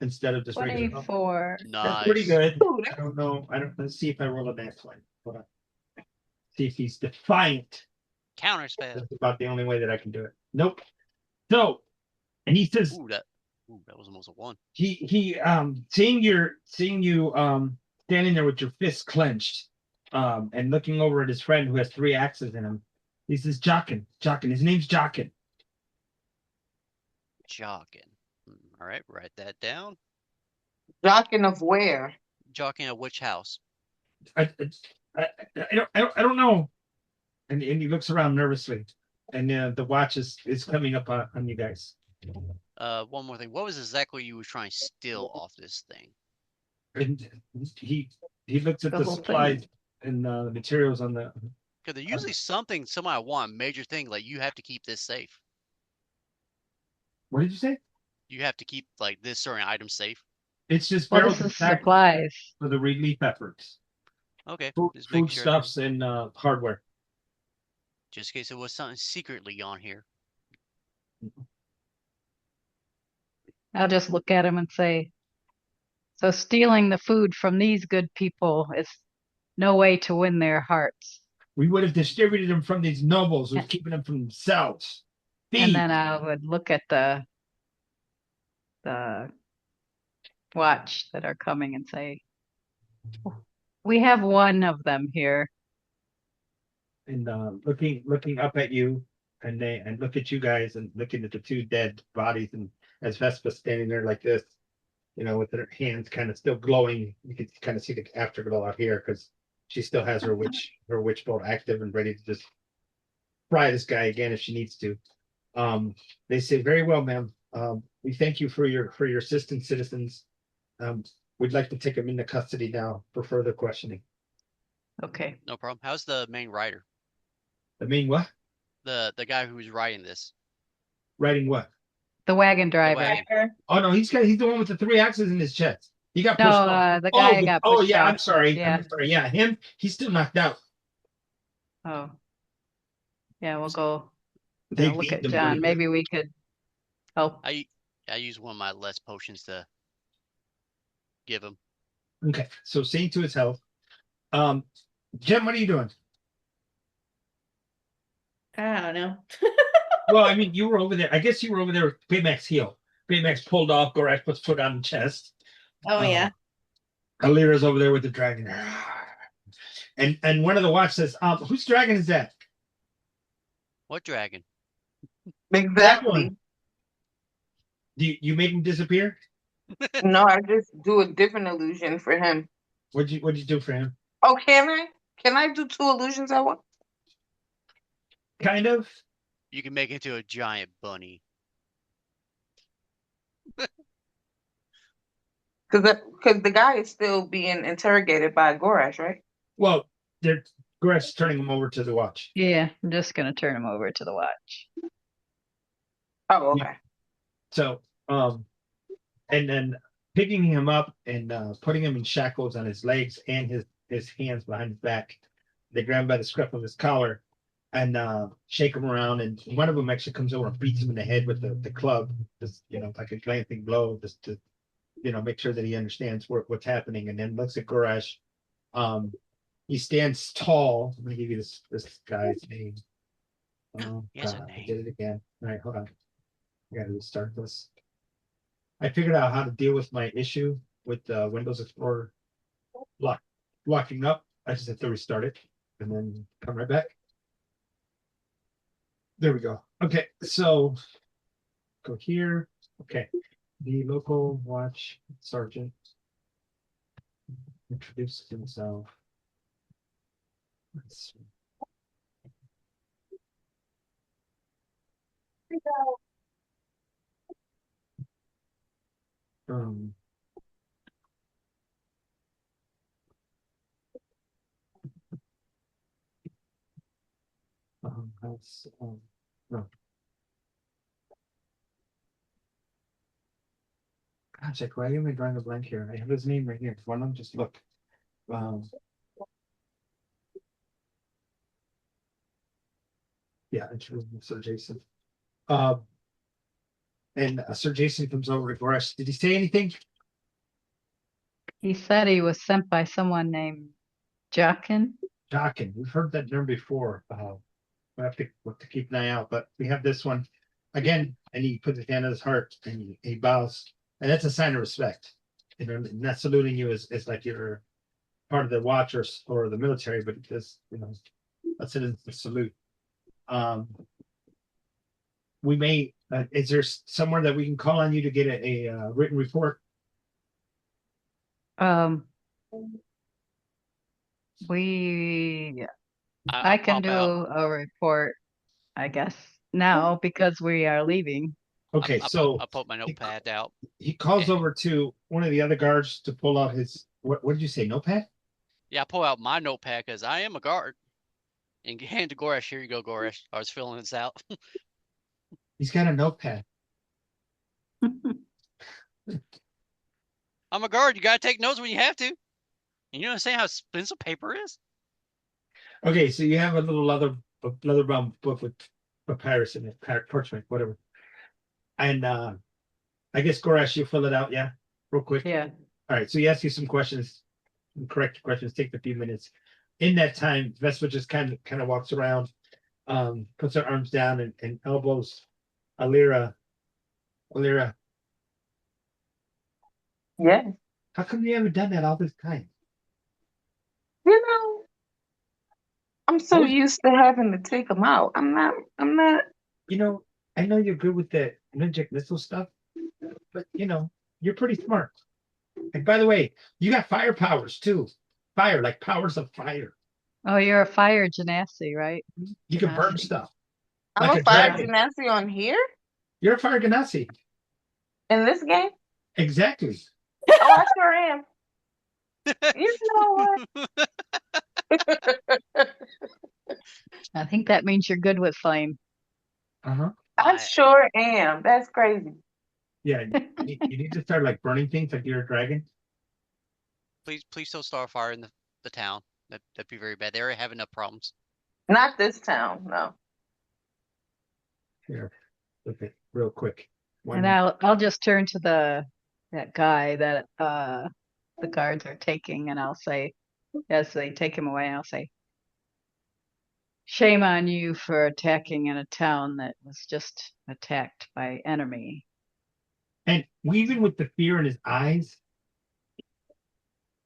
instead of just regular. 24. That's pretty Nice. good. Ooh, I don't know. Let's see if I roll a next one. Hold on. See if he's defiant. Counter spell. That's about the only way that I can do it. Nope. So, and he says Ooh, that was almost a 1. he seeing you standing there with your fists clenched, and looking over at his friend who has 3 axes in him. He says, Jockin. His name's Jockin. Jockin. All right, write that down. Jockin of where? Jockin of which house? I, I don't know. And he looks around nervously, and the watch is coming up on you guys. One more thing. What was exactly you were trying to steal off this thing? And he looks at The the whole supplies thing. and the materials on the. Because there's usually somebody want a major thing, like you have to keep this safe. What did you say? You have to keep like this certain item safe. It's just Well, barrels this of is tobacco supplies. for the relief efforts. Okay, just making sure. Foodstuffs and hardware. Just in case it was something secretly on here. I'll just look at him and say, so stealing the food from these good people is no way to win their hearts. We would have distributed them from these nobles who's Yeah. keeping them from themselves. And then Thieves. I would look at the watch that are coming and say, we have one of them here. And looking up at you, and look at you guys, and looking at the 2 dead bodies, and as Vespa's standing there like this, with her hands kind of still glowing. You can kind of see the afterglow out here because she still has her witch bolt active and ready to just fry this guy again if she needs to. They say, very well, ma'am. We thank you for your assistance, citizens. We'd like to take him into custody now for further questioning. Okay. No problem. How's the main rider? I mean, what? The guy who was riding this. Writing what? The wagon The driver. wagon. Oh no, he's the one with the 3 axes in his chest. He got No, pushed off. the guy got pushed yeah, off. I'm sorry. Yeah. I'm sorry. Yeah, him. He's still knocked out. Oh. Yeah, we'll go They look beat at them John. pretty Maybe we could help. I use one of my less potions to give him. good. Okay, so seeing to his health. Jen, what are you doing? I don't know. Well, I mean, you were over there. I guess you were over there with Baymax heel. Baymax pulled off. Gorak puts foot on the chest. Oh yeah. Alira's over there with the dragon. And one of the watch says, whose dragon is that? What dragon? That Exactly. one. Do you make him disappear? No, I just do a different illusion for him. What'd you do for him? Oh, can I? Can I do 2 illusions at once? Kind of. You can make it into a giant bunny. Because the guy is still being interrogated by Gorash, right? Well, they're Goresh turning him over to the watch. Yeah, I'm just gonna turn him over to the watch. Oh, Yeah. okay. So, and then picking him up and putting him in shackles on his legs and his hands behind his back. They grab him by the scruff of his collar and shake him around. And one of them actually comes over and beats him in the head with the club, just like a glancing blow, just to make sure that he understands what's happening. And then looks at Gorash. He stands tall. Let me give you this guy's name. Oh He has a God, I name. did it again. All right, hold on. I gotta restart this. I figured out how to deal with my issue with Windows Explorer locking up. I just have to restart it and then come right back. There we go. Okay, so go here. Okay, the local watch sergeant introduced himself. Let's see. Um, that's no. Gosh, like, why am I drawing a blank here? I have his name right here. Why don't just look? Um, yeah, introduce Sir Jason. And Sir Jason comes over to Goresh. Did he say anything? He said he was sent by someone named Jockin. Jockin. We've heard that name before. We have to keep an eye out, but we have this one again. And he puts his hand on his heart and he bows, and that's a sign of respect. Not saluting you as like you're part of the watch or the military, but just that's it is the salute. Um, we may. Is there somewhere that we can call on you to get a written report? Um, we I I'll can pop do out. a report, I guess, now because we are leaving. Okay, so I put my notepad out. he calls Eh, over to one of the other guards to pull out his what did you say, notepad? Yeah, I pull out my notepad because I am a guard. And hand to Goresh. Here you go, Goresh. I was filling this out. He's got a notepad. I'm a guard. You gotta take notes when you have to. And you understand how expensive paper is? Okay, so you have a little leather bound book with papyrus in it, parchment, whatever. And I guess Gorash, you fill it out, yeah, real quick. Yeah. All right, so he asks you some questions, some correct questions, take a few minutes. In that time, Vespa just kind of walks around, puts her arms down and elbows Alira. Alira, Yeah. how come you haven't done that all this time? You know, I'm so Most, used to having to take them out. I'm not. I know you're good with the ninja missile stuff, but you're pretty smart. And by the way, you got fire powers too. Fire, like powers of fire. Oh, you're a fire genasi, right? You can burn Genasi. stuff I'm like a a fire dragon. genasi on here You're a fire ganassi. in this game. Exactly. Oh, I sure am. You know what? I think that means you're good with flame. Uh-huh. I sure am. That's crazy. Yeah. You need to start like burning things like you're a dragon. Please don't start a fire in the town. That'd be very bad. They already have enough problems. Not this town, no. Here. Okay, real quick. And I'll just turn to that guy that the guards are taking, and I'll say, as they take him away, I'll say, shame on you for attacking in a town that was just attacked by enemy. And even with the fear in his eyes,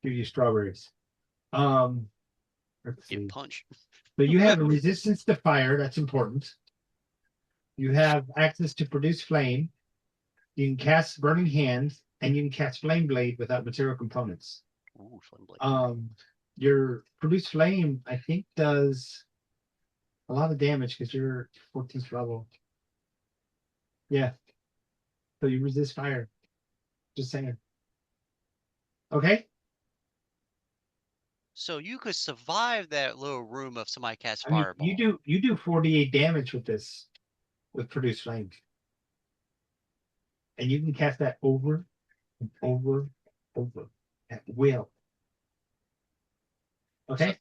give you strawberries. Let's Get see. punched. So you have a resistance to fire, that's important. You have access to produce flame. You can cast burning hands, and you can cast flame blade without material components. Ooh, flame blade. Your produce flame, I think, does a lot of damage because you're 14th level. Yeah. So you resist fire. Just saying. Okay. So you could survive that little room if somebody casts I mean, fireball. you do 48 damage with this with produce flame, and you can cast that over and over at will. Okay. So,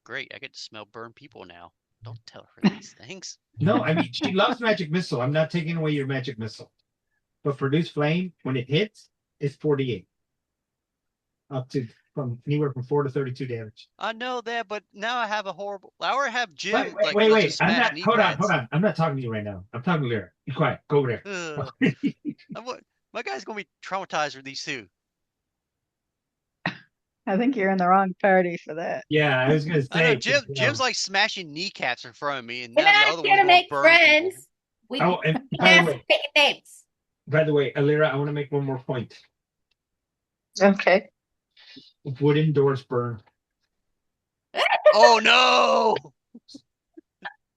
great, I get to smell burned people now. Don't tell her these things. No, I mean she loves magic missile. I'm not taking away your magic missile, but produce flame when it hits is 48, up to from anywhere from 4 to 32 damage. I know that, but now I have a horrible. I already have Wait, Jim wait, like wait, let's wait. just I'm smash not. knee Hold on, pads. hold on. I'm not talking to you right now. I'm talking to Lyra. Be quiet. Go over there. My guy's gonna be traumatized with these two. I think you're in the wrong party for that. Yeah, I was gonna I know say. Jim's like smashing kneecaps in front of me, and We're now the not other here one's to gonna make burn people. friends. We Oh, and pass taking names. by the way, Alira, I want to make one more point. Okay. Wooden doors burn. Oh no!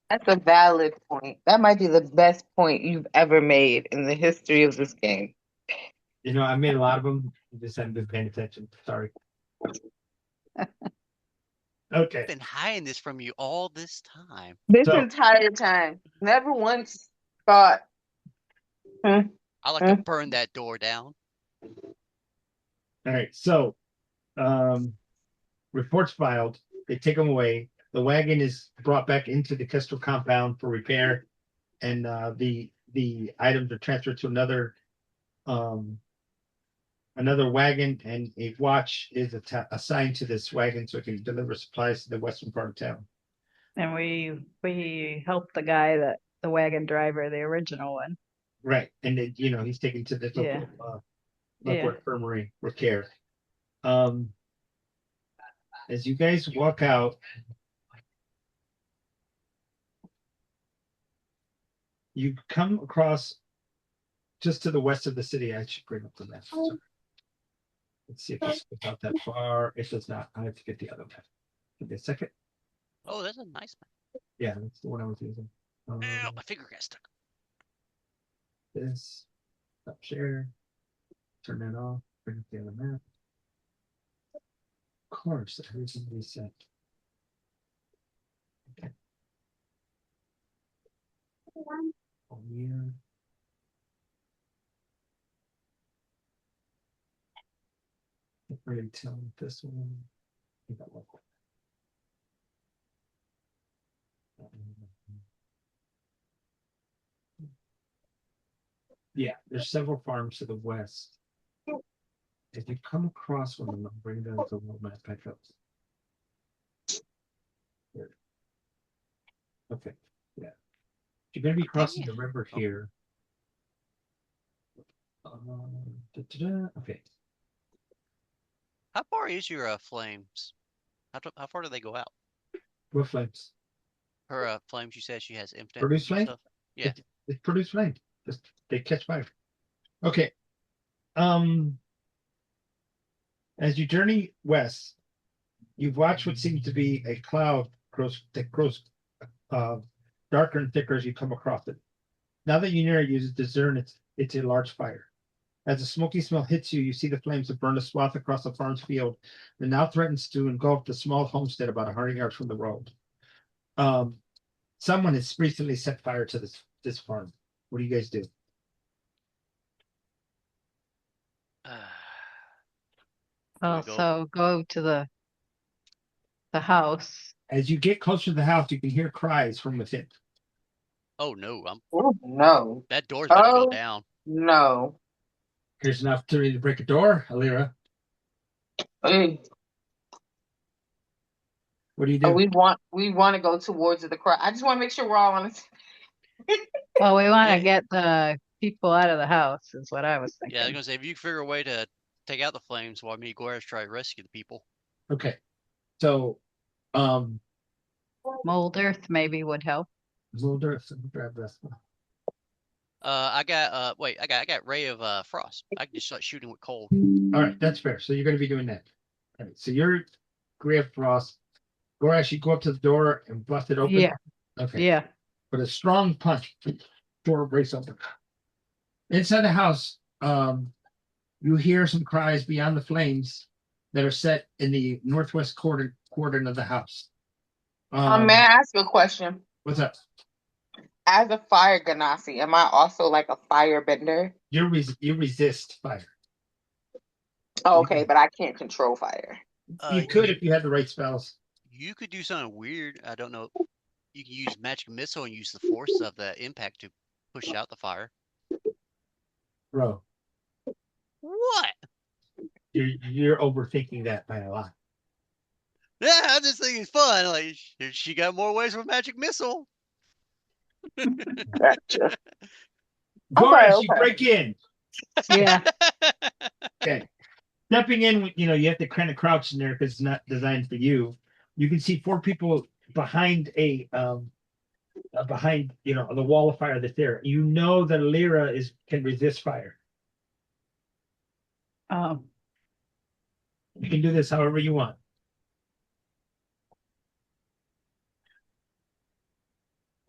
That's a valid point. That might be the best point you've ever made in the history of this game. You know, I made a lot of them. I just haven't been paying attention. Sorry. Okay. I've been hiding this from you all this time. This So- entire time. Never once thought, I like to burn that door down. All right. So, reports filed. They take them away. The wagon is brought back into the Kestrel compound for repair, and the items are transferred to another wagon, and a watch is assigned to this wagon so it can deliver supplies to the western part of town. And we helped the guy that the wagon driver, the original one. Right, and then he's taken to the Yeah. local infirmary for care. As you guys walk out, you come across just to the west of the city. I should bring up the map. Sorry. Let's see if this goes out that far. It does not. I have to get the other map. Give me a second. Oh, that's a nice one. Yeah, that's the one I was using. Ow, my finger got stuck. This. Stop share. Turn that off. Bring up the other map. Of course, everything reset. Okay. Oh, yeah. Can't really tell this one. I think that one. Yeah, there's several farms to the west. If you come across one of them, bring them to world map pickups. Okay, yeah. You're gonna be crossing the river here. Okay. How far is your flames? How far do they go out? What flames? Her flames, you said she has infinite Produce flame? stuff. Yeah. It produce flame. Just they catch fire. Okay. As you journey west, you watch what seems to be a cloud that grows darker and thicker as you come across it. Now that you near it, you discern it's a large fire. As the smoky smell hits you, you see the flames that burn a swath across the farm's field that now threatens to engulf the small homestead about 100 yards from the road. Someone has recently set fire to this farm. What do you guys do? Well, go? so go to the house. As you get closer to the house, you can hear cries from within. Oh no, oh no. that door's about to Oh. go down. No. Here's an opportunity to break a door, Alira. Hey, What do you do? we want to go towards the crowd. I just want to make sure we're all on the Well, we want Yeah. to get the people out of the house, is what I was thinking. Yeah, I was gonna say if you figure a way to take out the flames while me and Goresh try to rescue the people. Okay. So, Mold earth maybe would help. Mulder, grab this one. I got Ray of Frost. I can just start shooting with cold. All right, that's fair. So you're going to be doing that. All right, so you're Grave Frost. Gorash, you go up to the door and bust it open. Yeah. Okay. Yeah. But a strong punch, door breaks open. Inside the house, you hear some cries beyond the flames that are set in the northwest quadrant of the house. May I ask a question? What's up? As a fire ganassi, am I also like a fire bender? You resist fire. Oh, okay, but I can't control fire. You could if you had the right spells. You could do something weird. I don't know. You can use magic missile and use the force of the impact to push out the fire. Bro, What? you're overthinking that by a lot. Yeah, I just think it's fun. Like she got more ways with magic missile. Gotcha. Gorash, Okay. you break in. Yeah. Okay. Stepping in, you have to kind of crouch in there because it's not designed for you. You can see 4 people behind behind the wall of fire that's there. You know that Lyra can resist fire. Um, You can do this however you want.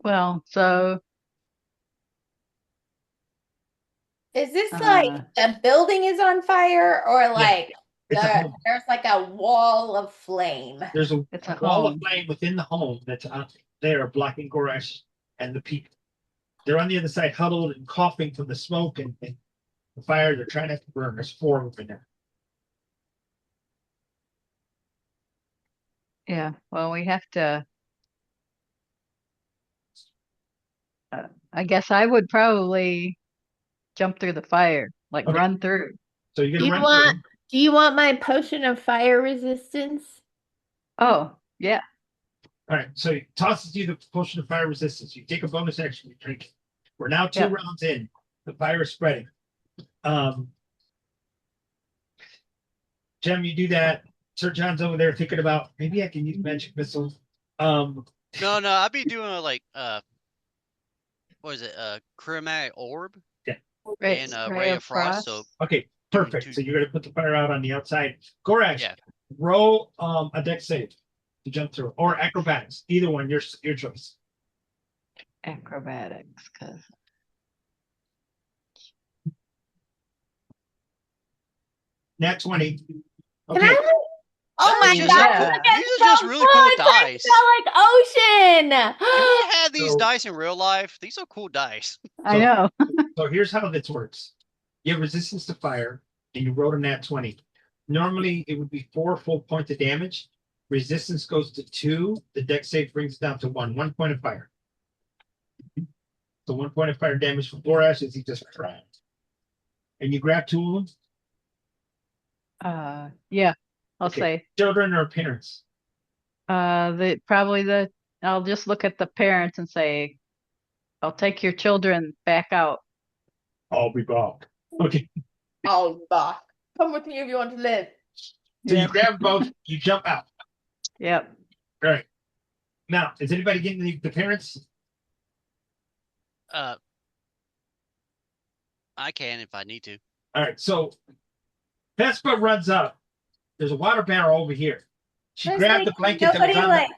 well, so Is this like the building is on fire or like there's like a wall of flame? There's a it's a wall of home. flame within the home that's out there blocking Gorash and the people. They're on the other side, huddled and coughing from the smoke and the fire. They're trying not to burn. There's 4 of them in there. Yeah. Well, we have to. I guess I would probably jump through the fire, like Okay. run through. So you're Do gonna you run want do you want my potion of fire resistance? Oh, yeah. All right, so he tosses you the potion of fire resistance. You take a bonus action, you drink it. We're now 2 Yeah. rounds in. The fire is spreading. Jem, you do that. Sir John's over there thinking about maybe I can use magic missiles. No, I'd be doing what is it? Chromatic orb and ray of frost. So okay, perfect. So you're gonna put the fire out on the outside. Gorash, yeah. roll a dex save to jump through, or acrobatics. Either one, your choice. Acrobatics, because Nat 20. Can Okay. I? Oh my These are God! cool- Look at these are just some really cool foods. dice. I smell like Can ocean. we have these So- dice in real life? These are cool dice. I know. So here's how this works. You have resistance to fire, and you rolled a nat 20. Normally, it would be 4 full points of damage. Resistance goes to 2. The dex save brings it down to 1. 1 point of fire. So 1 point of fire damage from Gorash as he just tried. And you grab 2 of them. Yeah. I'll Okay. say Children or parents? I'll just look at the parents and say, I'll take your children back out. I'll be back. Okay. Oh, God. Come with me if you want to live. So you Yep. grab both, you jump out. Yep. All right. Now, is anybody getting the parents? I can if I need to. All right. So Vespa runs up. There's a water barrel over here. She There's, grabbed like, the blanket that nobody, was on like-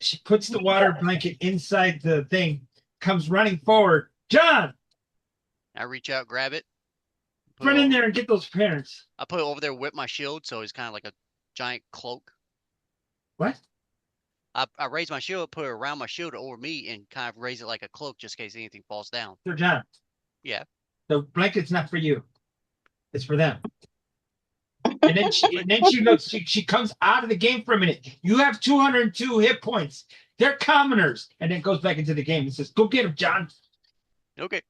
she puts the water blanket inside the thing, comes running forward. John, I reach out, grab it. put run it in over- there and get those parents. I put it over there with my shield, so it's kind of like a giant cloak. What? I raise my shield, put it around my shield over me, and kind of raise it like a cloak just in case anything falls down. Sir John. Yeah. The blanket's not for you. It's for them. And then she looks, she comes out of the game for a minute. You have 202 hit points. They're commoners. And then goes back into the game and says, go get him, John. Okay.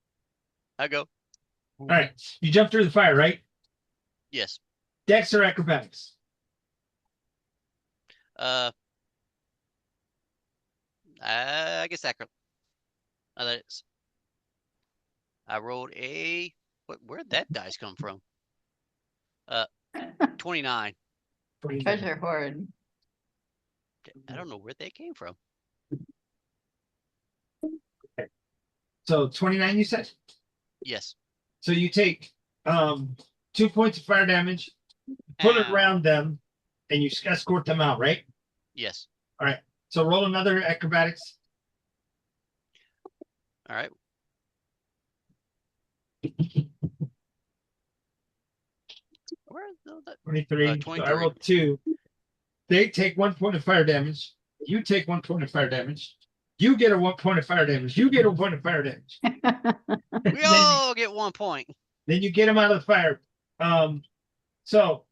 I go. All right. You jump through the fire, right? Yes. Dex or acrobatics? I guess that. That is. I rolled a. Where'd that dice come from? 29. Treasure hoard. I don't know where they came from. Okay. So 29, you said? Yes. So you take 2 points of fire damage, put it Ow. around them, and you escort them out, right? Yes. All right. So roll another acrobatics. All right. where the, 23. So I 23. rolled 2. They take 1 point of fire damage. You take 1 point of fire damage. You get a 1 point of fire damage. You get a 1 point of fire damage. We all get 1 point. Then you get them out of the fire. So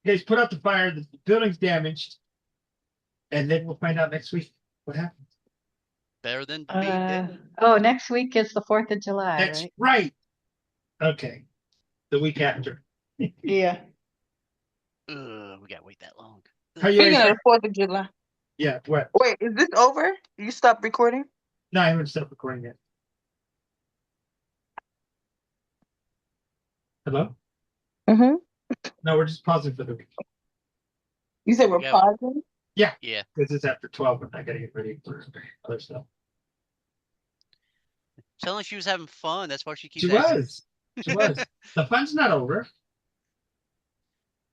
you guys put out the fire. The building's damaged, and then we'll find out next week what happened. Better than being dead. Oh, next week is the 4th of July, That's right? right. Okay, the week after. Yeah. We gotta wait that long. How you Speaking guys? of the 4th of July. Yeah. What? Wait, is this over? You stopped recording? No, I haven't stopped recording yet. Hello? Mm-hmm. No, we're just pausing for the week. You said we're Yeah. pausing? Yeah. Because it's after 12 and I gotta get ready for other stuff. Sounded like she was having fun. That's why she keeps She asking. was. She was. The fun's not over.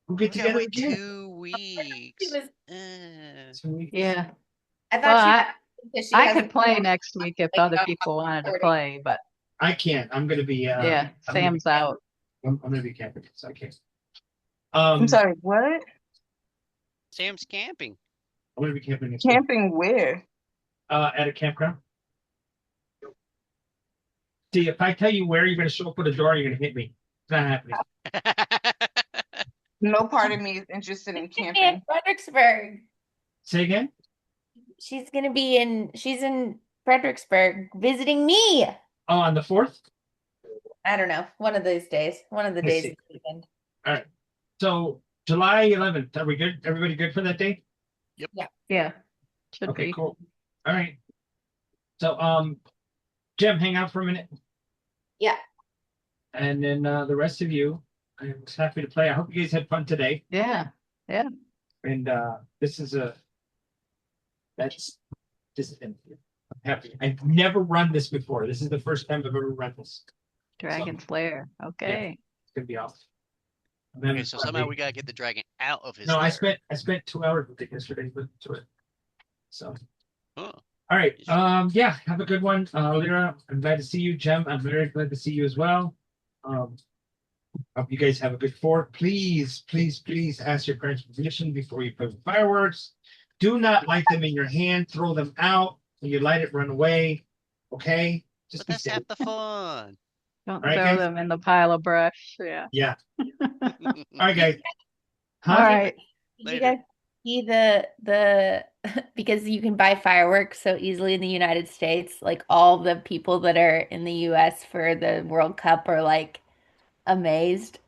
We'll get We gotta together wait again. 2 weeks. She was- 2 weeks. Yeah. I Well, thought because she I hasn't could play next week if like, other people wanted to recording. play, but I can't. I'm gonna be yeah, I'm gonna Sam's out. I'm gonna be camping, so I can't. I'm sorry, what? Sam's camping. I'm gonna be camping next week. Camping where? At a campground. See, if I tell you where you're gonna show up at the door, you're gonna hit me. It's not happening. No part of me is interested in in camping. Fredericksburg. Say again? She's in Fredericksburg visiting me. Oh, on the 4th? I don't know. One of those days. One of the Let's days see. of the weekend. All right. So July 11th. Are we good? Everybody good for that day? Yeah. Should Okay, be. cool. All right. So Jim, hang out for a minute. Yeah. And then the rest of you, I'm just happy to play. I hope you guys had fun today. Yeah. And this is I'm happy. I've never run this before. This is the first time I've ever run this. Dragon's Lair. Okay. It's gonna be awesome. Okay, so somehow we gotta get the dragon out of his No, lair. I spent 2 hours with it yesterday to it. So Huh. all right. Yeah, have a good one. Lyra, I'm glad to see you. Jem, I'm very glad to see you as well. Hope you guys have a good 4th. Please, please, please ask your parents' permission before you play with fireworks. Do not light them in your hand, throw them out. When you light it, run away. Okay? Just But be that's safe. half the fun. Don't All right, throw guys. them in the pile of brush. Yeah. Yeah. All right, guys. Huh? All right. Did you Later. guys see the because you can buy fireworks so easily in the United States, like all the people that are in the US for the World Cup are like amazed.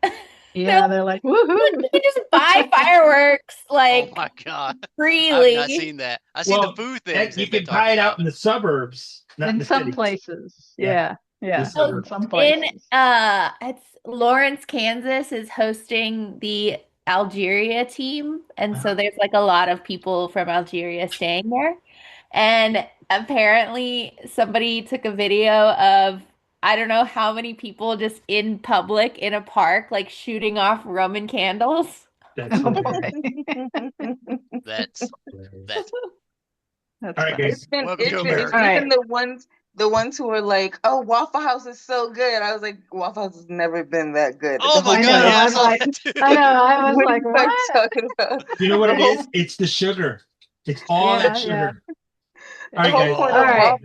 Yeah, they're like, You woohoo. can just buy fireworks like Oh my god. I've freely. not seen that. I see the food things You they've been can buy talking it out about. in the suburbs, not in In the some cities. places. Yeah. Yeah. The suburbs. In some In places. it's Lawrence, Kansas is hosting the Algeria team, and so there's like a lot of people from Algeria staying there. And apparently somebody took a video of I don't know how many people just in public in a park like shooting off Roman candles. That's Oh hilarious. boy. That's That's All right, funny. guys. It's been Welcome to it's America. All right. even the ones who are like, oh, Waffle House is so good. I was like, Waffle House has never been that good. Oh my I god, know, yeah, I I'm saw like- that too. I know. I was What are like, you guys what? talking about? You know what The it whole- is? It's the sugar. It's all Yeah, that yeah. sugar. All The right, whole guys. point All of right. Waffle